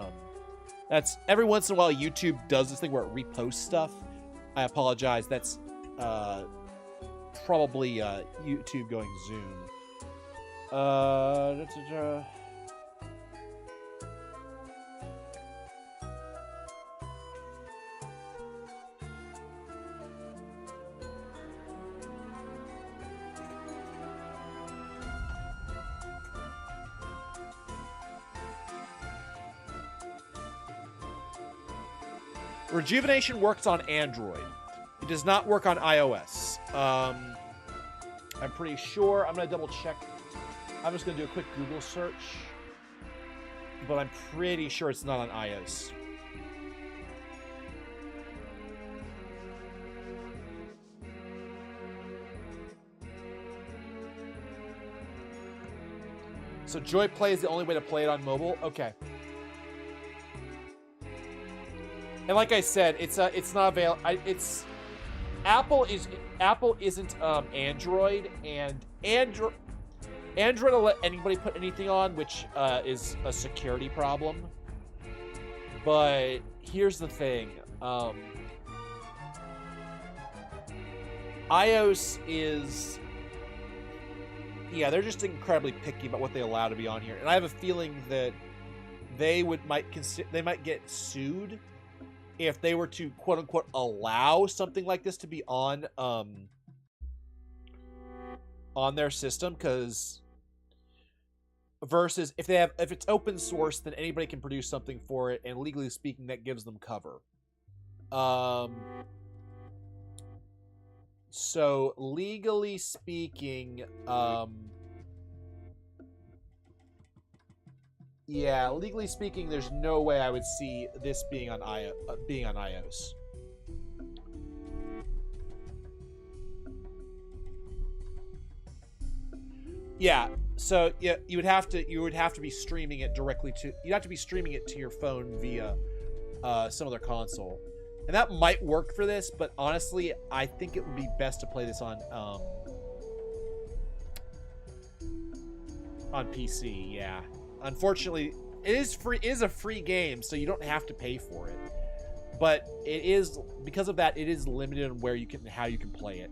every once in a while YouTube does this thing where it reposts stuff. I apologize. That's probably YouTube going Zoom. Rejuvenation works on Android. It does not work on iOS. I'm pretty sure. I'm going to double check. I'm just going to do a quick Google search. But I'm pretty sure it's not on iOS. So Joy Play is the only way to play it on mobile? Okay. And like I said, it's not available. Apple isn't Android, and Android will let anybody put anything on, which is a security problem. But here's the thing: iOS is, yeah, they're just incredibly picky about what they allow to be on here, and I have a feeling that they might get sued if they were to quote unquote allow something like this to be on their system, because versus if it's open source, then anybody can produce something for it, and legally speaking that gives them cover. So legally speaking, yeah, legally speaking, there's no way I would see this being on iOS. Yeah, so yeah, you would have to be streaming it directly to your phone via some other console, and that might work for this. But honestly, I think it would be best to play this on PC. Yeah. Unfortunately, it is a free game, so you don't have to pay for it. But it is, because of that, it is limited on how you can play it.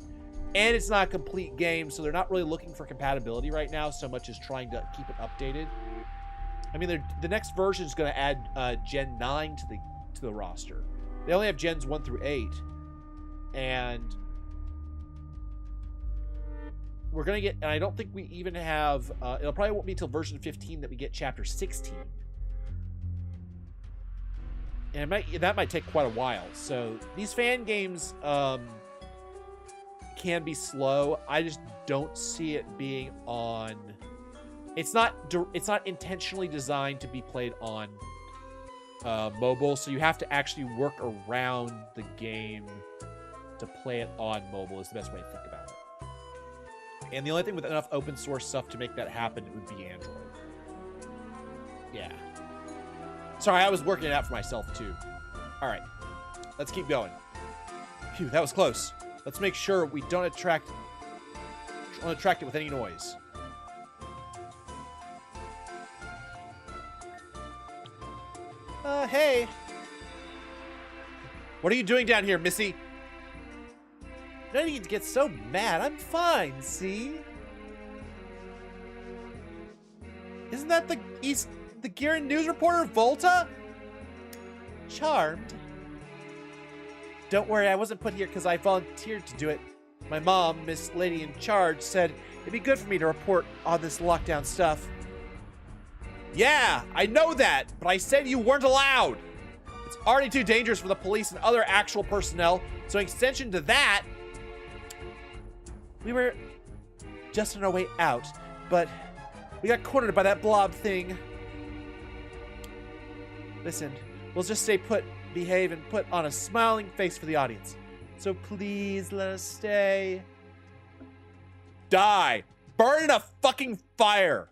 And it's not a complete game, so they're not really looking for compatibility right now so much as trying to keep it updated. I mean, the next version is going to add Gen 9 to the roster. They only have Gens 1 through 8, and we're going to get, and I don't think we even have, it'll probably won't be until version 15 that we get chapter 16. And that might take quite a while. So these fan games can be slow. I just don't see it being on, it's not intentionally designed to be played on mobile, so you have to actually work around the game to play it on mobile is the best way to think about it. And the only thing with enough open source stuff to make that happen would be Android. Yeah. Sorry, I was working it out for myself too. All right, let's keep going. Phew, that was close. Let's make sure we don't attract it with any noise. Hey. What are you doing down here, Missy? You don't need to get so mad. I'm fine, see? Isn't that the Gearin news reporter, Volta? Charmed. Don't worry, I wasn't put here because I volunteered to do it. My mom, Miss Lady in Charge, said it'd be good for me to report on this lockdown stuff. Yeah, I know that, but I said you weren't allowed. It's already too dangerous for the police and other actual personnel, so in extension to that, we were just on our way out, but we got cornered by that blob thing. Listen, we'll just stay put, behave, and put on a smiling face for the audience. So please let us stay. Die! Burn in a fucking fire!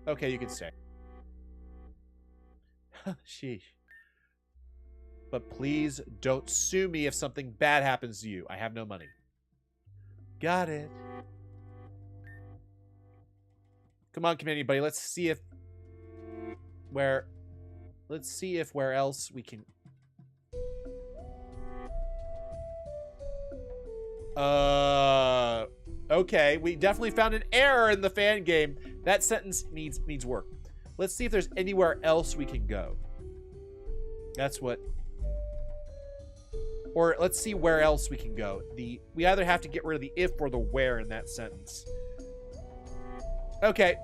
Okay, you can stay. Sheesh. But please don't sue me if something bad happens to you. I have no money. Got it. Come on, companion buddy. Let's see if where else we can. Okay, we definitely found an error in the fan game. That sentence needs work. Let's see if there's anywhere else we can go. That's what. Or let's see where else we can go. We either have to get rid of the if or the where in that sentence. Okay.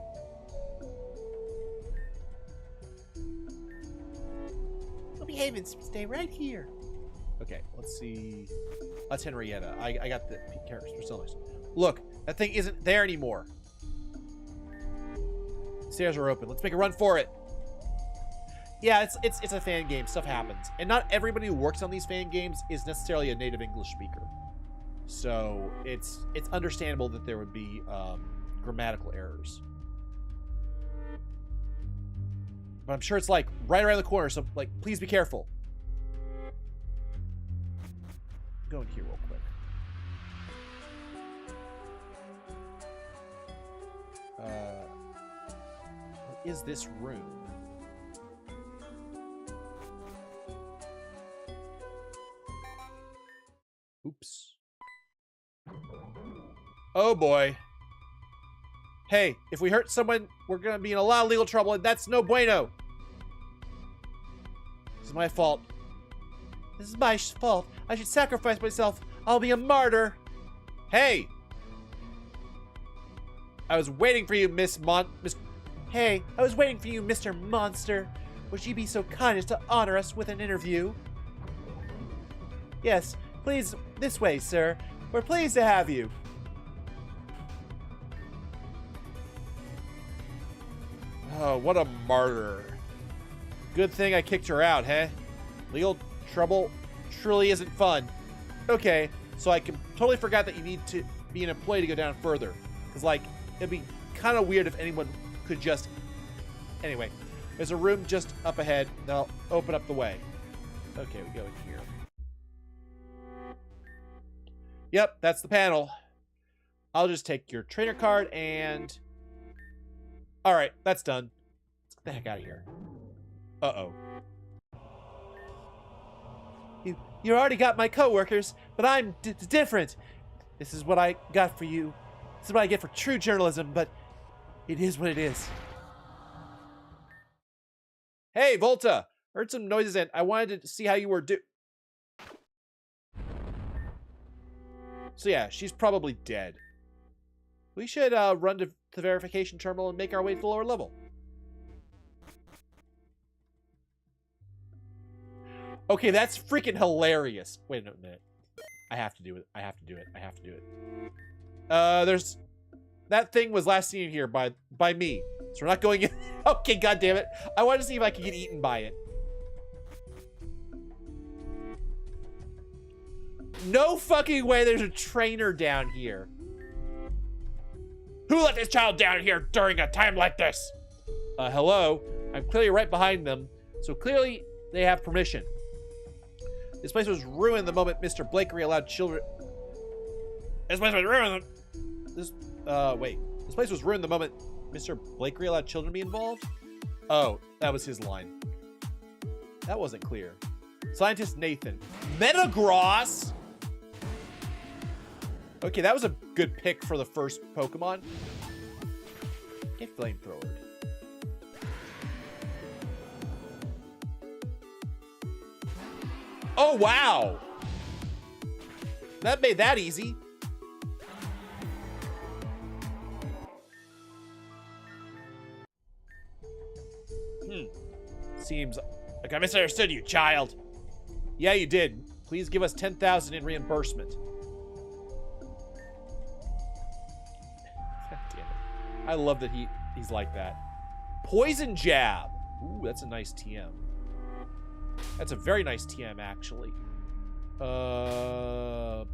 We'll behave and stay right here. Okay, let's see. That's Henrietta. I got the characters personas. Look, that thing isn't there anymore. Stairs are open. Let's make a run for it. Yeah, it's a fan game. Stuff happens. And not everybody who works on these fan games is necessarily a native English speaker. So it's understandable that there would be grammatical errors. But I'm sure it's like right around the corner, so like please be careful. Go in here real quick. What is this room? Oops. Oh boy. Hey, if we hurt someone, we're gonna be in a lot of legal trouble, and that's no bueno. This is my fault. This is my fault. I should sacrifice myself. I'll be a martyr. Hey! I was waiting for you, Hey, I was waiting for you, Mr. Monster. Would you be so kind as to honor us with an interview? Yes, please, this way, sir. We're pleased to have you. Oh, what a martyr. Good thing I kicked her out, huh? Legal trouble truly isn't fun. Okay, so I totally forgot that you need to be an employee to go down further. Because, like, it'd be kind of weird if anyone could just... Anyway, there's a room just up ahead that'll open up the way. Okay, we go in here. Yep, that's the panel. I'll just take your trainer card and... Alright, that's done. Let's get the heck out of here. Uh-oh. You already got my coworkers, but I'm different. This is what I got for you. This is what I get for true journalism, but it is what it is. Hey, Volta! Heard some noises and I wanted to see how you were So yeah, she's probably dead. We should run to the verification terminal and make our way to the lower level. Okay, that's freaking hilarious. Wait a minute. I have to do it. I have to do it. I have to do it. There's... That thing was last seen here by me. So we're not going in. Okay, goddammit. I wanted to see if I could get eaten by it. No fucking way there's a trainer down here. Who let this child down here during a time like this? Hello? I'm clearly right behind them, so clearly they have permission. This place was ruined the moment Mr. Blakery allowed children... This place was ruined... Wait. This place was ruined the moment Mr. Blakery allowed children to be involved? Oh, that was his line. That wasn't clear. Scientist Nathan. Metagross? Okay, that was a good pick for the first Pokemon. Get Flamethrower. Oh, wow! That made that easy. Seems like I misunderstood you, child. Yeah, you did. Please give us 10,000 in reimbursement. God damn it. I love that he's like that. Poison Jab. Ooh, that's a nice TM. That's a very nice TM, actually. So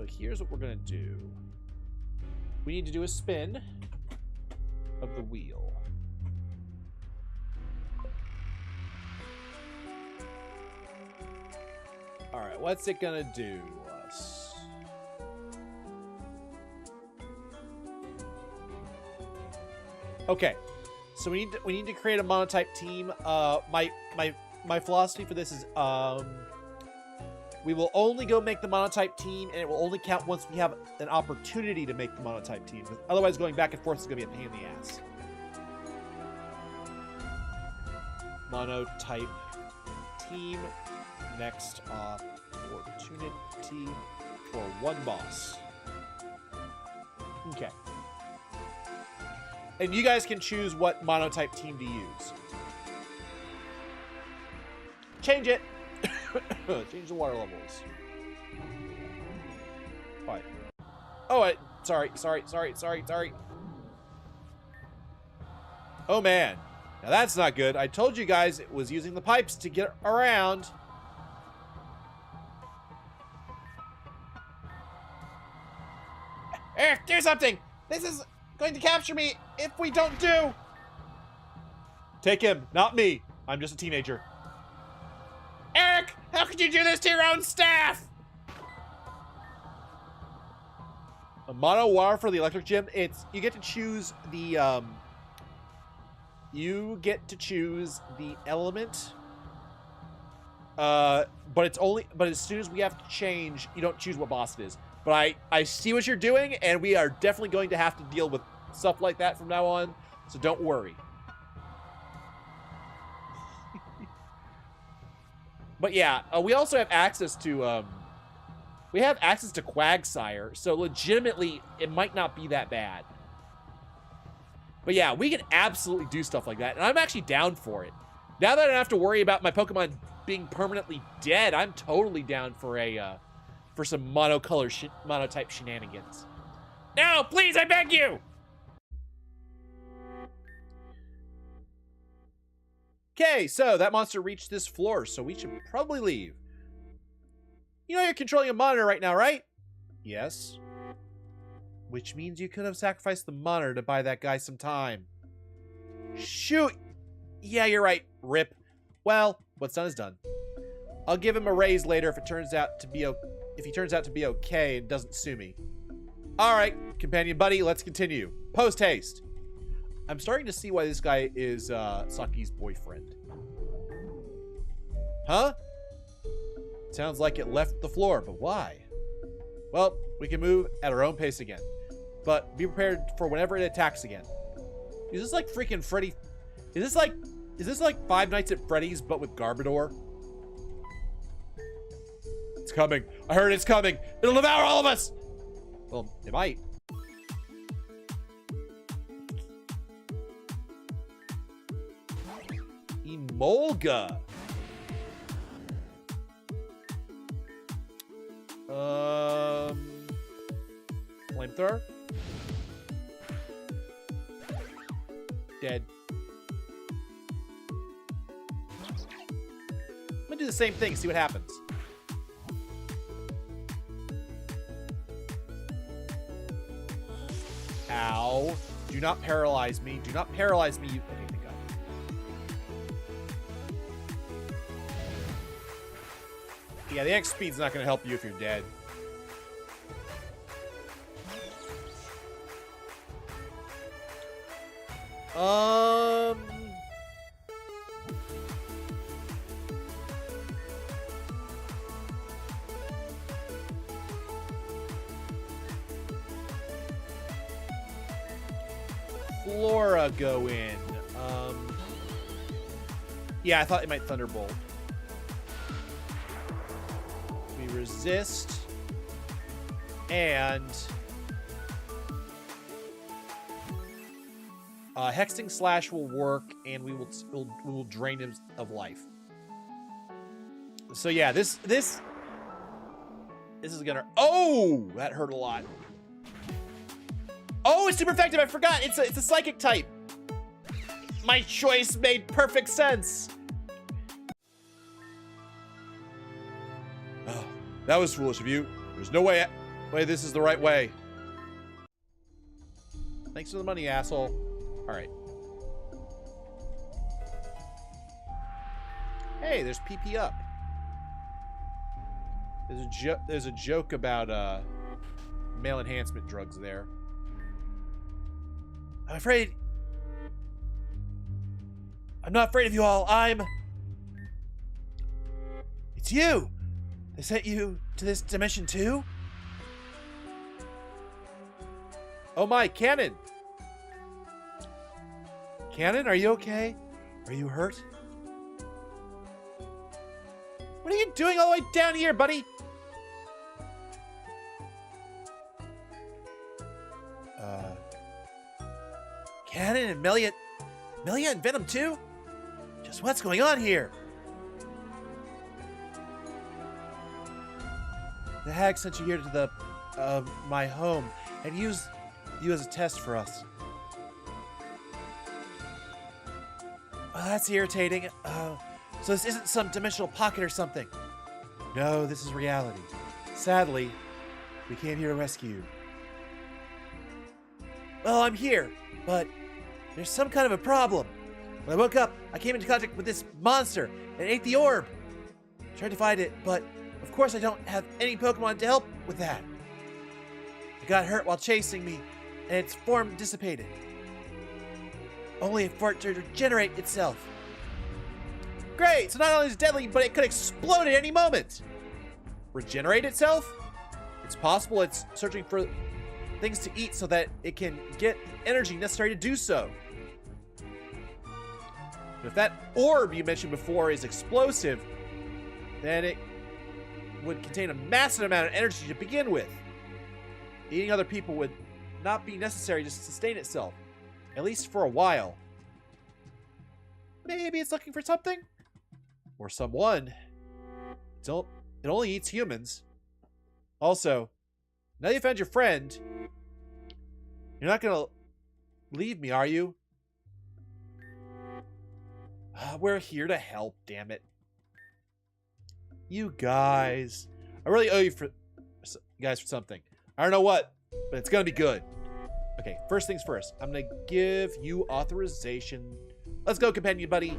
here's what we're gonna do. We need to do a spin of the wheel. All right, what's it gonna do to us? Okay, so we need to create a monotype team. My philosophy for this is we will only go make the monotype team, and it will only count once we have an opportunity to make the monotype team. Otherwise, going back and forth is gonna be a pain in the ass. Monotype team. Next opportunity for one boss. Okay. And you guys can choose what monotype team to use. Change it. Change the water levels. Fine. Oh, sorry. Oh, man. Now that's not good. I told you guys it was using the pipes to get around. Eric, do something! This is going to capture me if we don't do! Take him, not me. I'm just a teenager. Eric, how could you do this to your own staff? A mono war for the electric gym. You get to choose the element. But as soon as we have to change, you don't choose what boss it is. But I see what you're doing, and we are definitely going to have to deal with stuff like that from now on, so don't worry. But yeah, we also have access to Quagsire, so legitimately, it might not be that bad. But yeah, we can absolutely do stuff like that, and I'm actually down for it. Now that I don't have to worry about my Pokemon being permanently dead, I'm totally down for for some monotype shenanigans. No, please, I beg you! Okay, so that monster reached this floor, so we should probably leave. You know you're controlling a monitor right now, right? Yes. Which means you could have sacrificed the monitor to buy that guy some time. Shoot! Yeah, you're right. Rip. Well, what's done is done. I'll give him a raise later if he turns out to be okay and doesn't sue me. All right, companion buddy, let's continue. Post haste. I'm starting to see why this guy is Saki's boyfriend. Huh? Sounds like it left the floor, but why? Well, we can move at our own pace again, but be prepared for whenever it attacks again. Is this like freaking Freddy? Is this like Five Nights at Freddy's but with Garbodor? It's coming. I heard it's coming. It'll devour all of us. Well, it might. Emolga. Flamethrower. Dead. I'm gonna do the same thing, see what happens. Ow. Do not paralyze me. Do not paralyze me. Okay, thank God. Yeah, the X speed's not gonna help you if you're dead. Flora go in. Yeah, I thought it might Thunderbolt. We resist. And Hexing Slash will work, and we will drain him of life. So yeah, this is gonna. Oh, that hurt a lot. Oh, it's super effective. I forgot. It's a psychic type. My choice made perfect sense. Oh, that was foolish of you. There's no way this is the right way. Thanks for the money, asshole. All right. Hey, there's PP up. There's a joke about male enhancement drugs there. I'm afraid. I'm not afraid of you all. It's you. They sent you to this dimension too? Oh my, Cannon. Cannon, are you okay? Are you hurt? What are you doing all the way down here, buddy? Cannon and Melia and Venom too? Just what's going on here? The hag sent you here to my home and used you as a test for us. Well, that's irritating. So this isn't some dimensional pocket or something. No, this is reality. Sadly, we came here to rescue you. Well, I'm here, but there's some kind of a problem. When I woke up, I came into contact with this monster and ate the orb. I tried to fight it, but of course I don't have any Pokemon to help with that. It got hurt while chasing me, and its form dissipated. Only for it to regenerate itself. Great! So not only is it deadly, but it could explode at any moment. Regenerate itself? It's possible it's searching for things to eat so that it can get energy necessary to do so. But if that orb you mentioned before is explosive, then it would contain a massive amount of energy to begin with. Eating other people would not be necessary to sustain itself, at least for a while. Maybe it's looking for something? Or someone. It only eats humans. Also, now you found your friend, you're not gonna leave me, are you? We're here to help, damn it. You guys. I really owe you guys for something. I don't know what, but it's gonna be good. Okay, first things first. I'm gonna give you authorization. Let's go, companion buddy.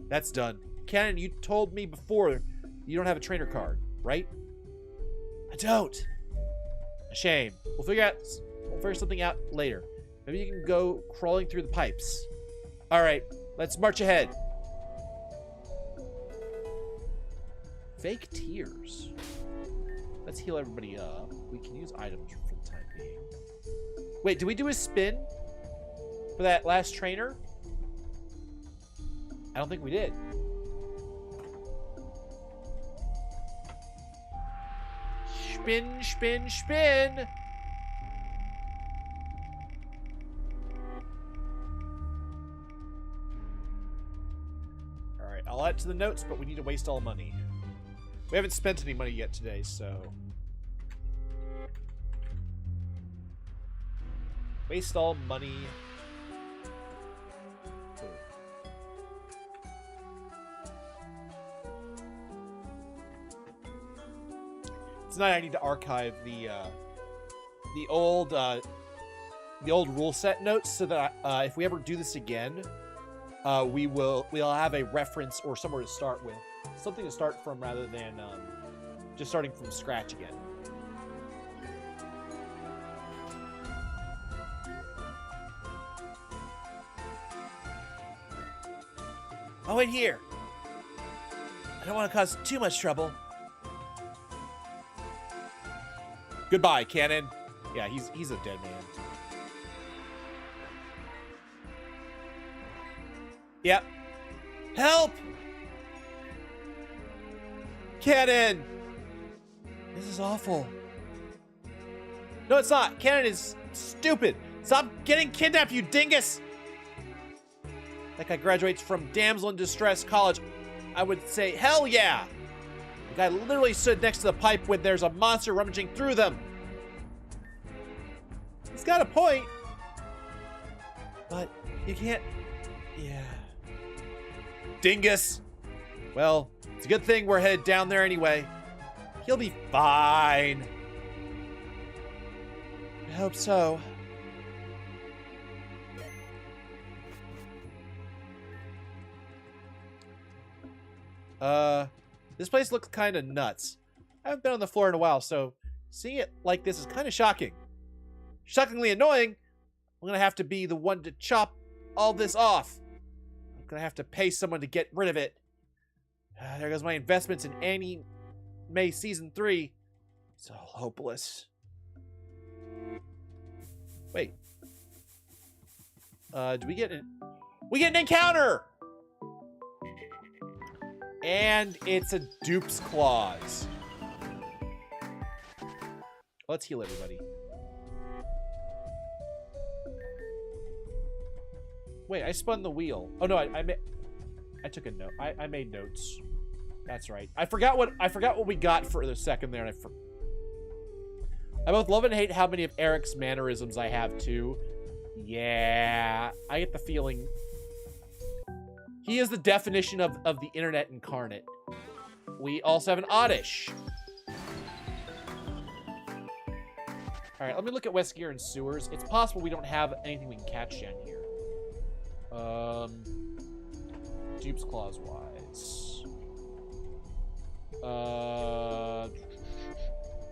That's done. Cannon, you told me before you don't have a trainer card, right? I don't. A shame. We'll figure something out later. Maybe you can go crawling through the pipes. All right, let's march ahead. Fake tears. Let's heal everybody up. We can use items for the time being. Wait, did we do a spin for that last trainer? I don't think we did. Spin, spin, spin. All right, I'll add it to the notes, but we need to waste all money. We haven't spent any money yet today, so... Waste all money. Tonight I need to archive the old rule set notes so that if we ever do this again, we'll have a reference or somewhere to start with. Something to start from rather than just starting from scratch again. Oh, in here. I don't want to cause too much trouble. Goodbye, Cannon. Yeah, he's a dead man. Yep. Help! Cannon! This is awful. No, it's not. Cannon is stupid. Stop getting kidnapped, you dingus! That guy graduates from Damsel in Distress College. I would say, hell yeah! The guy literally stood next to the pipe when there's a monster rummaging through them. He's got a point. But you can't... Yeah. Dingus! Well, it's a good thing we're headed down there anyway. He'll be fine. I hope so. This place looks kind of nuts. I haven't been on the floor in a while, so seeing it like this is kind of shocking. Shockingly annoying. I'm gonna have to be the one to chop all this off. I'm gonna have to pay someone to get rid of it. There goes my investments in Anime Season 3. It's all hopeless. Wait. Do we get an... We get an encounter! And it's a dupe's claws. Let's heal everybody. Wait, I spun the wheel. Oh no, I took a note. I made notes. That's right. I forgot what we got for a second there, and I both love and hate how many of Eric's mannerisms I have too. Yeah, I get the feeling he is the definition of the internet incarnate. We also have an Oddish. All right, let me look at West Gear and sewers. It's possible we don't have anything we can catch down here. Dupe's Claws wise.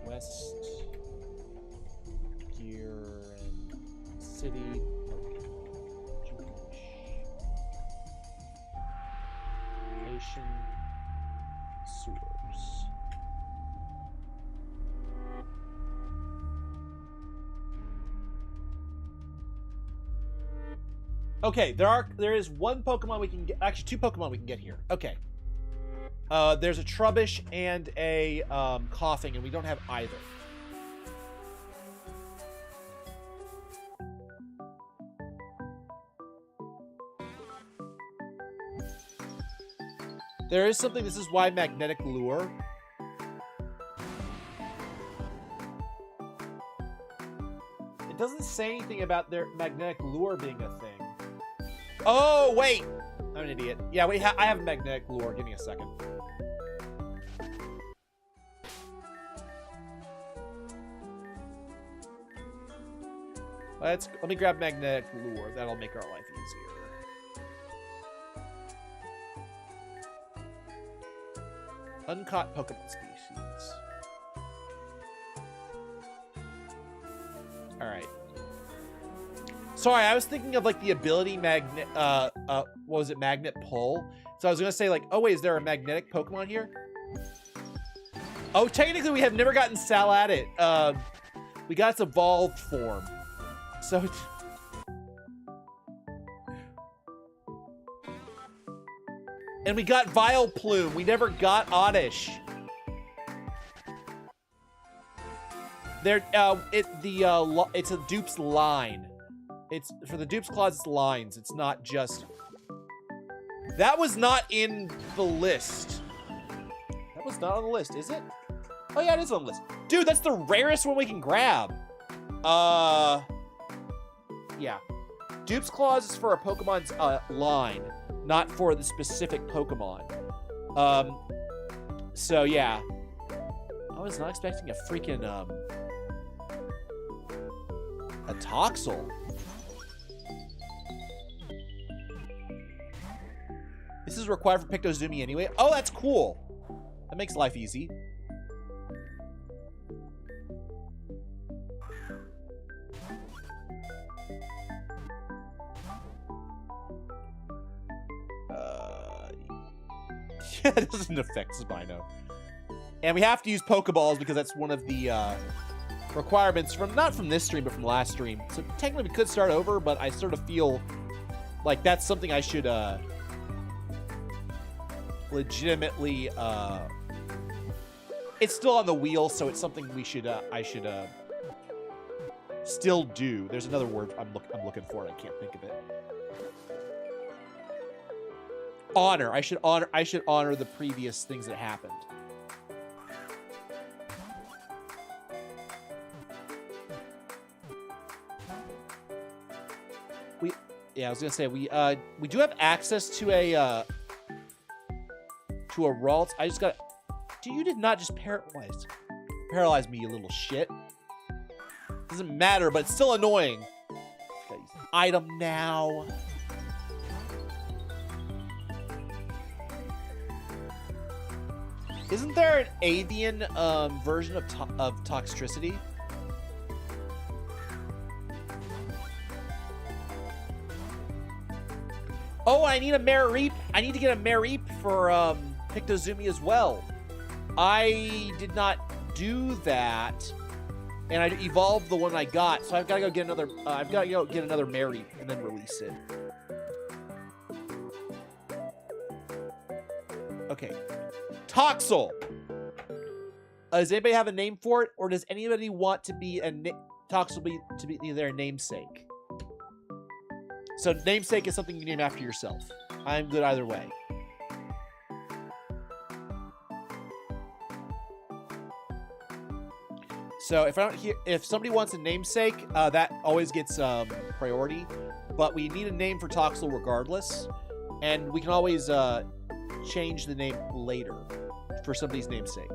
West Gear and City. Sewers. Okay, there is one Pokemon we can get. Actually, two Pokemon we can get here. Okay. There's a Trubbish and a Coughing, and we don't have either. There is something, this is why Magnetic Lure. It doesn't say anything about their Magnetic Lure being a thing. Oh, wait! I'm an idiot. Yeah, I have Magnetic Lure. Give me a second. Let me grab Magnetic Lure. That'll make our life easier. Uncaught Pokemon species. Alright. Sorry, I was thinking of like the ability magnet, what was it, Magnet Pull? So I was gonna say like, oh wait, is there a magnetic Pokemon here? Oh, technically we have never gotten Saladit. We got its evolved form. So... And we got Vileplume. We never got Oddish. It's a dupe's line. It's for the dupe's claws. It's lines. It's not just. That was not in the list. That was not on the list, is it? Oh yeah, it is on the list. Dude, that's the rarest one we can grab. Yeah. Dupe's claws is for a Pokemon's line, not for the specific Pokemon. So yeah. I was not expecting a freaking a Toxel. is required for Pictozumi anyway. Oh, that's cool. That makes life easy. Yeah, it doesn't affect Spino. And we have to use Pokeballs because that's one of the requirements from, not from this stream, but from last stream. So technically we could start over, but I sort of feel like that's something I should legitimately, it's still on the wheel, so it's something we should, I should still do. There's another word I'm looking for, and I can't think of it. Honor. I should honor the previous things that happened. Yeah, I was gonna say we do have access to a Ralt. I just got. Dude, you did not just paralyze me, you little shit. Doesn't matter, but it's still annoying. Gotta use an item now. Isn't there an avian version of Toxtricity? Oh, I need a Mareep. I need to get a Mareep for Pictozumi as well. I did not do that, and I evolved the one I got, so I've got to go get another. I've got to go get another Mareep and then release it. Okay. Toxel. Does anybody have a name for it, or does anybody want to be Toxel to be their namesake? So namesake is something you name after yourself. I'm good either way. So if somebody wants a namesake, that always gets priority. But we need a name for Toxel regardless, and we can always change the name later for somebody's namesake.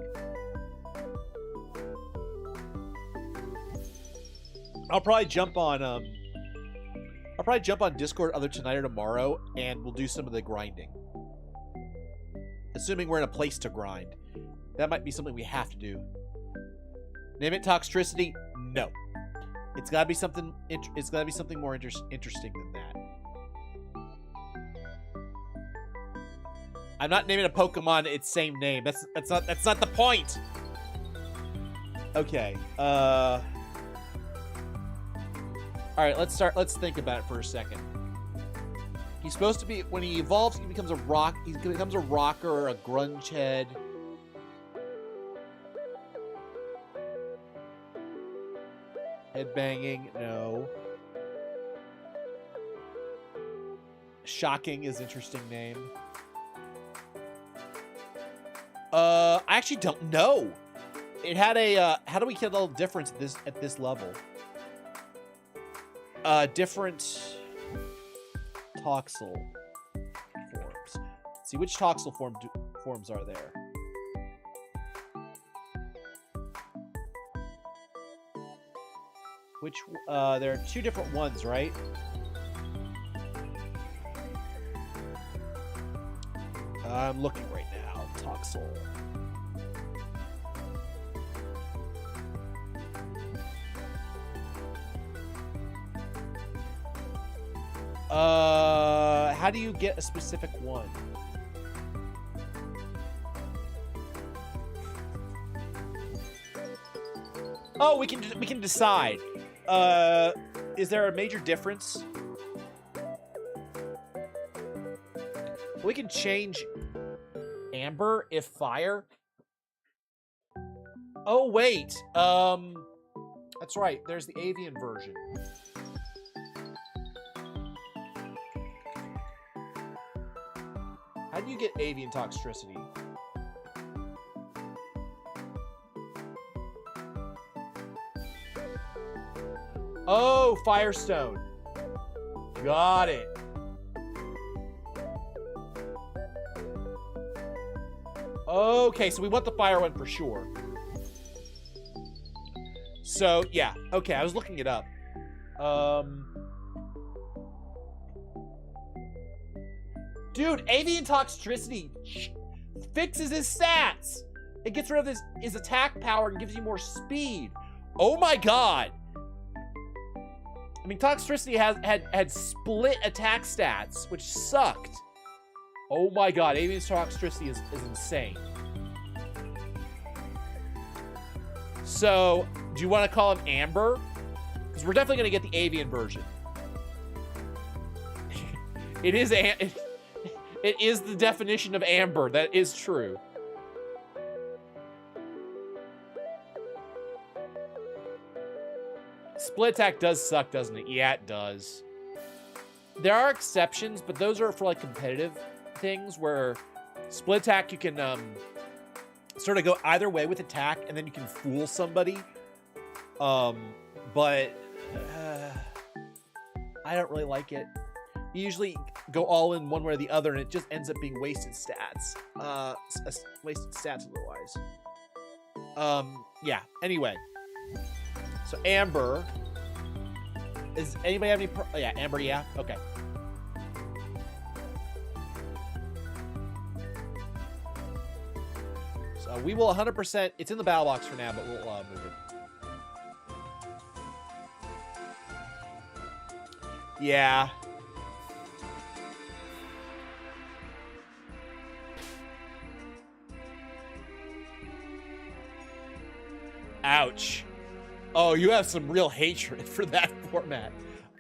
I'll probably jump on Discord either tonight or tomorrow, and we'll do some of the grinding. Assuming we're in a place to grind. That might be something we have to do. Name it Toxtricity? No. It's gotta be something more interesting than that. I'm not naming a Pokemon its same name. That's not the point. Okay. All right, let's think about it for a second. He's supposed to be, when he evolves, he becomes a rocker or a grunge head. Headbanging, no. Shocking is an interesting name. I actually don't know. It had a how do we get a little difference at this level? Different Toxel forms. Let's see, which Toxel forms are there? Which there are two different ones, right? I'm looking right now. Toxel. How do you get a specific one? Oh, we can decide. Is there a major difference? We can change Amber if fire. Oh wait, that's right. There's the avian version. How do you get avian Toxtricity? Oh, Firestone. Got it. Okay, so we want the fire one for sure. So, yeah. Okay, I was looking it up. Dude, avian toxicity fixes his stats. It gets rid of his attack power and gives you more speed. Oh my god. I mean, toxicity had split attack stats, which sucked. Oh my god, avian toxicity is insane. So, do you want to call him Amber? Because we're definitely going to get the avian version. It is the definition of amber. That is true. Split attack does suck, doesn't it? Yeah, it does. There are exceptions, but those are for like competitive things where split attack you can sort of go either way with attack, and then you can fool somebody. But I don't really like it. You usually go all in one way or the other, and it just ends up being wasted stats. Wasted stats otherwise. Yeah, anyway. So Amber. Does anybody have any yeah, Amber, yeah? Okay. So we will 100%, it's in the battle box for now, but we'll move it. Yeah. Ouch. Oh, you have some real hatred for that format.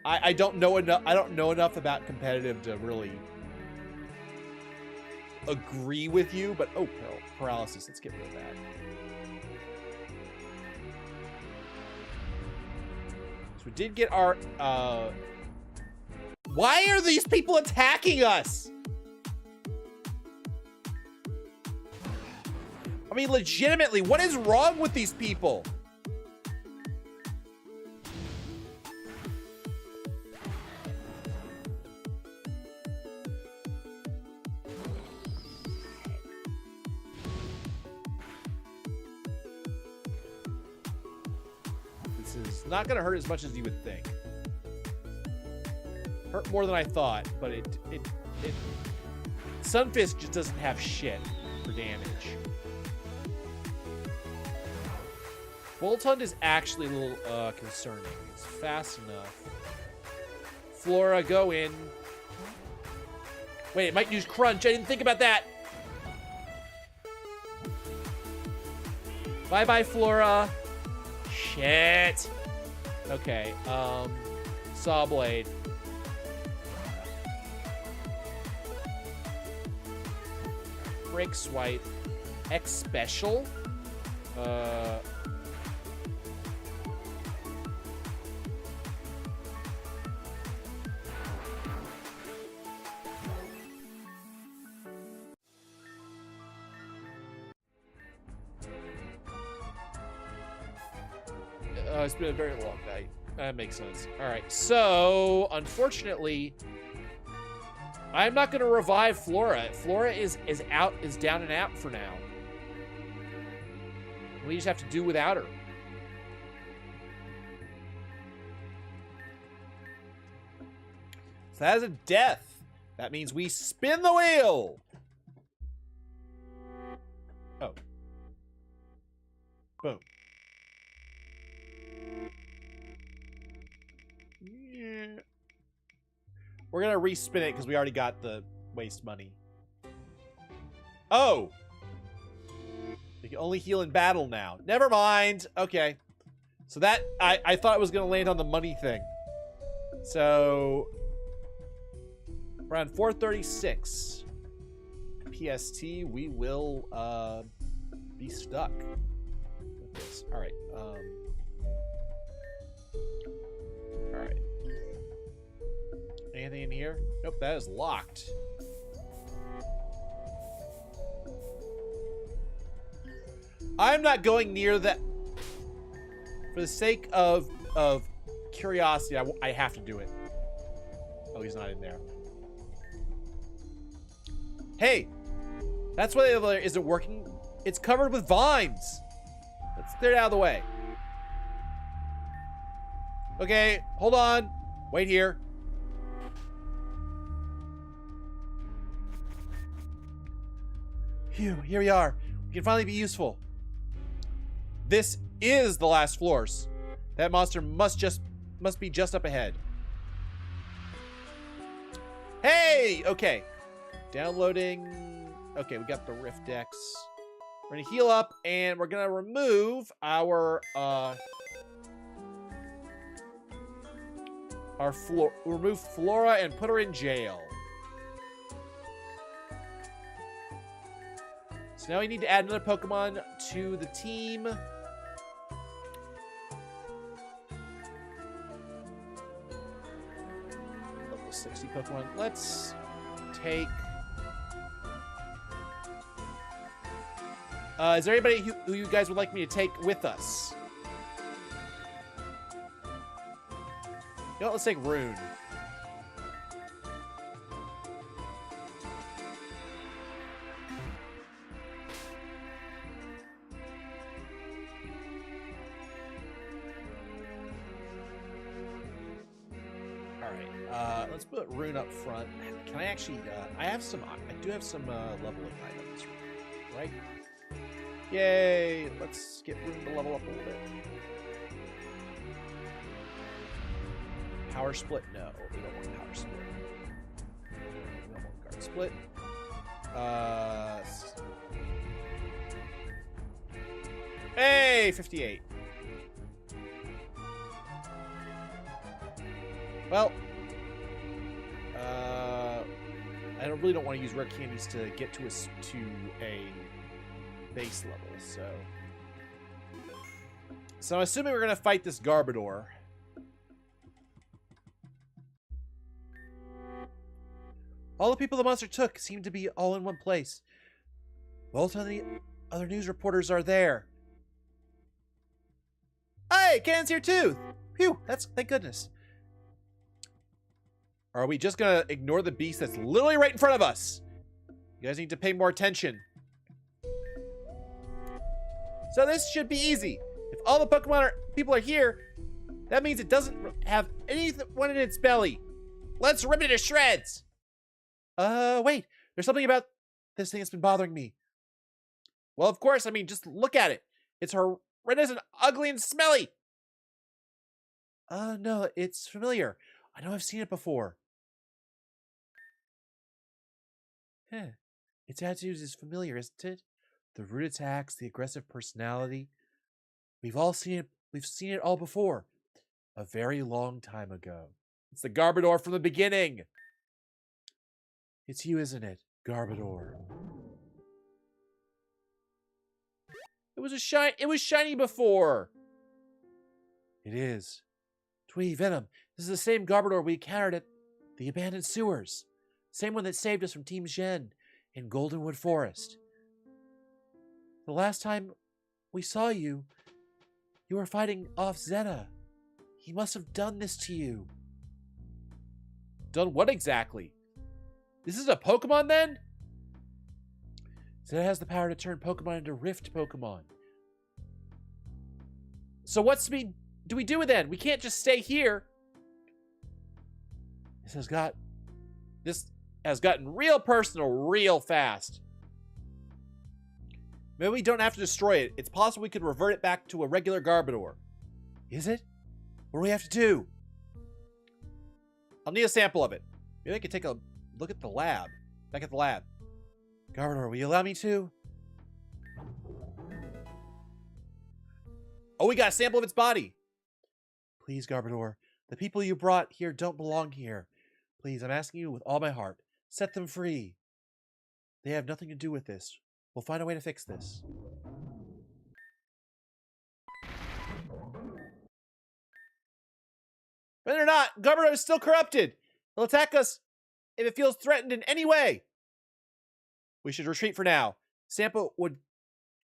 I don't know enough. I don't know enough about competitive to really agree with you. But oh, paralysis. Let's get rid of that. So we did get our. Why are these people attacking us? I mean, legitimately, what is wrong with these people? This is not going to hurt as much as you would think. Hurt more than I thought, but it Sunfist just doesn't have shit for damage. Voltund is actually a little concerning. It's fast enough. Flora, go in. Wait, it might use Crunch. I didn't think about that. Bye-bye, Flora. Shit. Okay, Saw Blade. Break Swipe. X Special. It's been a very long night. That makes sense. All right, so unfortunately, I'm not going to revive Flora. Flora is down and out for now. We just have to do without her. So that is a death. That means we spin the wheel. Oh. Boom. Yeah. We're gonna respin it because we already got the waste money. Oh! We can only heal in battle now. Never mind. Okay. So that, I thought it was gonna land on the money thing. So, around 436 PST, we will be stuck with this. All right. All right. Anything in here? Nope, that is locked. I'm not going near that. For the sake of curiosity, I have to do it. Oh, he's not in there. Hey, that's why the other isn't working. It's covered with vines. Let's clear it out of the way. Okay, hold on. Wait here. Phew, here we are. We can finally be useful. This is the last floors. That monster must be just up ahead. Hey! Okay. Downloading. Okay, we got the Rift Dex. We're gonna heal up, and we're gonna remove our remove Flora and put her in jail. So now we need to add another Pokemon to the team. Level 60 Pokemon. Let's take... is there anybody who you guys would like me to take with us? You know what, let's take Rune. Alright, let's put Rune up front. Can I actually, I do have some leveling items, right? Yay! Let's get Rune to level up a little bit. Power split? No, we don't want power split. We don't want guard split. Hey, 58. Well, I really don't want to use rare candies to get to a base level, so I'm assuming we're gonna fight this Garbodor. All the people the monster took seem to be all in one place. Both of the other news reporters are there. Hey, Cannon's here too! Phew, thank goodness. Are we just gonna ignore the beast that's literally right in front of us? You guys need to pay more attention. So this should be easy. If all the Pokemon people are here, that means it doesn't have anyone in its belly. Let's rip it to shreds. Wait. There's something about this thing that's been bothering me. Well, of course. I mean, just look at it. It's horrendous and ugly and smelly. No, it's familiar. I know I've seen it before. Its attitude is familiar, isn't it? The rude attacks, the aggressive personality. We've seen it all before. A very long time ago. It's the Garbodor from the beginning. It's you, isn't it, Garbodor? It was shiny before. It is. Twee Venom. This is the same Garbodor we encountered at the abandoned sewers. Same one that saved us from Team Gen in Goldenwood Forest. The last time we saw you, you were fighting off Zeta. He must have done this to you. Done what exactly? This is a Pokemon then? Zeta has the power to turn Pokemon into Rift Pokemon. So do we do it then? We can't just stay here. This has gotten real personal real fast. Maybe we don't have to destroy it. It's possible we could revert it back to a regular Garbodor. Is it? What do we have to do? I'll need a sample of it. Maybe I could take a look at the lab. Back at the lab. Garbodor, will you allow me to? Oh, we got a sample of its body. Please, Garbodor. The people you brought here don't belong here. Please, I'm asking you with all my heart. Set them free. They have nothing to do with this. We'll find a way to fix this. But they're not. Garbodor is still corrupted. He'll attack us if it feels threatened in any way. We should retreat for now. Sample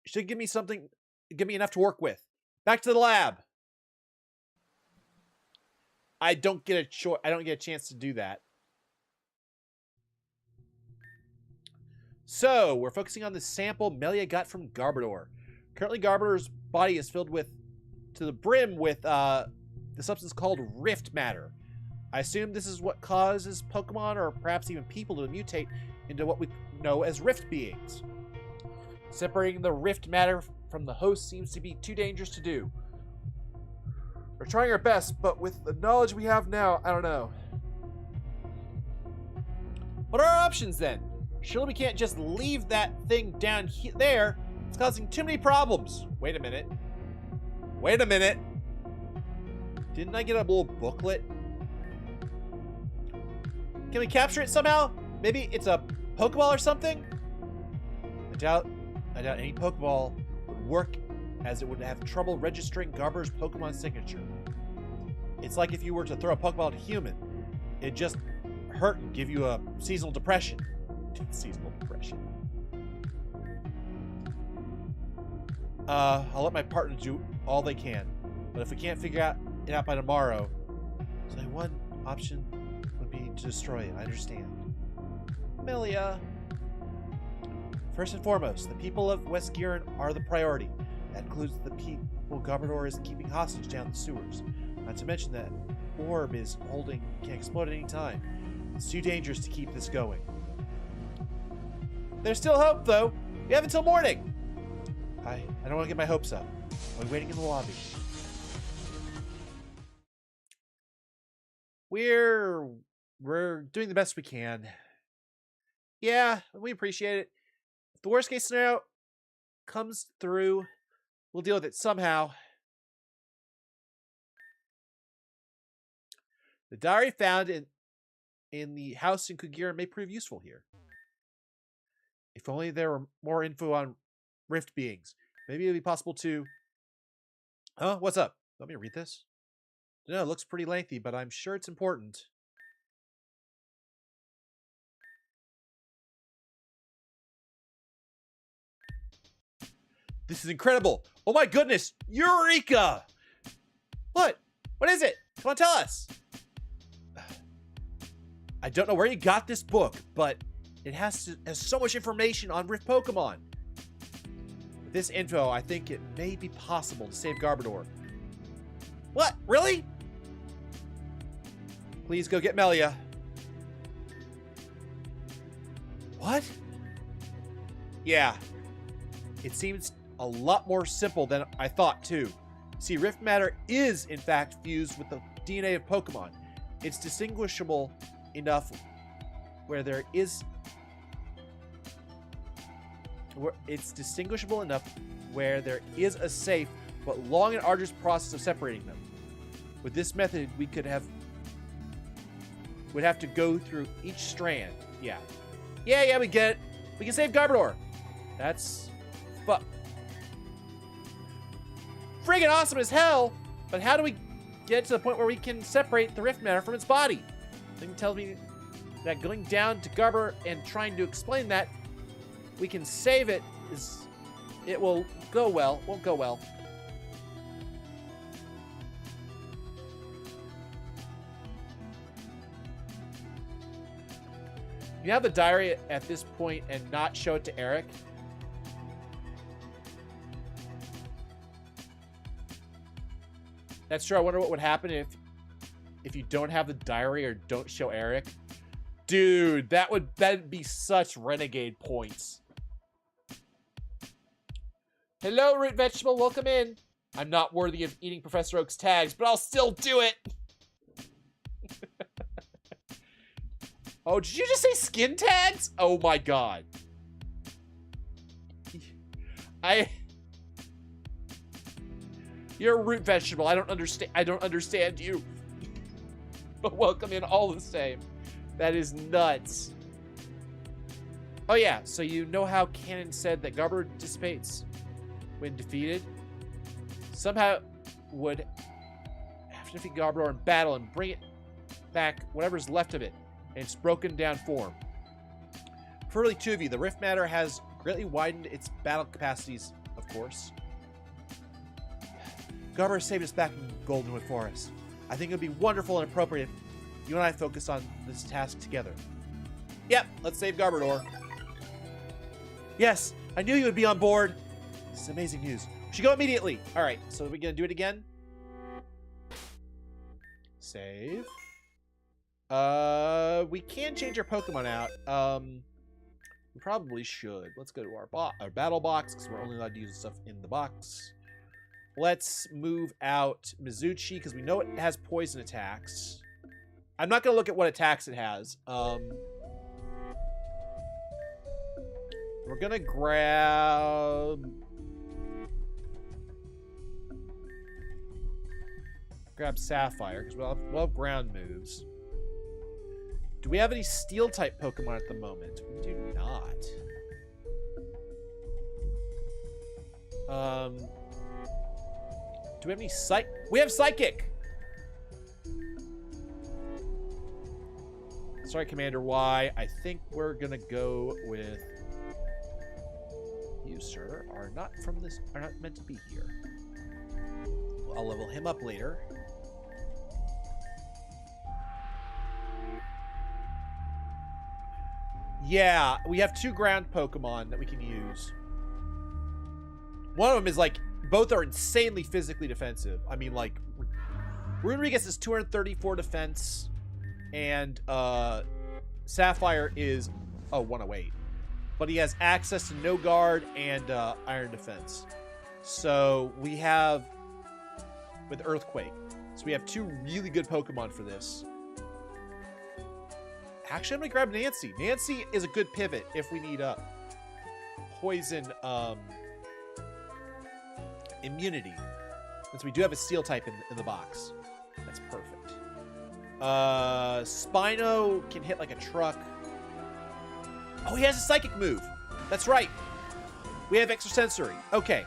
should give me something, give me enough to work with. Back to the lab. I don't get a chance to do that. So, we're focusing on the sample Melia got from Garbodor. Currently, Garbodor's body is filled to the brim with the substance called Rift Matter. I assume this is what causes Pokemon, or perhaps even people, to mutate into what we know as Rift beings. Separating the rift matter from the host seems to be too dangerous to do. We're trying our best, but with the knowledge we have now, I don't know. What are our options then? Surely we can't just leave that thing down there. It's causing too many problems. Wait a minute. Wait a minute. Didn't I get a little booklet? Can we capture it somehow? Maybe it's a Pokeball or something? I doubt any Pokeball would work, as it would have trouble registering Garber's Pokemon signature. It's like if you were to throw a Pokeball at a human. It'd just hurt and give you a seasonal depression. Seasonal depression. I'll let my partner do all they can. But if we can't figure it out by tomorrow, so one option would be to destroy it. I understand. Melia. First and foremost, the people of West Giron are the priority. That includes the people Garbodor is keeping hostage down the sewers. Not to mention that orb can explode at any time. It's too dangerous to keep this going. There's still hope, though. We have until morning. I don't want to get my hopes up. I'll be waiting in the lobby. We're doing the best we can. Yeah, we appreciate it. If the worst case scenario comes through, we'll deal with it somehow. The diary found in the house in Kugira may prove useful here. If only there were more info on rift beings. Maybe it would be possible to... Huh? What's up? Let me read this. No, it looks pretty lengthy, but I'm sure it's important. This is incredible! Oh my goodness! Eureka! What? What is it? Come on, tell us! I don't know where you got this book, but it has so much information on Rift Pokemon. With this info, I think it may be possible to save Garbodor. What? Really? Please go get Melia. What? Yeah. It seems a lot more simple than I thought, too. See, Rift Matter is, in fact, fused with the DNA of Pokemon. It's distinguishable enough where there is... a safe but long and arduous process of separating them. With this method, would have to go through each strand. Yeah, we get it. We can save Garbodor. That's friggin' awesome as hell. But how do we get to the point where we can separate the Rift Matter from its body? Something tells me that going down to Garbodor and trying to explain that we can save it will go well. Won't go well. You have the diary at this point and not show it to Eric? That's true. I wonder what would happen if you don't have the diary or don't show Eric. Dude, that'd be such renegade points. Hello, root vegetable. Welcome in. I'm not worthy of eating Professor Oak's tags, but I'll still do it. Oh, did you just say skin tags? Oh my god. You're a root vegetable. I don't understand you. But welcome in all the same. That is nuts. Oh yeah, so you know how Canon said that Garbodor dissipates when defeated? Somehow would have to defeat Garbodor in battle and bring it back whatever's left of it in its broken down form. For early 2 of you, the Rift Matter has greatly widened its battle capacities, of course. Garbodor saved us back in Goldenwood Forest. I think it would be wonderful and appropriate if you and I focus on this task together. Yep, let's save Garbodor. Yes, I knew you would be on board. This is amazing news. We should go immediately. All right, so are we going to do it again? Save. We can change our Pokemon out. probably should. Let's go to our battle box because we're only allowed to use stuff in the box. Let's move out Mizuchi because we know it has poison attacks. I'm not going to look at what attacks it has. We're going to grab Sapphire because we'll have ground moves. Do we have any Steel-type Pokemon at the moment? We do not. Do we have any We have Psychic! Sorry, Commander Y. I think we're gonna go with you, sir. Are not meant to be here. I'll level him up later. Yeah, we have 2 ground Pokemon that we can use. One of them is like, both are insanely physically defensive. I mean, like, Rodriguez is 234 defense, and Sapphire is 108. But he has access to no guard and iron defense. So we have with Earthquake. So we have 2 really good Pokemon for this. Actually, I'm gonna grab Nancy. Nancy is a good pivot if we need poison immunity. Since we do have a steel type in the box. That's perfect. Spino can hit like a truck. Oh, he has a psychic move. That's right. We have extrasensory. Okay.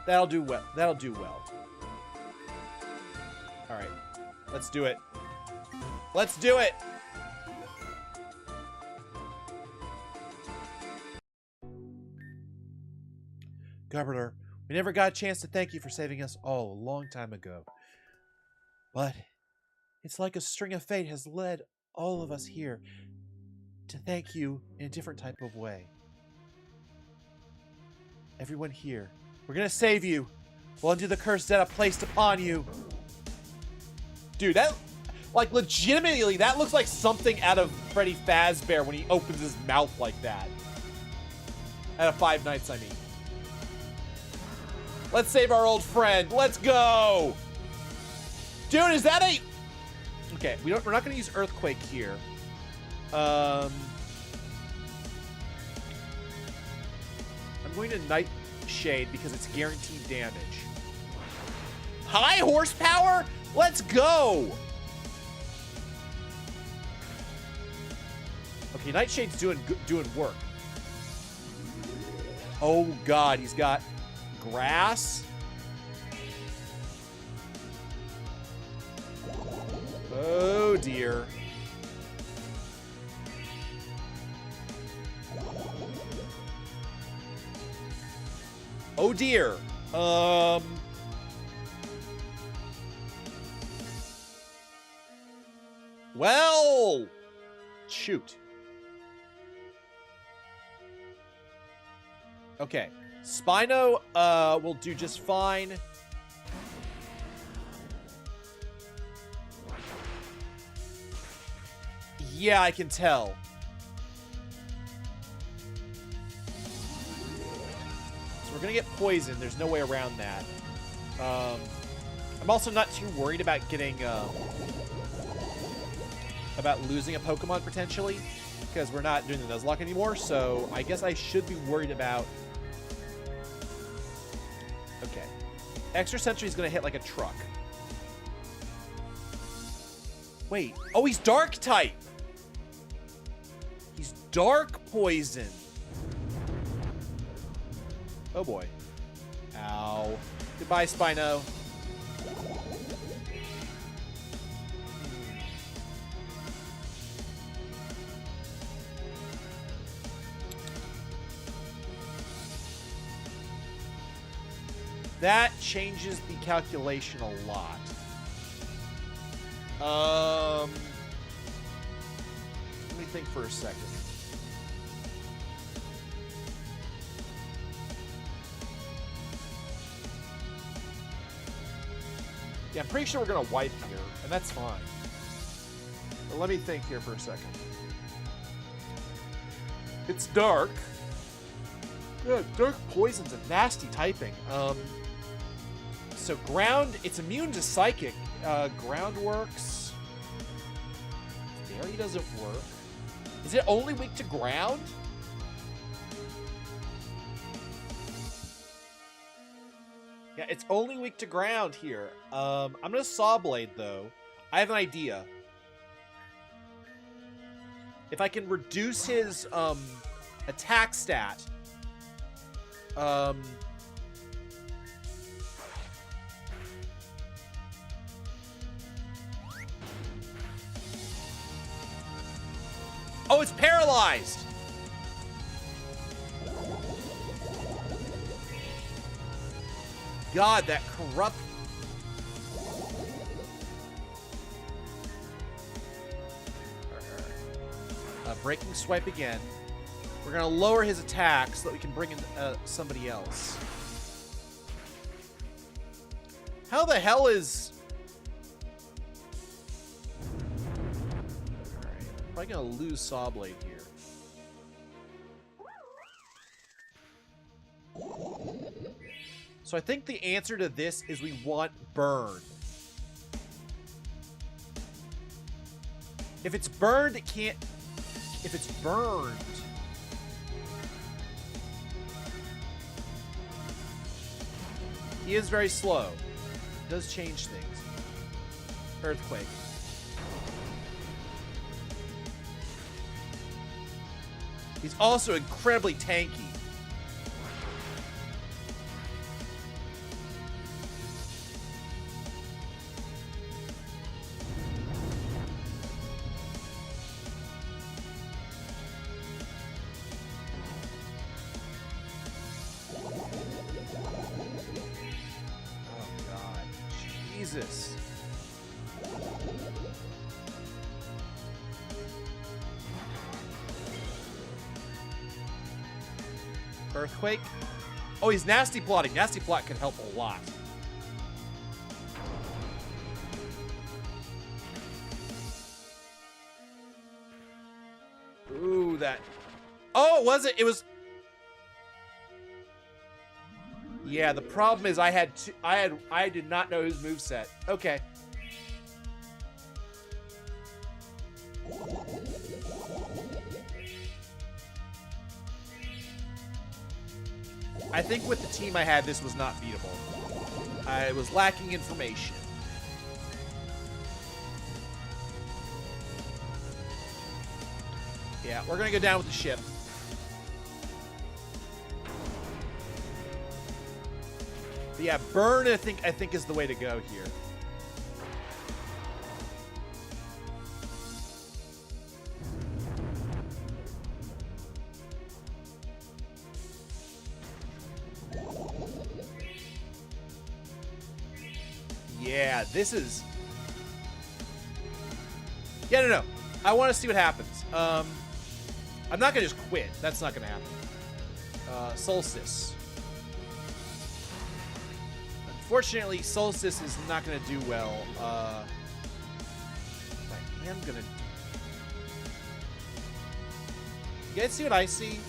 That'll do well. That'll do well. All right. Let's do it. Let's do it. Governor, we never got a chance to thank you for saving us all a long time ago. But it's like a string of fate has led all of us here to thank you in a different type of way. Everyone here, we're gonna save you. We'll undo the curse that I placed upon you. Dude, that, like, legitimately, that looks like something out of Freddy Fazbear when he opens his mouth like that. Out of Five Nights, I mean. Let's save our old friend. Let's go. Dude, is that a... Okay, we're not going to use Earthquake here. I'm going to Nightshade because it's guaranteed damage. High horsepower? Let's go. Okay, Nightshade's doing work. Oh God, he's got grass. Oh dear. Oh dear. Well, shoot. Okay. Spino will do just fine. Yeah, I can tell. So we're gonna get poisoned. There's no way around that. I'm also not too worried about getting about losing a Pokemon potentially, because we're not doing the Nuzlocke anymore. So I guess I should be worried about. Okay, Extra Sentry is gonna hit like a truck. Wait, oh, he's Dark type. He's Dark Poison. Oh boy. Ow. Goodbye, Spino. That changes the calculation a lot. Let me think for a second. Yeah, I'm pretty sure we're gonna wipe here, and that's fine. But let me think here for a second. It's dark. Yeah, dark poison's a nasty typing. So ground, it's immune to psychic. Ground works. Fairy doesn't work. Is it only weak to ground? Yeah, it's only weak to ground here. I'm gonna Saw Blade though. I have an idea. If I can reduce his attack stat, oh, it's paralyzed. God, that corrupt. Breaking Swipe again. We're gonna lower his attack so that we can bring in somebody else. How the hell is... Alright, I'm probably gonna lose Saw Blade here. So I think the answer to this is we want Burn. If it's burned, it can't... If it's burned... He is very slow. It does change things. Earthquake. He's also incredibly tanky. Jesus. Earthquake. Oh, he's nasty plotting. Nasty plot can help a lot. Ooh, that. Oh, was it? It was. Yeah, the problem is I did not know his moveset. Okay. I think with the team I had, this was not beatable. I was lacking information. Yeah, we're gonna go down with the ship. But yeah, burn I think is the way to go here. Yeah, this is... Yeah, no. I want to see what happens. I'm not going to just quit. That's not going to happen. Solstice. Unfortunately, Solstice is not going to do well. I am going to... You guys see what I see?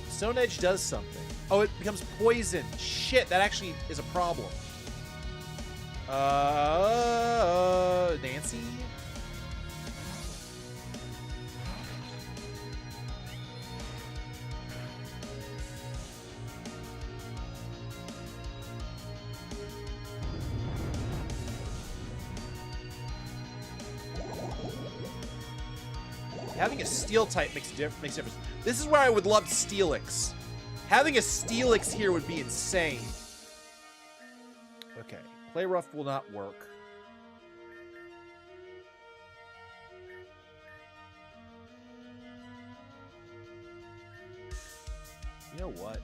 Stone Edge does something. Oh, it becomes poison. Shit, that actually is a problem. Nancy? Having a steel type makes a difference. This is where I would love Steelix. Having a Steelix here would be insane. Okay, Play Rough will not work. You know what?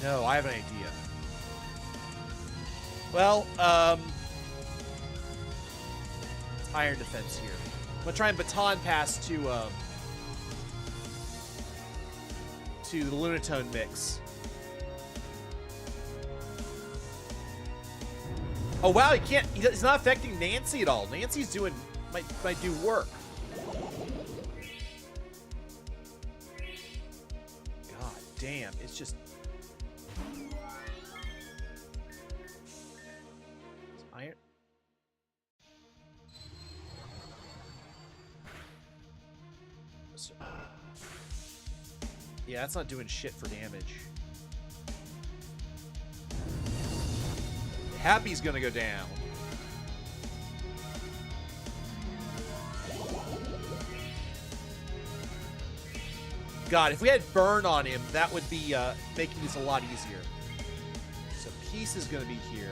No, I have an idea. Well, Iron Defense here. I'm gonna try and baton pass to the Lunatone mix. Oh wow, he can't. He's not affecting Nancy at all. Nancy's doing might do work. God damn, it's just. Iron. Yeah, that's not doing shit for damage. Happy's gonna go down. God, if we had burn on him, that would be making this a lot easier. So Peace is gonna be here.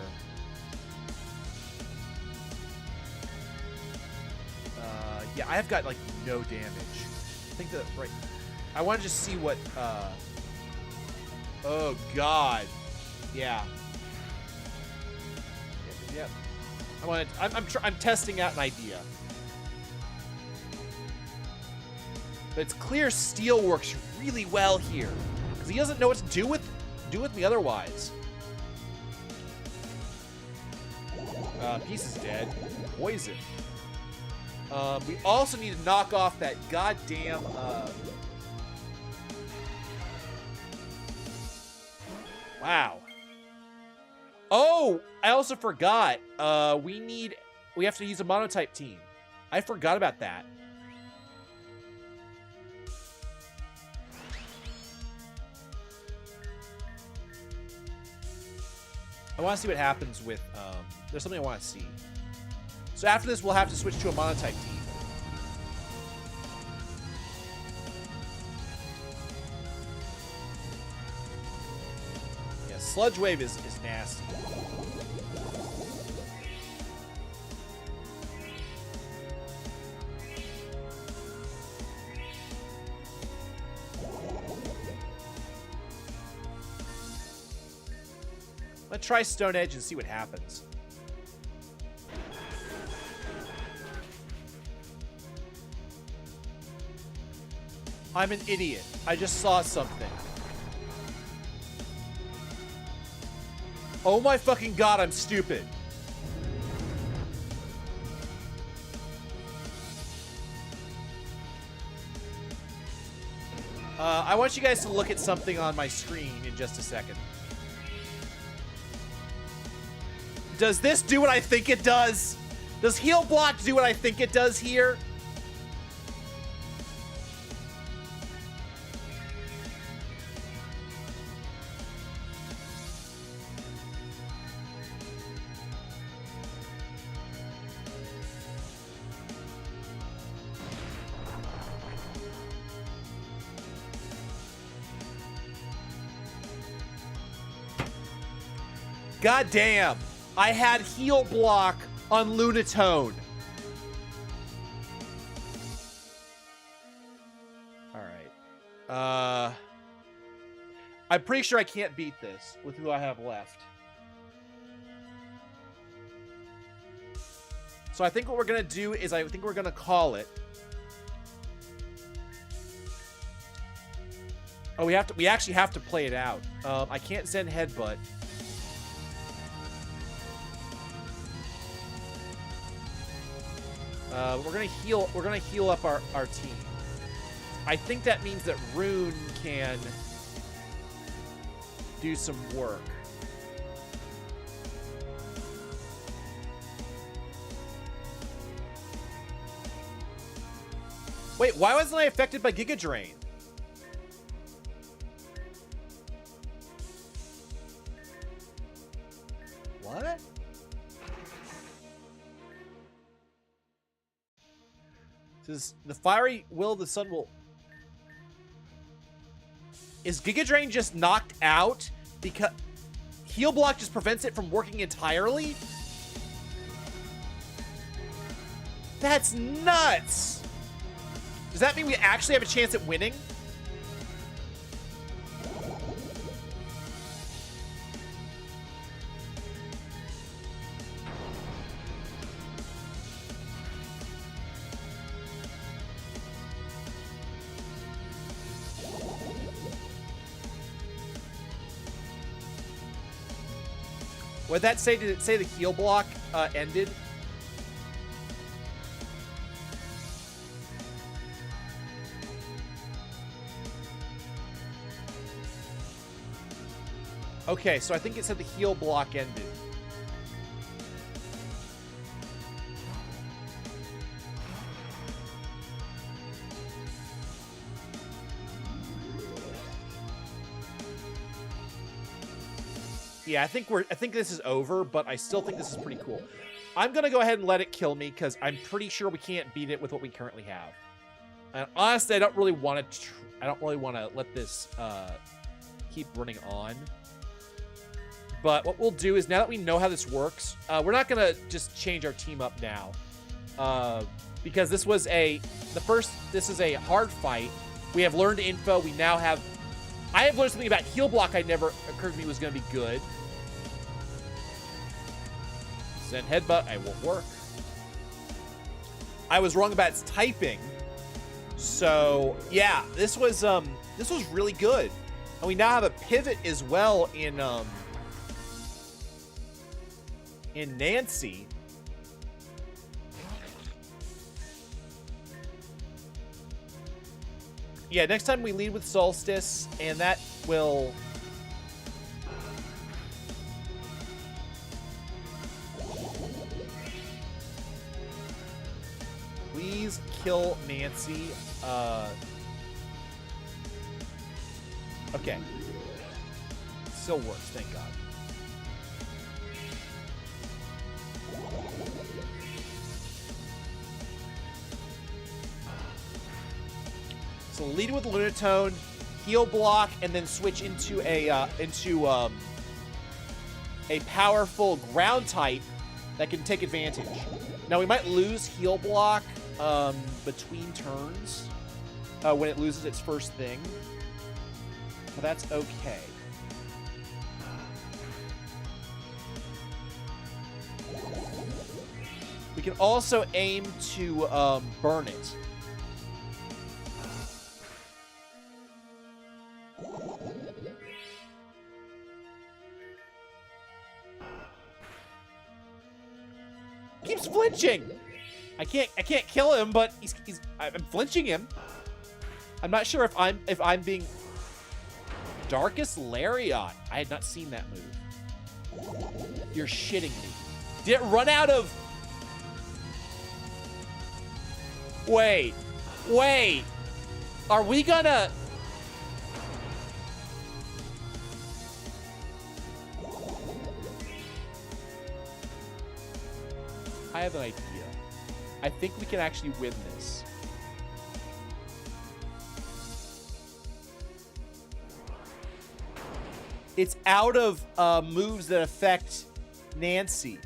Yeah, I have got like no damage. I think that right. I want to just see what. Oh God. Yeah. Yep. I'm testing out an idea. But it's clear Steel works really well here because he doesn't know what to do with me otherwise. Peace is dead. Poison. We also need to knock off that goddamn. Wow. Oh, I also forgot. We have to use a monotype team. I forgot about that. I want to see what happens with, there's something I want to see. So after this, we'll have to switch to a monotype team. Yeah, Sludge Wave is nasty. Let's try Stone Edge and see what happens. I'm an idiot. I just saw something. Oh my fucking God, I'm stupid. I want you guys to look at something on my screen in just a second. Does this do what I think it does? Does Heal Block do what I think it does here? God damn. I had Heal Block on Lunatone. Alright. I'm pretty sure I can't beat this with who I have left. So I think what we're gonna do is I think we're gonna call it. Oh, we actually have to play it out. I can't send Headbutt. We're gonna heal up our team. I think that means that Rune can do some work. Wait, why wasn't I affected by Giga Drain? What? Says the fiery will of the sun will. Is Giga Drain just knocked out because Heal Block just prevents it from working entirely? That's nuts. Does that mean we actually have a chance at winning? Would that say, did it say the heal block ended? Okay, so I think it said the heal block ended. Yeah, I think this is over, but I still think this is pretty cool. I'm gonna go ahead and let it kill me because I'm pretty sure we can't beat it with what we currently have. And honestly, I don't really want to let this keep running on. But what we'll do is, now that we know how this works, we're not gonna just change our team up now, because this is a hard fight. We have learned info. We now have. I have learned something about heal block. I never occurred to me was gonna be good. Send headbutt. I won't work. I was wrong about its typing. So yeah, this was really good, and we now have a pivot as well in Nancy. Yeah, next time we lead with Solstice, and that will... Please kill Nancy. Okay. Still works, thank God. So lead with Lunatone, heal block, and then switch into a powerful ground type that can take advantage. Now we might lose heal block between turns when it loses its first thing, but that's okay. We can also aim to burn it. Keeps flinching. I can't kill him, but I'm flinching him. I'm not sure if I'm being... Darkest Lariat. I had not seen that move. You're shitting me. Did it run out of... Wait. Are we gonna... I have an idea. I think we can actually win this. It's out of moves that affect Nancy.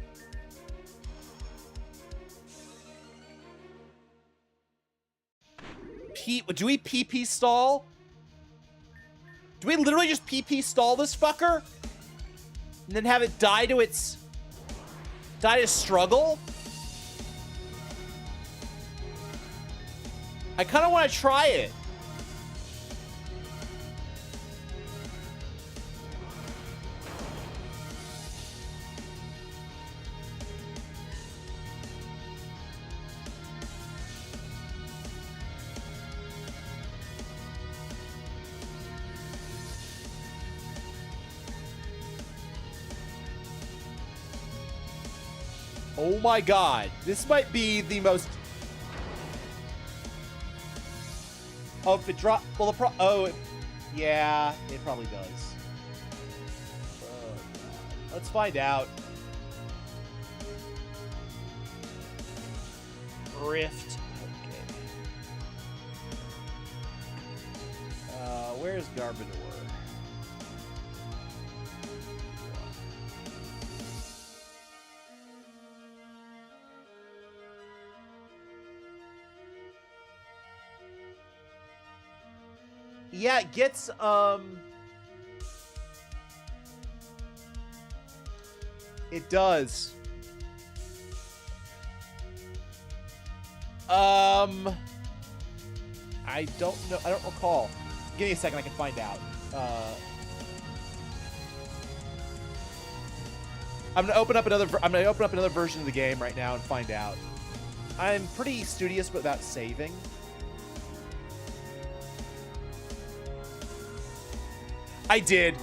Do we PP stall? Do we literally just PP stall this fucker? And then have it die to struggle? I kind of want to try it. Oh my God, this might be the most... Oh, if it drop... Well, yeah, it probably does. Oh, God. Let's find out. Rift. Okay. Where's Garbodor? Yeah, it gets, it does. I don't know. I don't recall. Give me a second. I can find out. I'm gonna open up another version of the game right now and find out. I'm pretty studious about saving. I did.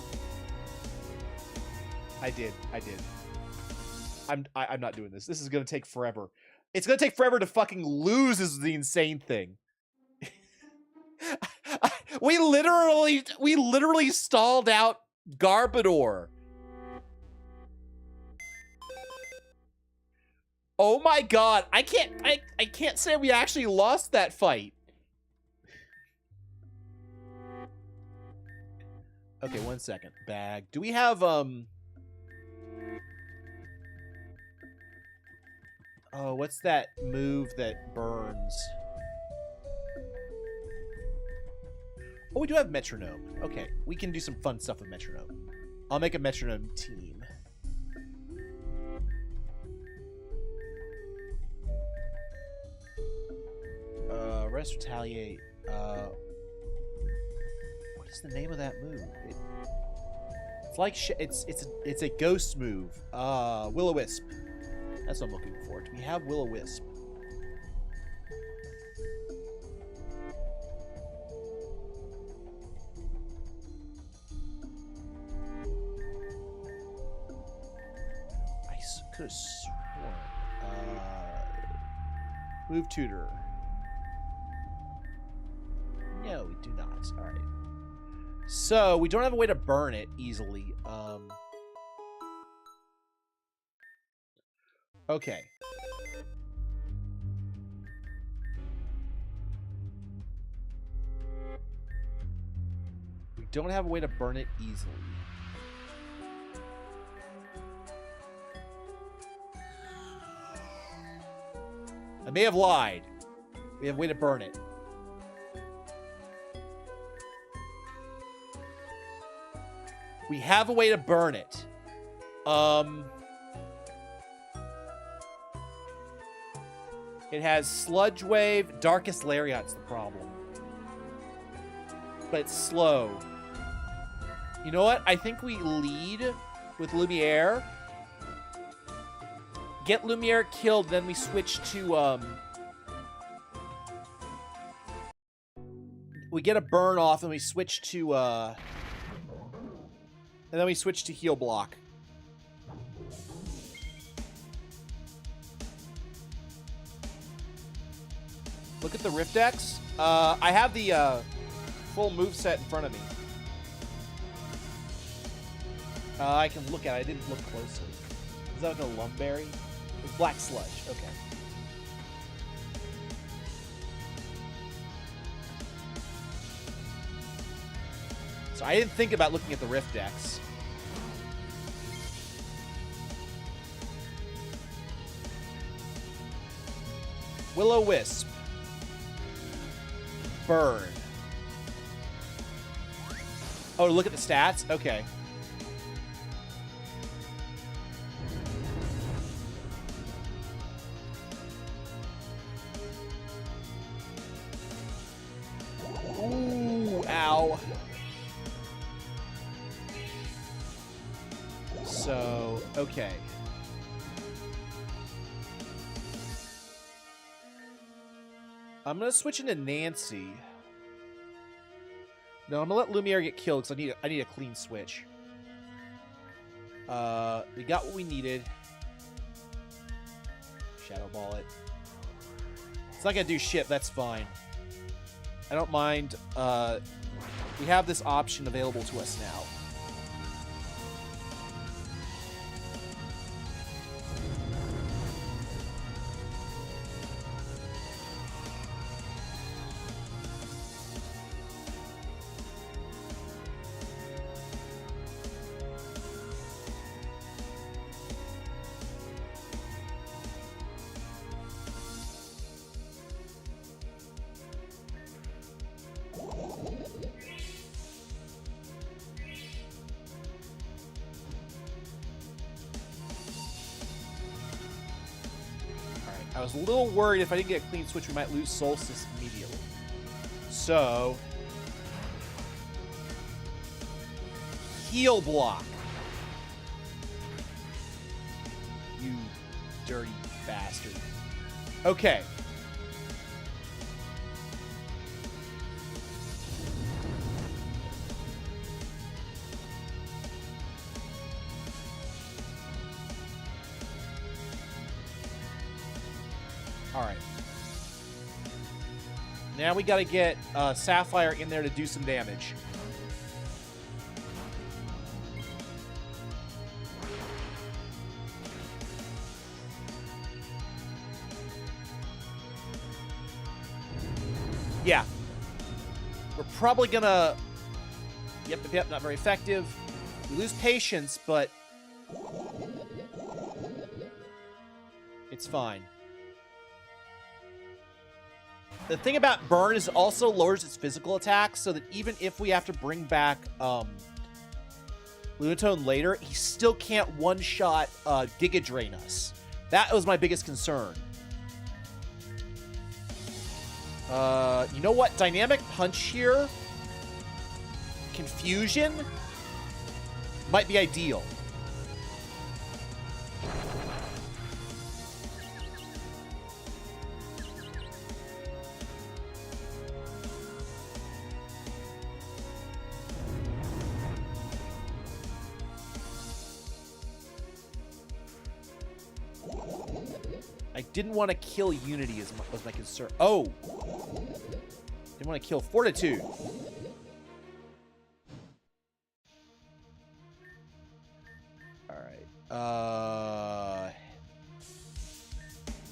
I'm not doing this. This is gonna take forever. It's gonna take forever to fucking lose is the insane thing. we literally stalled out Garbodor. Oh my god, I can't say we actually lost that fight. Okay, 1 second. Bag. Do we have oh, what's that move that burns? Oh, we do have Metronome. Okay, we can do some fun stuff with Metronome. I'll make a Metronome team. Rest Retaliate. What is the name of that move? It's like it's a ghost move. Will-O-Wisp. That's what I'm looking for. Do we have Will-O-Wisp? I could have sworn. Move Tutor. No, we do not. All right. So we don't have a way to burn it easily. Okay. We don't have a way to burn it easily. I may have lied. We have a way to burn it. We have a way to burn it. It has Sludge Wave, Darkest Lariat's the problem. But it's slow. You know what? I think we lead with Lumiere. Get Lumiere killed, then we switch to, we get a burn off, and we switch to, and then we switch to Heal Block. Look at the Rift X. I have the, full moveset in front of me. I can look at it. I didn't look closely. Is that like a Lumberry? With Black Sludge. Okay. So I didn't think about looking at the Rift X. Will-O-Wisp. Burn. Oh, look at the stats? Okay. Ooh, ow. So, okay. I'm gonna switch into Nancy. No, I'm gonna let Lumiere get killed because I need a clean switch. We got what we needed. Shadow Ball it. It's not gonna do shit, that's fine. I don't mind. We have this option available to us now. I was a little worried if I didn't get a clean switch, we might lose Solstice immediately. So, Heal Block. dirty bastard. Okay. All right. Now we got to get Sapphire in there to do some damage. Yeah. We're probably gonna... Yep, not very effective. We lose patience, but... it's fine. The thing about Burn is it also lowers its physical attacks, so that even if we have to bring back Lunatone later, he still can't one-shot Giga Drain us. That was my biggest concern. You know what? Dynamic Punch here, Confusion, might be ideal. I didn't want to kill Unity as was my concern. Oh! Didn't want to kill Fortitude. Alright.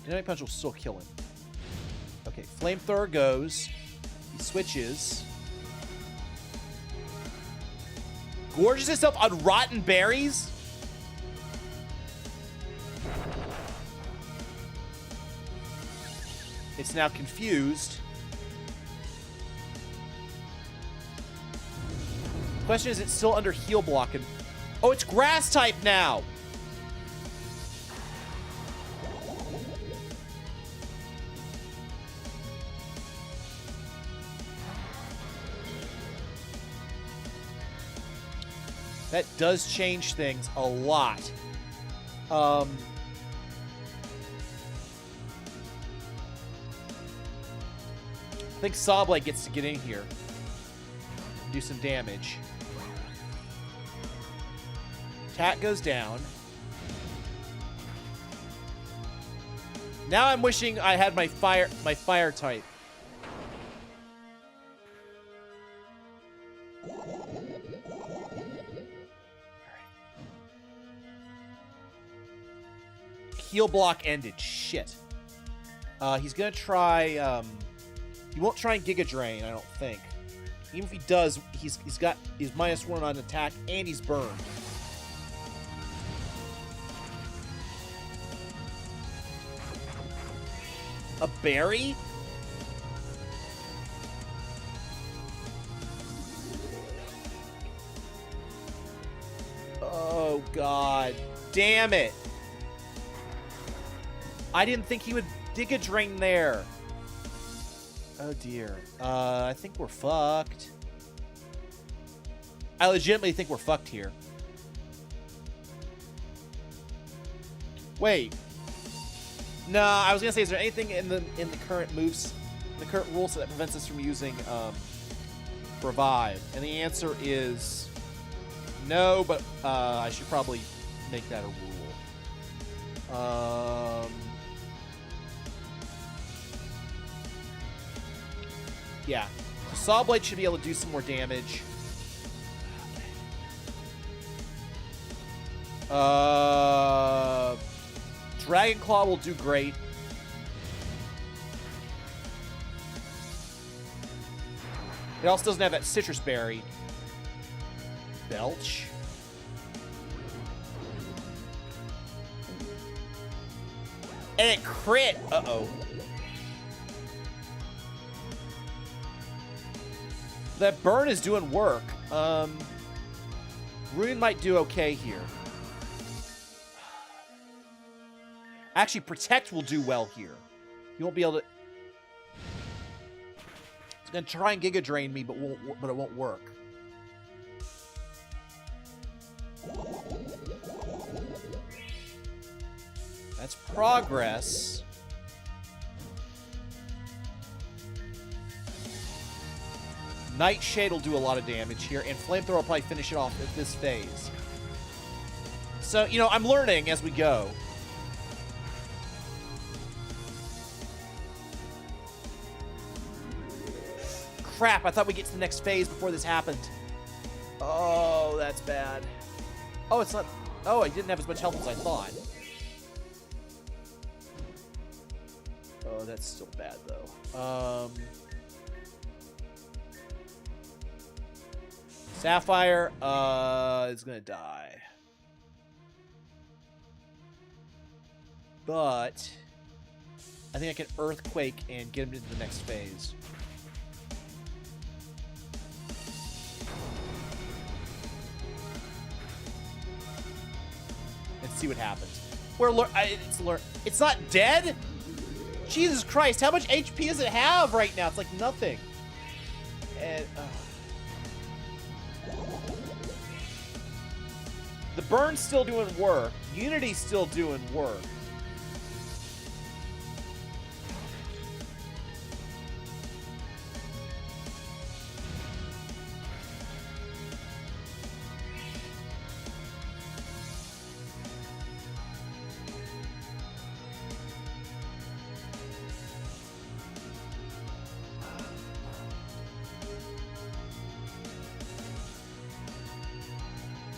Dynamic Punch will still kill him. Okay, Flamethrower goes. He switches. Gorges himself on Rotten Berries? It's now confused. Question is, it's still under heal block. And oh, it's grass type now. That does change things a lot. I think Sawblade gets to get in here. Do some damage. Tat goes down. Now I'm wishing I had my fire type. Heal block ended. Shit. He's gonna try. He won't try and Giga Drain, I don't think. Even if he does, he's got his -1 on attack and he's burned. A berry? Oh god. Damn it. I didn't think he would Giga Drain there. Oh dear. I think we're fucked. I legitimately think we're fucked here. Wait. No, I was gonna say, is there anything in the current moves, the current rule set that prevents us from using Revive? And the answer is no, but I should probably make that a rule. Yeah. So Sawblade should be able to do some more damage. Dragon Claw will do great. It also doesn't have that Citrus Berry. Belch. And it crit! Uh-oh. That burn is doing work. Rune might do okay here. Actually, Protect will do well here. You won't be able to... It's going to try and Giga Drain me, but it won't work. That's progress. Nightshade will do a lot of damage here, and Flamethrower will probably finish it off at this phase. So, you know, I'm learning as we go. Crap, I thought we'd get to the next phase before this happened. Oh, that's bad. Oh, it's not... Oh, I didn't have as much health as I thought. Oh, that's still bad, though. Sapphire is gonna die. But I think I can Earthquake and get him into the next phase. And see what happens. It's not dead? Jesus Christ, how much HP does it have right now? It's like nothing. And the burn's still doing work. Unity's still doing work.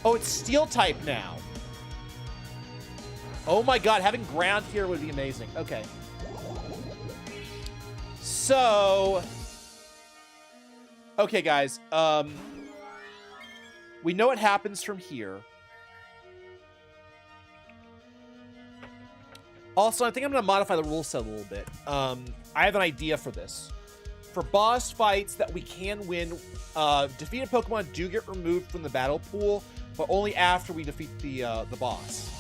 Oh, it's steel type now. Oh my god, having ground here would be amazing. Okay. So... Okay, guys. We know what happens from here. Also, I think I'm going to modify the rule set a little bit. I have an idea for this. For boss fights that we can win, defeated Pokemon do get removed from the battle pool, but only after we defeat the boss.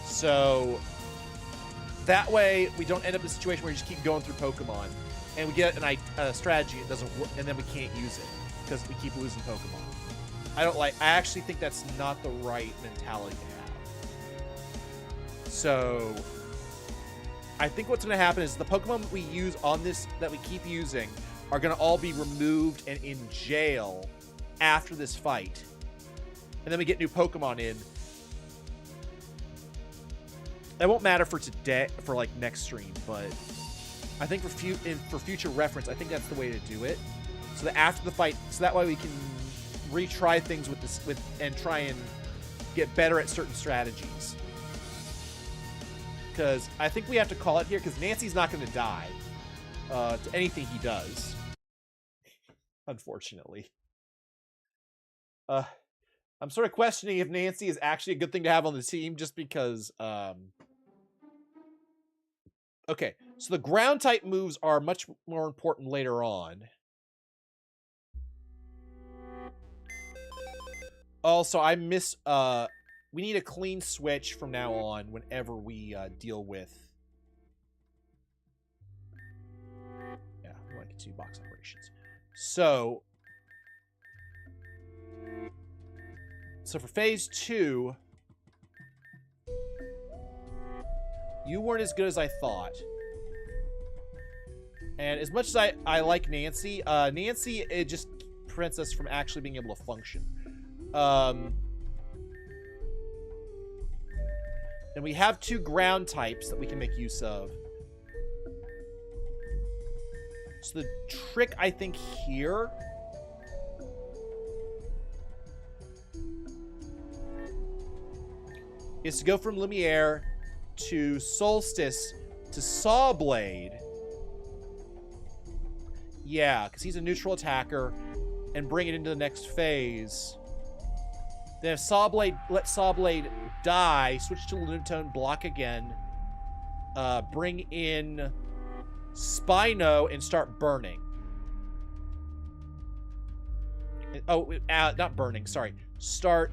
So that way we don't end up in a situation where we just keep going through Pokemon and we get a strategy that doesn't work, and then we can't use it because we keep losing Pokemon. I actually think that's not the right mentality to have. So I think what's going to happen is the Pokemon that we use on this, that we keep using, are going to all be removed and in jail after this fight. And then we get new Pokemon in. That won't matter for today, for like next stream, but I think for future reference, I think that's the way to do it. So that after the fight, so that way we can retry things and try and get better at certain strategies. Because I think we have to call it here, because Nancy's not going to die to anything he does. Unfortunately. I'm sort of questioning if Nancy is actually a good thing to have on the team, just because... Okay, so the ground type moves are much more important later on. Also, we need a clean switch from now on whenever we deal with... Yeah, we want to continue box operations. So for phase 2, you weren't as good as I thought. And as much as I like Nancy, Nancy, it just prevents us from actually being able to function. And we have 2 ground types that we can make use of. So the trick, I think, here is to go from Lumiere to Solstice to Sawblade. Yeah, because he's a neutral attacker, and bring it into the next phase. Then if Sawblade, let Sawblade die, switch to Lunatone, block again, bring in Spino, and start burning. Not burning, sorry. Start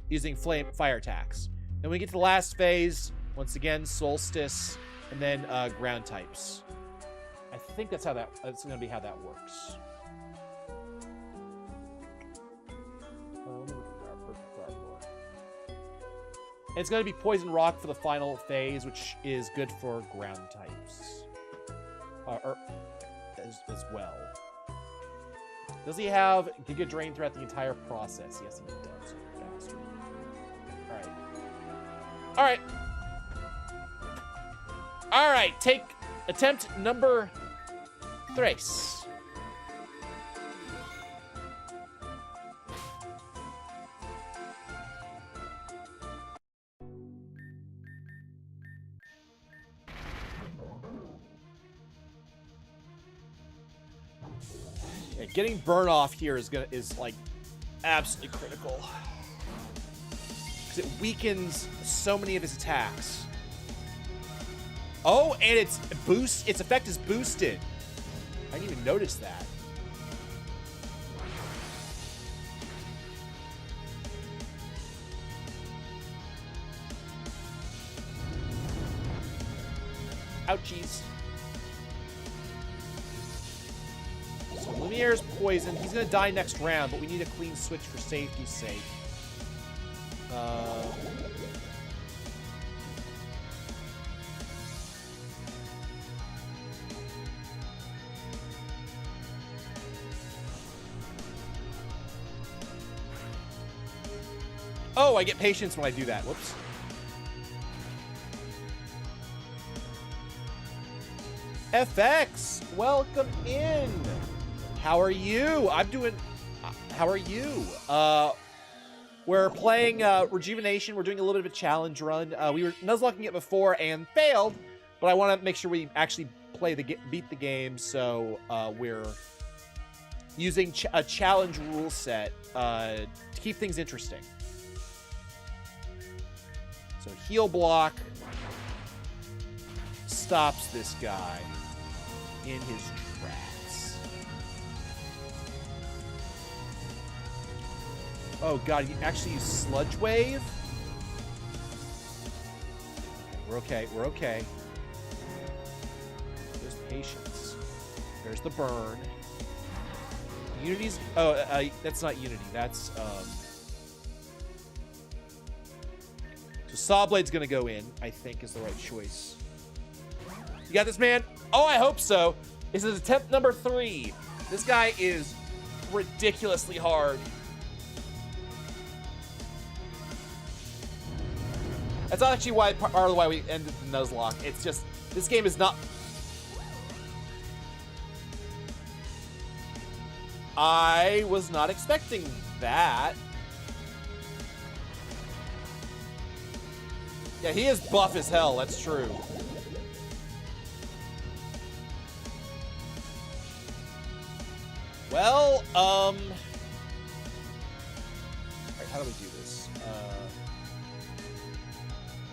using fire attacks. Then we get to the last phase, once again, Solstice, and then ground types. I think that's going to be how that works. Let me look at our perfect flower. It's going to be Poison Rock for the final phase, which is good for ground types. As well. Does he have Giga Drain throughout the entire process? Yes, he does. Bastard. All right. All right. Take attempt number 3. Yeah, getting burn off here is like absolutely critical because it weakens so many of his attacks. Oh, and its effect is boosted. I didn't even notice that. Ouchies. So Lumiere's poisoned. He's gonna die next round, but we need a clean switch for safety's sake. Oh, I get patience when I do that. Whoops. FX, welcome in. How are you? I'm doing... How are you? We're playing Rejuvenation. We're doing a little bit of a challenge run. We were nuzlocking it before and failed, but I want to make sure we actually beat the game, so we're using a challenge rule set to keep things interesting. So heal block stops this guy in his tracks. Oh god, he actually used Sludge Wave? We're okay, we're okay. There's patience. There's the burn. Unity's... Oh, that's not Unity, that's... So Sawblade's gonna go in, I think, is the right choice. You got this, man? Oh, I hope so. This is attempt number 3. This guy is ridiculously hard. That's not actually part of the why we ended the Nuzlocke. It's just, this game is not... I was not expecting that. Yeah, he is buff as hell, that's true. Well, alright, how do we do this?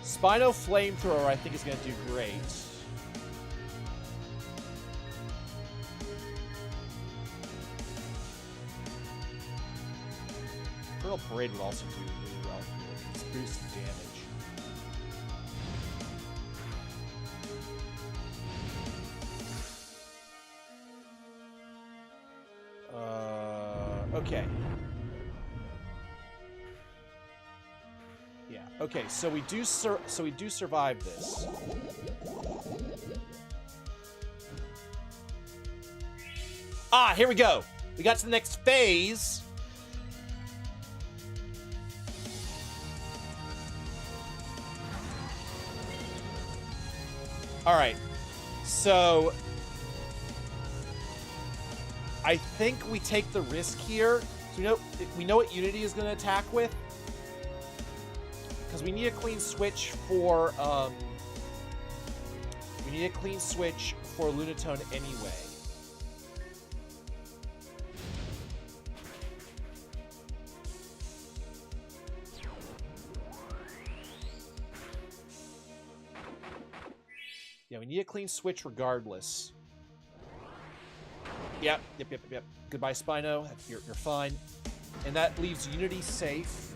Spino Flamethrower, I think, is gonna do great. Pearl Parade would also do really well here. It's boosted damage. Okay. Yeah. Okay. So we do survive this. Ah, here we go. We got to the next phase. All right. So I think we take the risk here. So we know what Unity is going to attack with, because we need a clean switch for Lunatone anyway. Yeah, we need a clean switch regardless. Yep. Goodbye, Spino. You're fine. And that leaves Unity safe.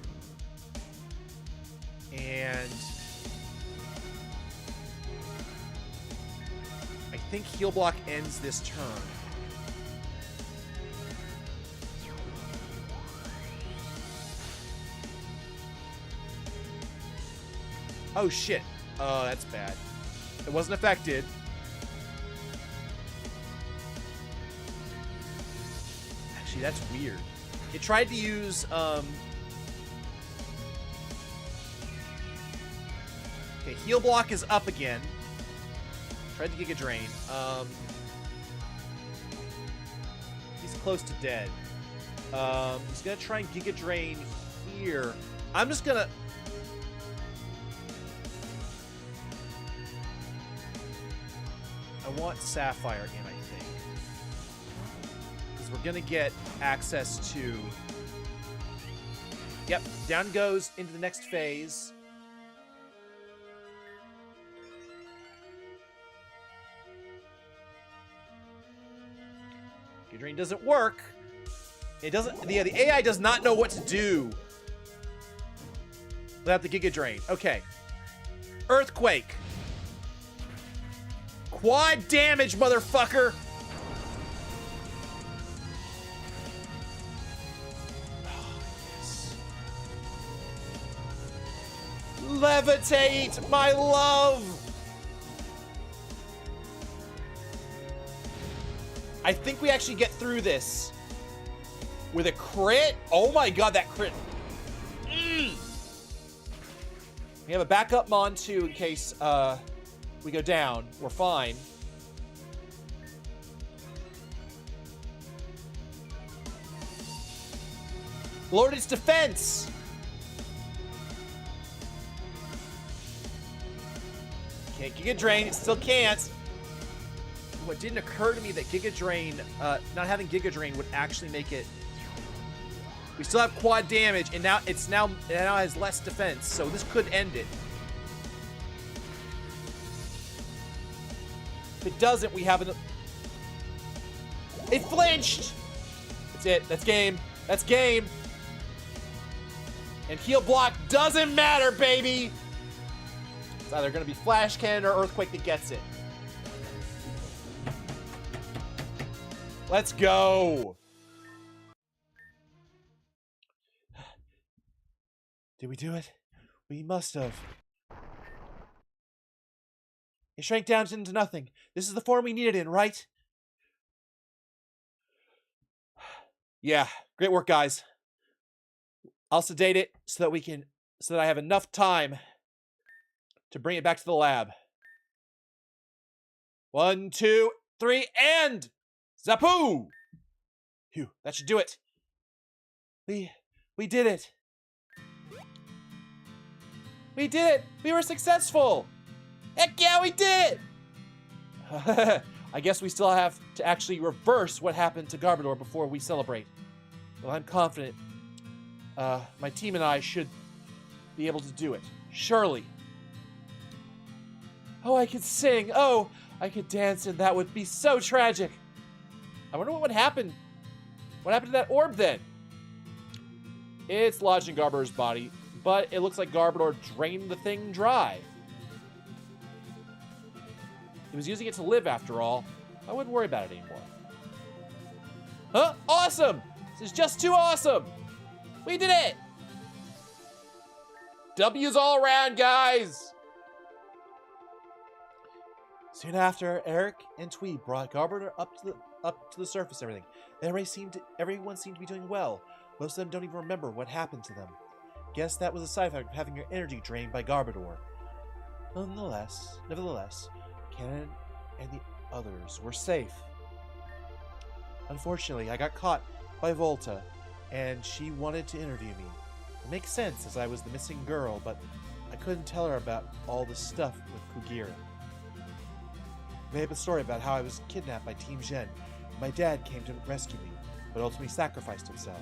And I think Heal Block ends this turn. Oh, shit. Oh, that's bad. It wasn't affected. Actually, that's weird. It tried to use, okay, heal block is up again. Tried to Giga Drain. He's close to dead. He's gonna try and Giga Drain here. I'm just gonna... I want Sapphire in, I think. Because we're gonna get access to... Yep, down goes into the next phase. Giga Drain doesn't work. It doesn't... Yeah, the AI does not know what to do without the Giga Drain. Okay. Earthquake. Quad damage, motherfucker! Oh, yes. Levitate, my love! I think we actually get through this with a crit. Oh my god, that crit. We have a backup Mon2 in case we go down. We're fine. Lowered its defense. Can't Giga Drain. It still can't. What didn't occur to me that Giga Drain, not having Giga Drain would actually make it. We still have quad damage, and now it now has less defense, so this could end it. If it doesn't, we have an... It flinched! That's it. That's game. That's game. And heal block doesn't matter, baby! It's either going to be Flash Cannon or Earthquake that gets it. Let's go! Did we do it? We must have. It shrank down into nothing. This is the form we needed in, right? Yeah, great work, guys. I'll sedate it so that I have enough time to bring it back to the lab. 1, 2, 3, and Zapoo! Phew, that should do it. We did it. We did it! We were successful! Heck yeah, we did it! I guess we still have to actually reverse what happened to Garbodor before we celebrate. Well, I'm confident my team and I should be able to do it. Surely. Oh, I could sing. Oh, I could dance, and that would be so tragic. I wonder what would happen. What happened to that orb then? It's lodged in Garbodor's body, but it looks like Garbodor drained the thing dry. He was using it to live after all. I wouldn't worry about it anymore. Huh? Awesome! This is just too awesome! We did it! W's all around, guys! Soon after, Eric and Twee brought Garbodor up to the surface and everything. Everyone seemed to be doing well. Most of them don't even remember what happened to them. Guess that was a side effect of having your energy drained by Garbodor. Nevertheless, Cannon and the others were safe. Unfortunately, I got caught by Volta, and she wanted to interview me. It makes sense, as I was the missing girl, but I couldn't tell her about all the stuff with Kugira. I made up a story about how I was kidnapped by Team Gen. My dad came to rescue me, but ultimately sacrificed himself.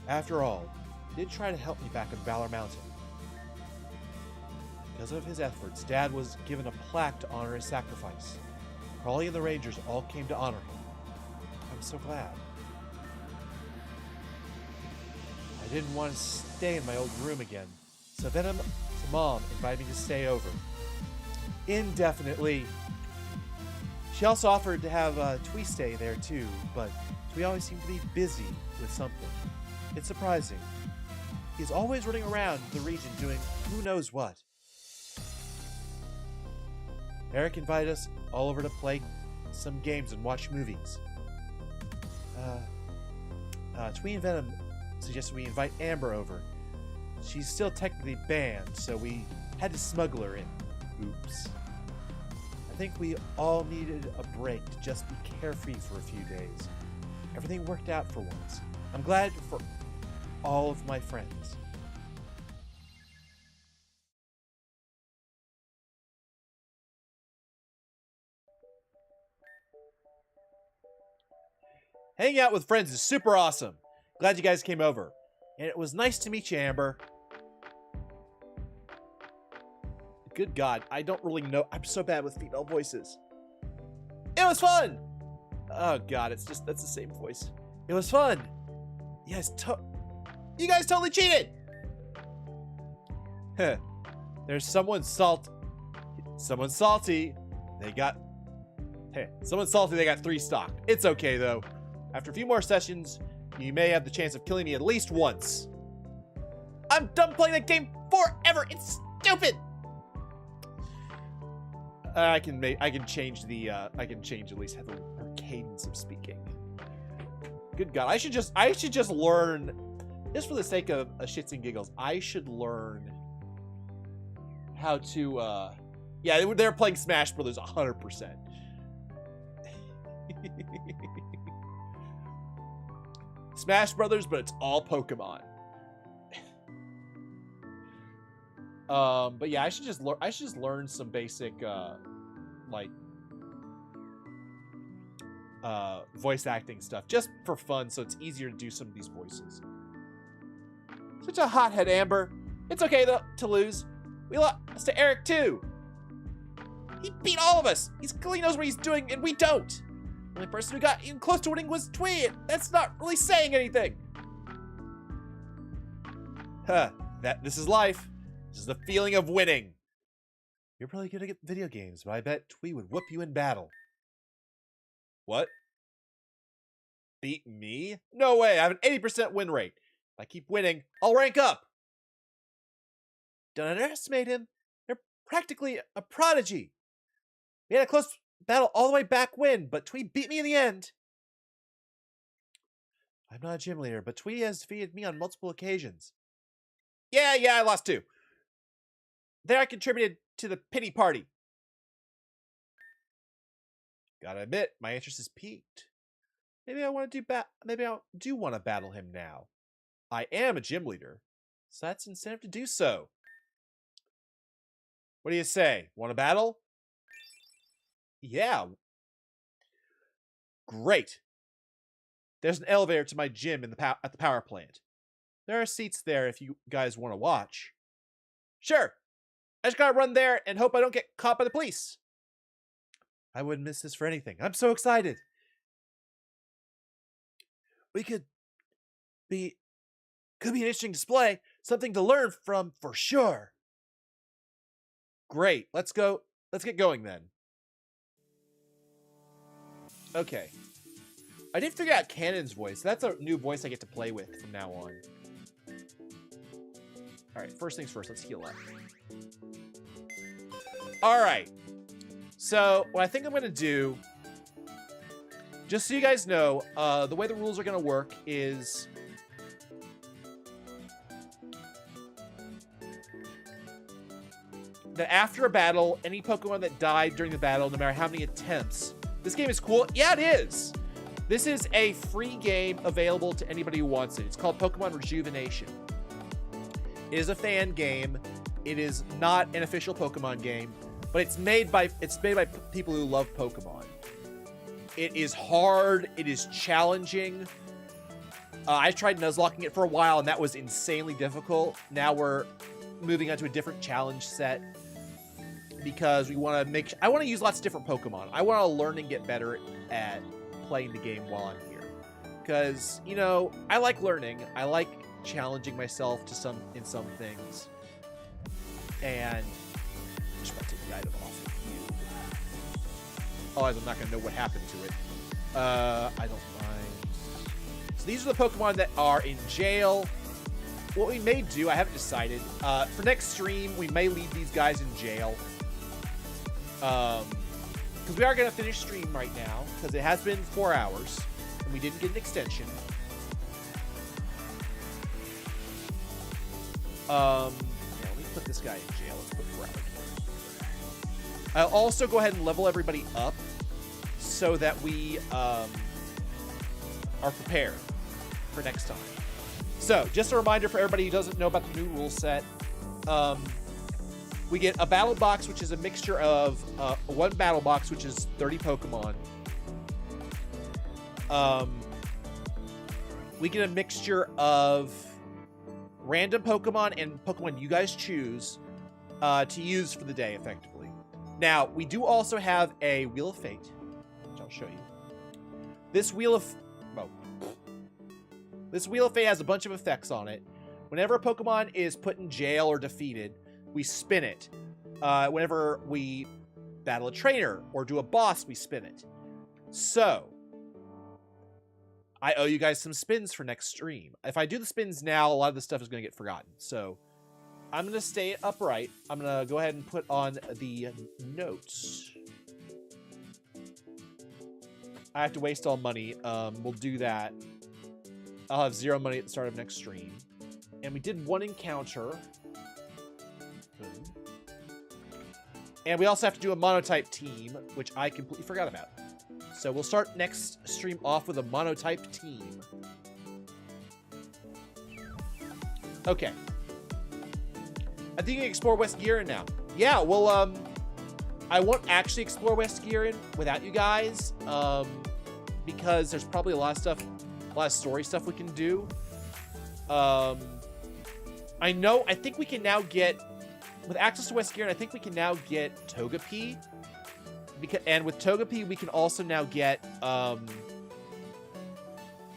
After all, he did try to help me back on Valor Mountain. Because of his efforts, Dad was given a plaque to honor his sacrifice. Crawley and the Rangers all came to honor him. I'm so glad. I didn't want to stay in my old room again, so then Mom invited me to stay over. Indefinitely. She also offered to have Twee stay there too, but Twee always seemed to be busy with something. It's surprising. He's always running around the region doing who knows what. Eric invited us all over to play some games and watch movies. Twee and Venom suggested we invite Amber over. She's still technically banned, so we had to smuggle her in. Oops. I think we all needed a break to just be carefree for a few days. Everything worked out for once. I'm glad for all of my friends. Hanging out with friends is super awesome. Glad you guys came over. And it was nice to meet you, Amber. Good God, I don't really know. I'm so bad with female voices. It was fun! Oh God, that's the same voice. It was fun. Yes, you guys totally cheated! Huh. There's someone salty. Someone's salty. They got 3 stock. It's okay though. After a few more sessions, you may have the chance of killing me at least once. I'm done playing that game forever. It's stupid. I can change at least have a cadence of speaking. Good God, I should just learn, just for the sake of shits and giggles. I should learn how to. Yeah, they're playing Smash Brothers 100%. Smash Brothers, but it's all Pokemon. But yeah, I should just learn some basic voice acting stuff just for fun, so it's easier to do some of these voices. Such a hothead, Amber. It's okay though to lose. We lost to Eric too. He beat all of us. He clearly knows what he's doing, and we don't. The only person who got even close to winning was Twee. That's not really saying anything. Huh. This is life. This is the feeling of winning. You're probably good at video games, but I bet Twee would whoop you in battle. What? Beat me? No way. I have an 80% win rate. If I keep winning, I'll rank up. Don't underestimate him. They're practically a prodigy. We had a close battle all the way back when, but Twee beat me in the end. I'm not a gym leader, but Twee has defeated me on multiple occasions. Yeah, I lost too. There I contributed to the pity party. Gotta admit, my interest is piqued. Maybe I do want to battle him now. I am a gym leader, so that's incentive to do so. What do you say? Want to battle? Yeah. Great. There's an elevator to my gym at the power plant. There are seats there if you guys want to watch. Sure. I just gotta run there and hope I don't get caught by the police. I wouldn't miss this for anything. I'm so excited. Could be an interesting display. Something to learn from for sure. Great. Let's get going then. Okay. I did figure out Cannon's voice. That's a new voice I get to play with from now on. Alright, first things first, let's heal up. Alright. So, what I think I'm going to do, just so you guys know, the way the rules are going to work is that after a battle, any Pokemon that died during the battle, no matter how many attempts, this game is cool. Yeah, it is. This is a free game available to anybody who wants it. It's called Pokémon Rejuvenation. It is a fan game. It is not an official Pokemon game, but it's made by people who love Pokemon. It is hard. It is challenging. I tried Nuzlocking it for a while, and that was insanely difficult. Now we're moving on to a different challenge set because we want to I want to use lots of different Pokemon. I want to learn and get better at playing the game while I'm here. Because, you know, I like learning. I like challenging myself in some things. And I'm just going to take the item off of you. Otherwise, I'm not going to know what happened to it. I don't mind. So these are the Pokemon that are in jail. What we may do, I haven't decided. For next stream, we may leave these guys in jail. Because we are going to finish stream right now, because it has been 4 hours, and we didn't get an extension. Yeah, let me put this guy in jail. Let's put 4 hours. I'll also go ahead and level everybody up so that we are prepared for next time. So, just a reminder for everybody who doesn't know about the new rule set. We get a battle box, which is a mixture of one battle box, which is 30 Pokemon. We get a mixture of random Pokemon and Pokemon you guys choose to use for the day, effectively. Now, we do also have a Wheel of Fate, which I'll show you. This Wheel of Fate has a bunch of effects on it. Whenever a Pokemon is put in jail or defeated, we spin it. Whenever we battle a trainer or do a boss, we spin it. So, I owe you guys some spins for next stream. If I do the spins now, a lot of the stuff is going to get forgotten. So, I'm going to stay upright. I'm going to go ahead and put on the notes. I have to waste all money. We'll do that. I'll have 0 money at the start of next stream. And we did one encounter. And we also have to do a monotype team, which I completely forgot about. So we'll start next stream off with a monotype team. Okay. I think you can explore West Giran now. Yeah, well, I won't actually explore West Giran without you guys, because there's probably a lot of story stuff we can do. I think we can now get, with access to West Giran, I think we can now get Togepi. And with Togepi, we can also now get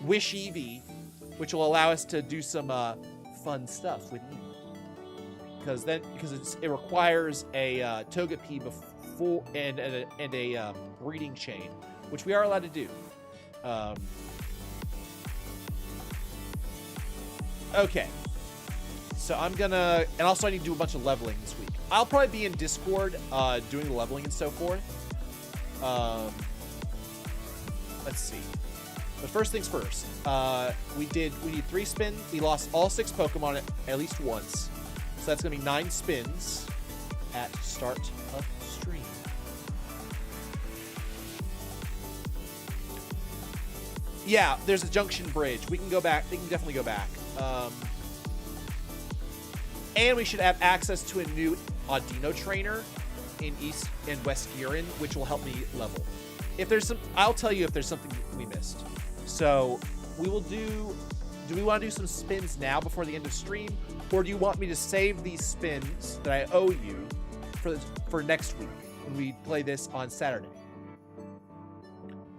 Wish Eevee, which will allow us to do some fun stuff with Eevee. Because it requires a Togepi before and a breeding chain, which we are allowed to do. Okay. So I'm gonna, and also I need to do a bunch of leveling this week. I'll probably be in Discord doing the leveling and so forth. Let's see. But first things first. We need 3 spins. We lost all 6 Pokemon at least once. So that's gonna be 9 spins at start of stream. Yeah, there's a junction bridge. We can go back. They can definitely go back. And we should have access to a new Audino trainer in East and West Giran, which will help me level. If there's some, I'll tell you if there's something we missed. So we will do we want to do some spins now before the end of stream? Or do you want me to save these spins that I owe you for next week when we play this on Saturday?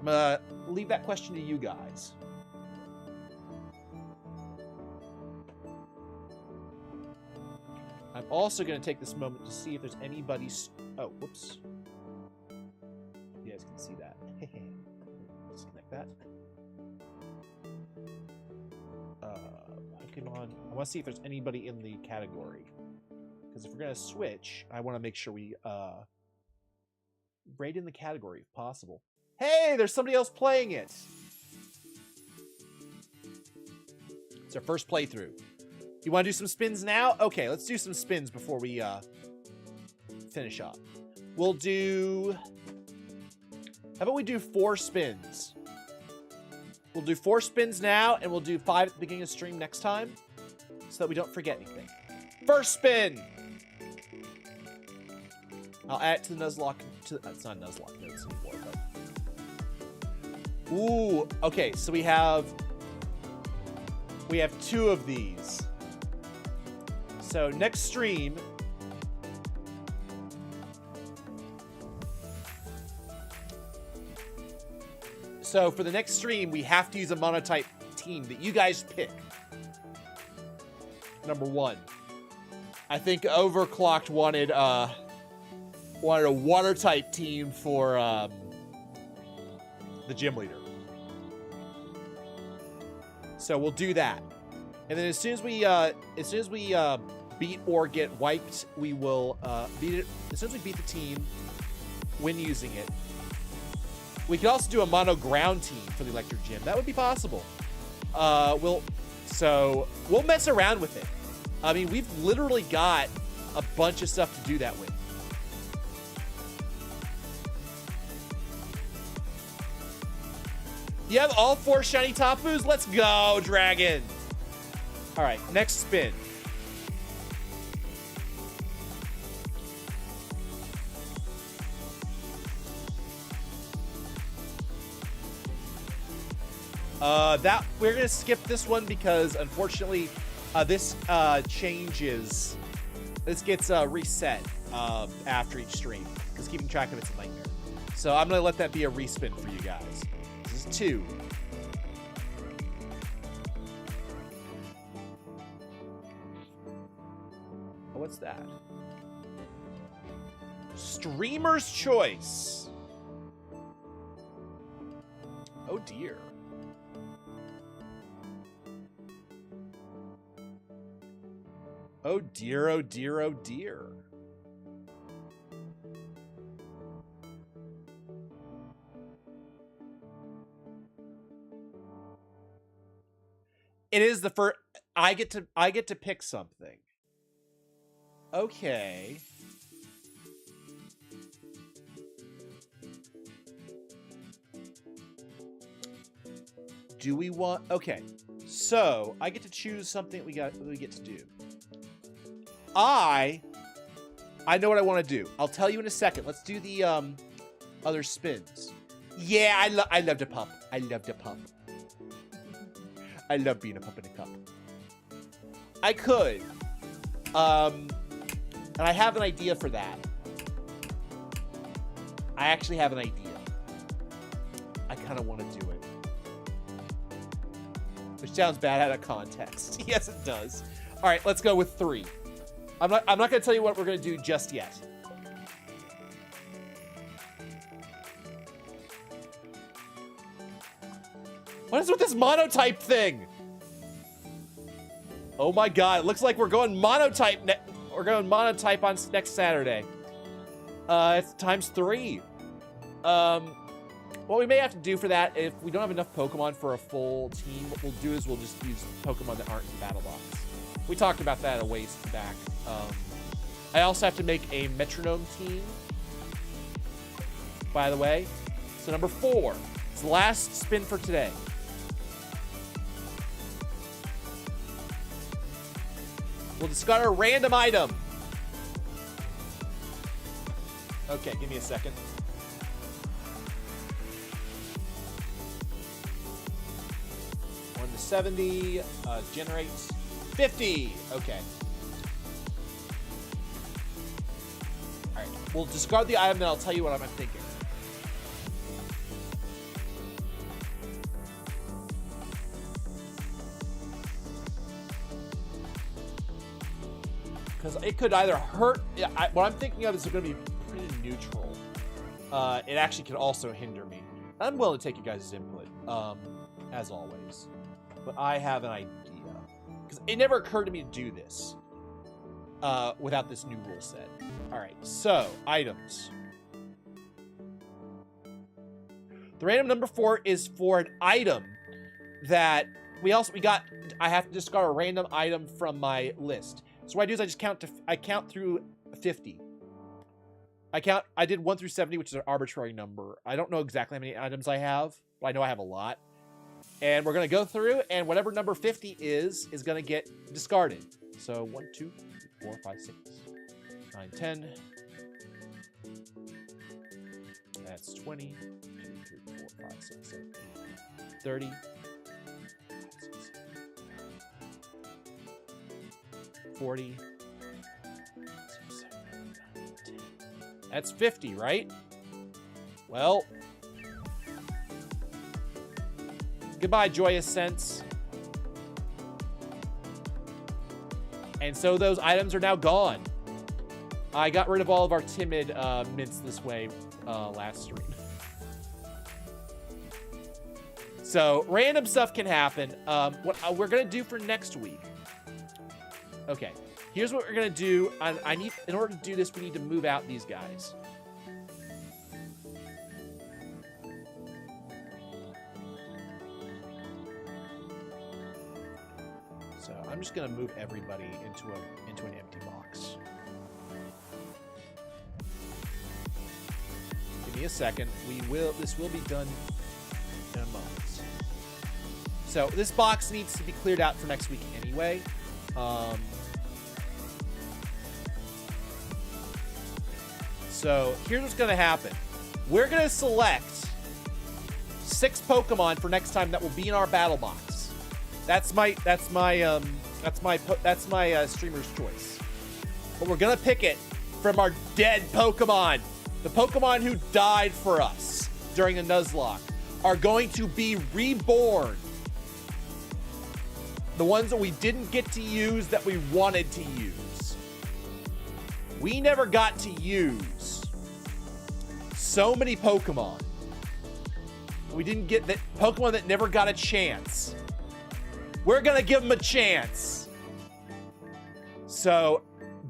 I'm going to leave that question to you guys. I'm also going to take this moment to see if there's anybody... Oh, whoops. You guys can see that. Disconnect that. Pokemon. I want to see if there's anybody in the category. Because if we're going to switch, I want to make sure we rate in the category if possible. Hey, there's somebody else playing it. It's our first playthrough. You want to do some spins now? Okay, let's do some spins before we finish up. We'll do... How about we do 4 spins? We'll do 4 spins now, and we'll do 5 at the beginning of stream next time, so that we don't forget anything. First spin! I'll add it to the Nuzlocke. It's not Nuzlocke notes anymore, but... Ooh, okay, so we have 2 of these. So next stream, so for the next stream, we have to use a monotype team that you guys pick. Number 1. I think Overclocked wanted a water type team for the gym leader. So we'll do that. And then as soon as we beat or get wiped, we will beat it. As soon as we beat the team, when using it. We could also do a mono ground team for the electric gym. That would be possible. We'll mess around with it. I mean, we've literally got a bunch of stuff to do that with. You have all 4 shiny Tapus? Let's go, Dragon. All right, next spin. That we're gonna skip this one because unfortunately, this changes. This gets reset after each stream because keeping track of it's a nightmare. So I'm gonna let that be a respin for you guys. This is 2. Oh, what's that? Streamer's choice. Oh dear. Oh dear, oh dear, oh dear. It is the first. I get to pick something. Okay. Do we want? Okay. So I get to choose something we get to do. I know what I want to do. I'll tell you in a second. Let's do the other spins. Yeah, I love to pump. I love to pump. I love being a pump in a cup. I could. And I have an idea for that. I actually have an idea. I kind of want to do it. Which sounds bad out of context. Yes, it does. All right, let's go with 3. I'm not going to tell you what we're going to do just yet. What is with this monotype thing? Oh my god, it looks like we're going monotype. We're going monotype on next Saturday. It's ×3. What we may have to do for that, if we don't have enough Pokemon for a full team, what we'll do is we'll just use Pokemon that aren't in Battle Box. We talked about that a ways back. I also have to make a metronome team, by the way. So number 4. It's the last spin for today. We'll discard a random item. Okay, give me a second. One to 70, generates 50. Okay. All right, we'll discard the item, then I'll tell you what I'm thinking. Because it could either hurt. What I'm thinking of is going to be pretty neutral. It actually could also hinder me. I'm willing to take you guys' input, as always. But I have an idea. Because it never occurred to me to do this without this new rule set. All right, so items. The random number 4 is for an item that we got. I have to discard a random item from my list. So what I do is I count through 50. I did 1 through 70, which is an arbitrary number. I don't know exactly how many items I have, but I know I have a lot. And we're gonna go through, and whatever number 50 is gonna get discarded. So 1, 2, 3, 4, 5, 6, 9, 10. That's 20. 2, 3, 4, 5, 6, 7, 8, 30. 40. That's 50, right? Well, goodbye, Joyous Sense. And so those items are now gone. I got rid of all of our timid mints this way last stream. So random stuff can happen. What we're gonna do for next week. Okay, here's what we're gonna do. In order to do this, we need to move out these guys. So I'm just gonna move everybody into an empty box. Give me a second. This will be done in a moment. So this box needs to be cleared out for next week anyway. So here's what's gonna happen. We're gonna select 6 Pokemon for next time that will be in our battle box. That's my streamer's choice. But we're gonna pick it from our dead Pokemon. The Pokemon who died for us during the Nuzlocke are going to be reborn. The ones that we didn't get to use that we wanted to use. We never got to use so many Pokemon. We didn't get that Pokemon that never got a chance. We're gonna give them a chance. So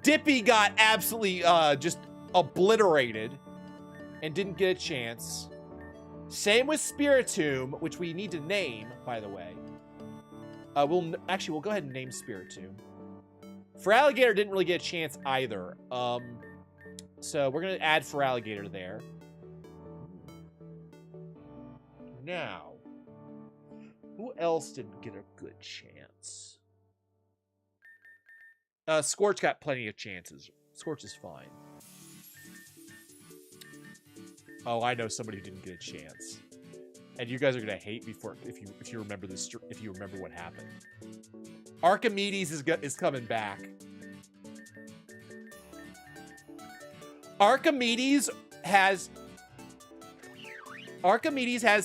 Dippy got absolutely just obliterated and didn't get a chance. Same with Spiritomb, which we need to name, by the way. We'll go ahead and name Spiritomb. Feraligatr didn't really get a chance either. So we're gonna add Feraligatr there. Now, who else didn't get a good chance? Scorch got plenty of chances. Scorch is fine. Oh, I know somebody who didn't get a chance. And you guys are gonna hate me for if you remember this, if you remember what happened. Archimedes is coming back. Archimedes has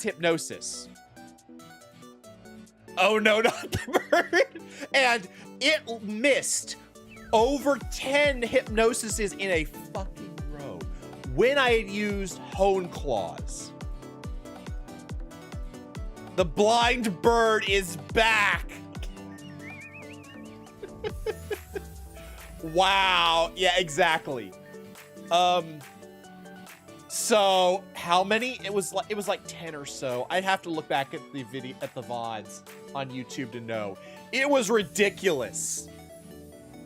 hypnosis. Oh no, not the bird! And it missed over 10 hypnosises in a fucking row when I had used Hone Claws. The blind bird is back. Wow. Yeah, exactly. So how many? It was like 10 or so. I'd have to look back at the video, at the VODs on YouTube to know. It was ridiculous.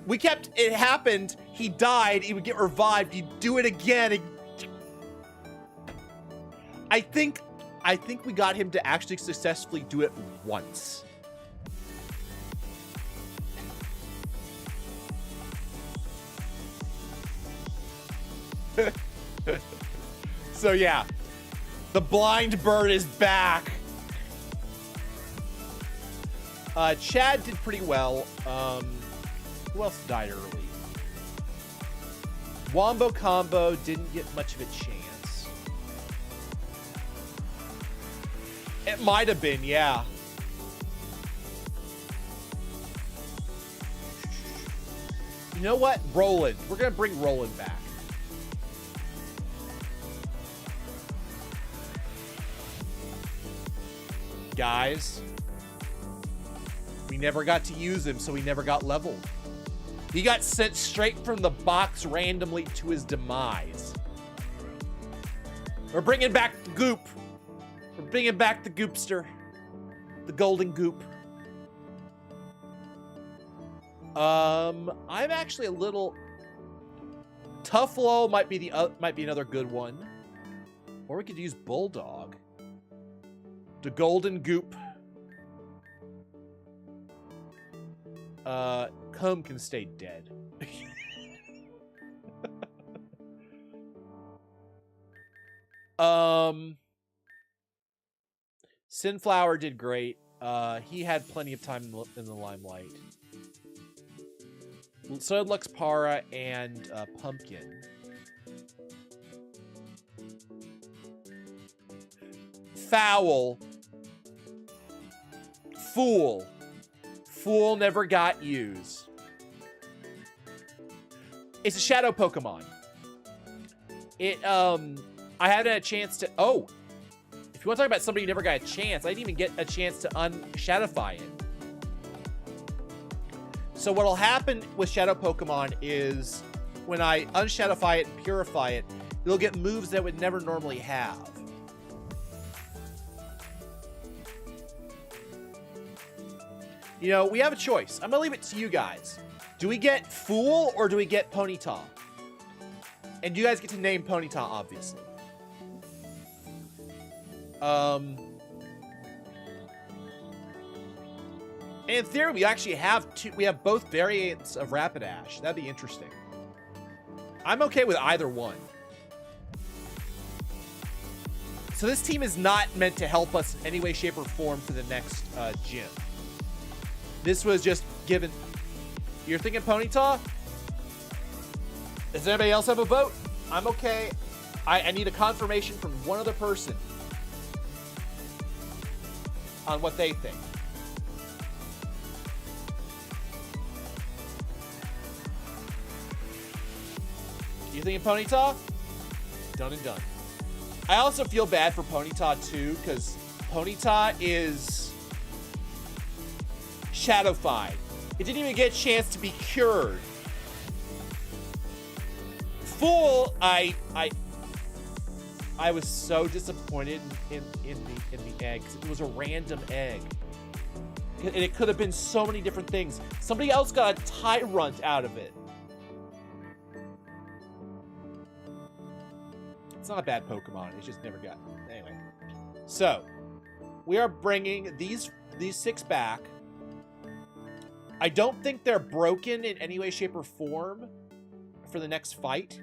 It happened, he died, he would get revived, he'd do it again. I think we got him to actually successfully do it once. So yeah, the blind bird is back. Chad did pretty well. Who else died early? Wombo Combo didn't get much of a chance. It might have been, yeah. You know what? Roland. We're gonna bring Roland back. Guys, we never got to use him, so he never got leveled. He got sent straight from the box randomly to his demise. We're bringing back the goop. We're bringing back the goopster. The golden goop. I'm actually a little... Tuffalo might be another good one. Or we could use Bulldog. The golden goop. Comb can stay dead. Sinflower did great. He had plenty of time in the limelight. So did Luxpara and Pumpkin. Foul. Fool. Fool never got used. It's a shadow Pokemon. I hadn't had a chance to... Oh! If you want to talk about somebody who never got a chance, I didn't even get a chance to unshadowify it. So what'll happen with shadow Pokemon is when I unshadowify it and purify it, it'll get moves that it would never normally have. You know, we have a choice. I'm gonna leave it to you guys. Do we get Fool or do we get Ponyta? And you guys get to name Ponyta, obviously. In theory, we actually have both variants of Rapidash. That'd be interesting. I'm okay with either one. So this team is not meant to help us in any way, shape, or form for the next gym. This was just given. You're thinking Ponyta? Does anybody else have a vote? I'm okay. I need a confirmation from one other person on what they think. You thinking Ponyta? Done and done. I also feel bad for Ponyta too, because Ponyta is shadowfied. It didn't even get a chance to be cured. Fool, I was so disappointed in the egg, 'cause it was a random egg. And it could have been so many different things. Somebody else got a Tyrant out of it. It's not a bad Pokemon. It's just never got. Anyway. So, we are bringing these 6 back. I don't think they're broken in any way, shape, or form for the next fight.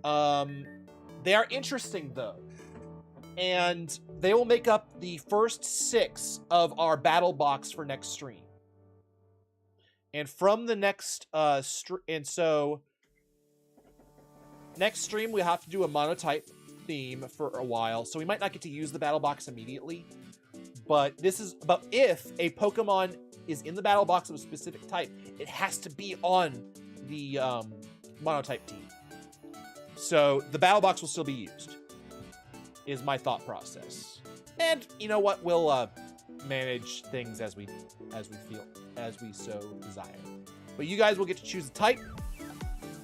They are interesting, though. And they will make up the first 6 of our battle box for next stream. And from the next next stream, we have to do a monotype theme for a while, so we might not get to use the battle box immediately. But this is about if a Pokemon is in the battle box of a specific type, it has to be on the monotype team. So the battle box will still be used, is my thought process. And you know what? We'll manage things as we so desire. But you guys will get to choose a type.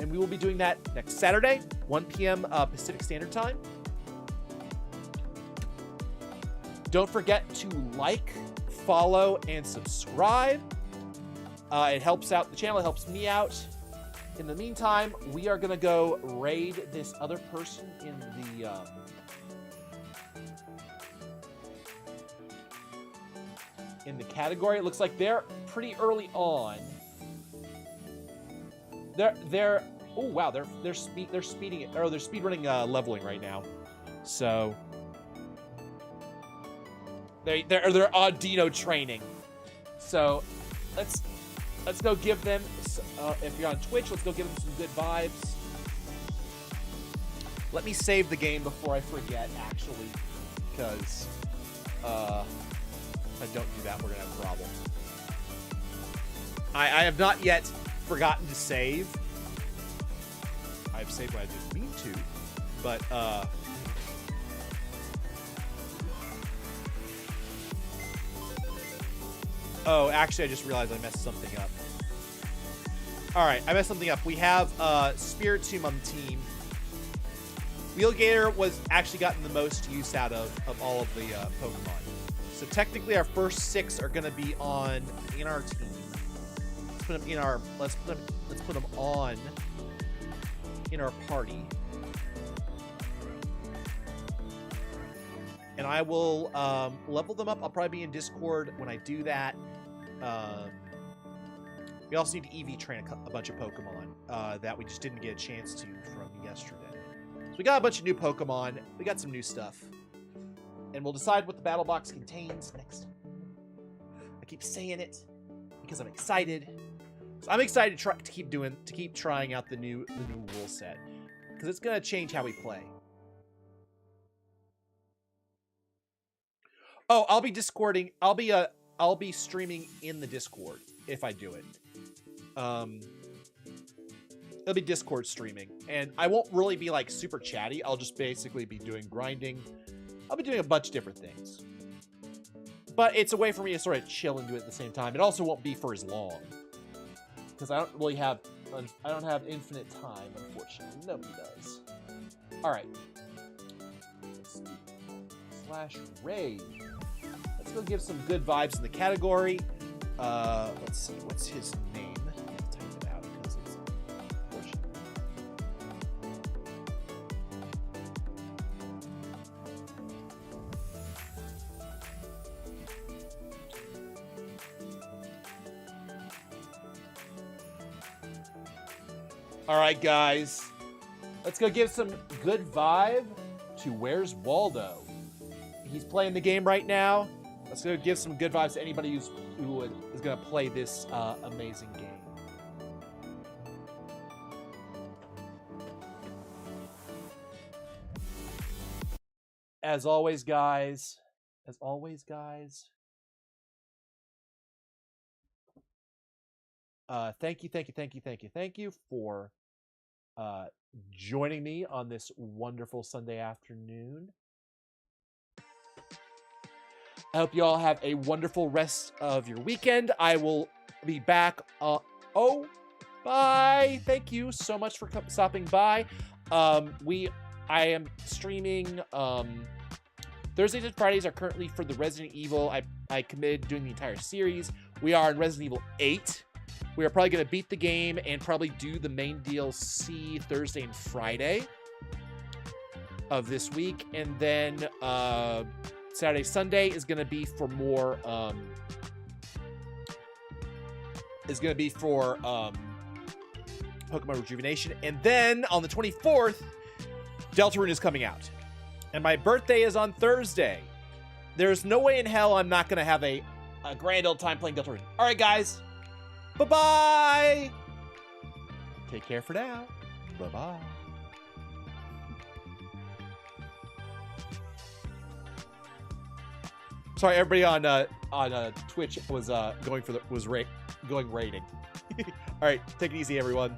And we will be doing that next Saturday, 1 p.m. Pacific Standard Time. Don't forget to like, follow, and subscribe. It helps out the channel. It helps me out. In the meantime, we are going to go raid this other person in the category. It looks like they're pretty early on. They're oh wow, they're speeding it, or they're speedrunning leveling right now. So they're Audino training. So let's go give them if you're on Twitch, let's go give them some good vibes. Let me save the game before I forget, actually, because if I don't do that, we're gonna have a problem. I have not yet forgotten to save. I've saved when I didn't mean to, but oh, actually, I just realized I messed something up. All right, I messed something up. We have Spiritomb on the team. Wheelgator was actually gotten the most use out of all of the Pokemon. So technically, our first 6 are going to be in our team. Let's put them in our. Let's put them on in our party. And I will level them up. I'll probably be in Discord when I do that. We also need to EV train a bunch of Pokemon that we just didn't get a chance to from yesterday. So we got a bunch of new Pokemon. We got some new stuff. And we'll decide what the battle box contains next. I keep saying it because I'm excited. So I'm excited to keep trying out the new rule set, because it's gonna change how we play. Oh, I'll be Discording. I'll be streaming in the Discord if I do it. It'll be Discord streaming, and I won't really be like super chatty. I'll just basically be doing grinding. I'll be doing a bunch of different things, but it's a way for me to sort of chill and do it at the same time. It also won't be for as long, because I don't have infinite time, unfortunately. Nobody does. All right. Let's do /raid. Let's go give some good vibes in the category. Let's see, what's his name? I have to type it out because it's unfortunate. All right, guys. Let's go give some good vibe to Where's Waldo. He's playing the game right now. Let's go give some good vibes to anybody who is going to play this amazing game. As always, guys. Thank you for joining me on this wonderful Sunday afternoon. I hope you all have a wonderful rest of your weekend. I will be back. Bye. Thank you so much for stopping by. I am streaming Thursdays and Fridays are currently for the Resident Evil. I committed doing the entire series. We are in Resident Evil 8. We are probably going to beat the game and probably do the main DLC Thursday and Friday of this week. And then Saturday, Sunday is going to be for more Pokemon Rejuvenation. And then on the 24th, Deltarune is coming out. And my birthday is on Thursday. There's no way in hell I'm not going to have a grand old time playing Deltarune. All right, guys. Bye-bye. Take care for now. Bye-bye. Sorry, everybody on Twitch was going rating. All right, take it easy, everyone.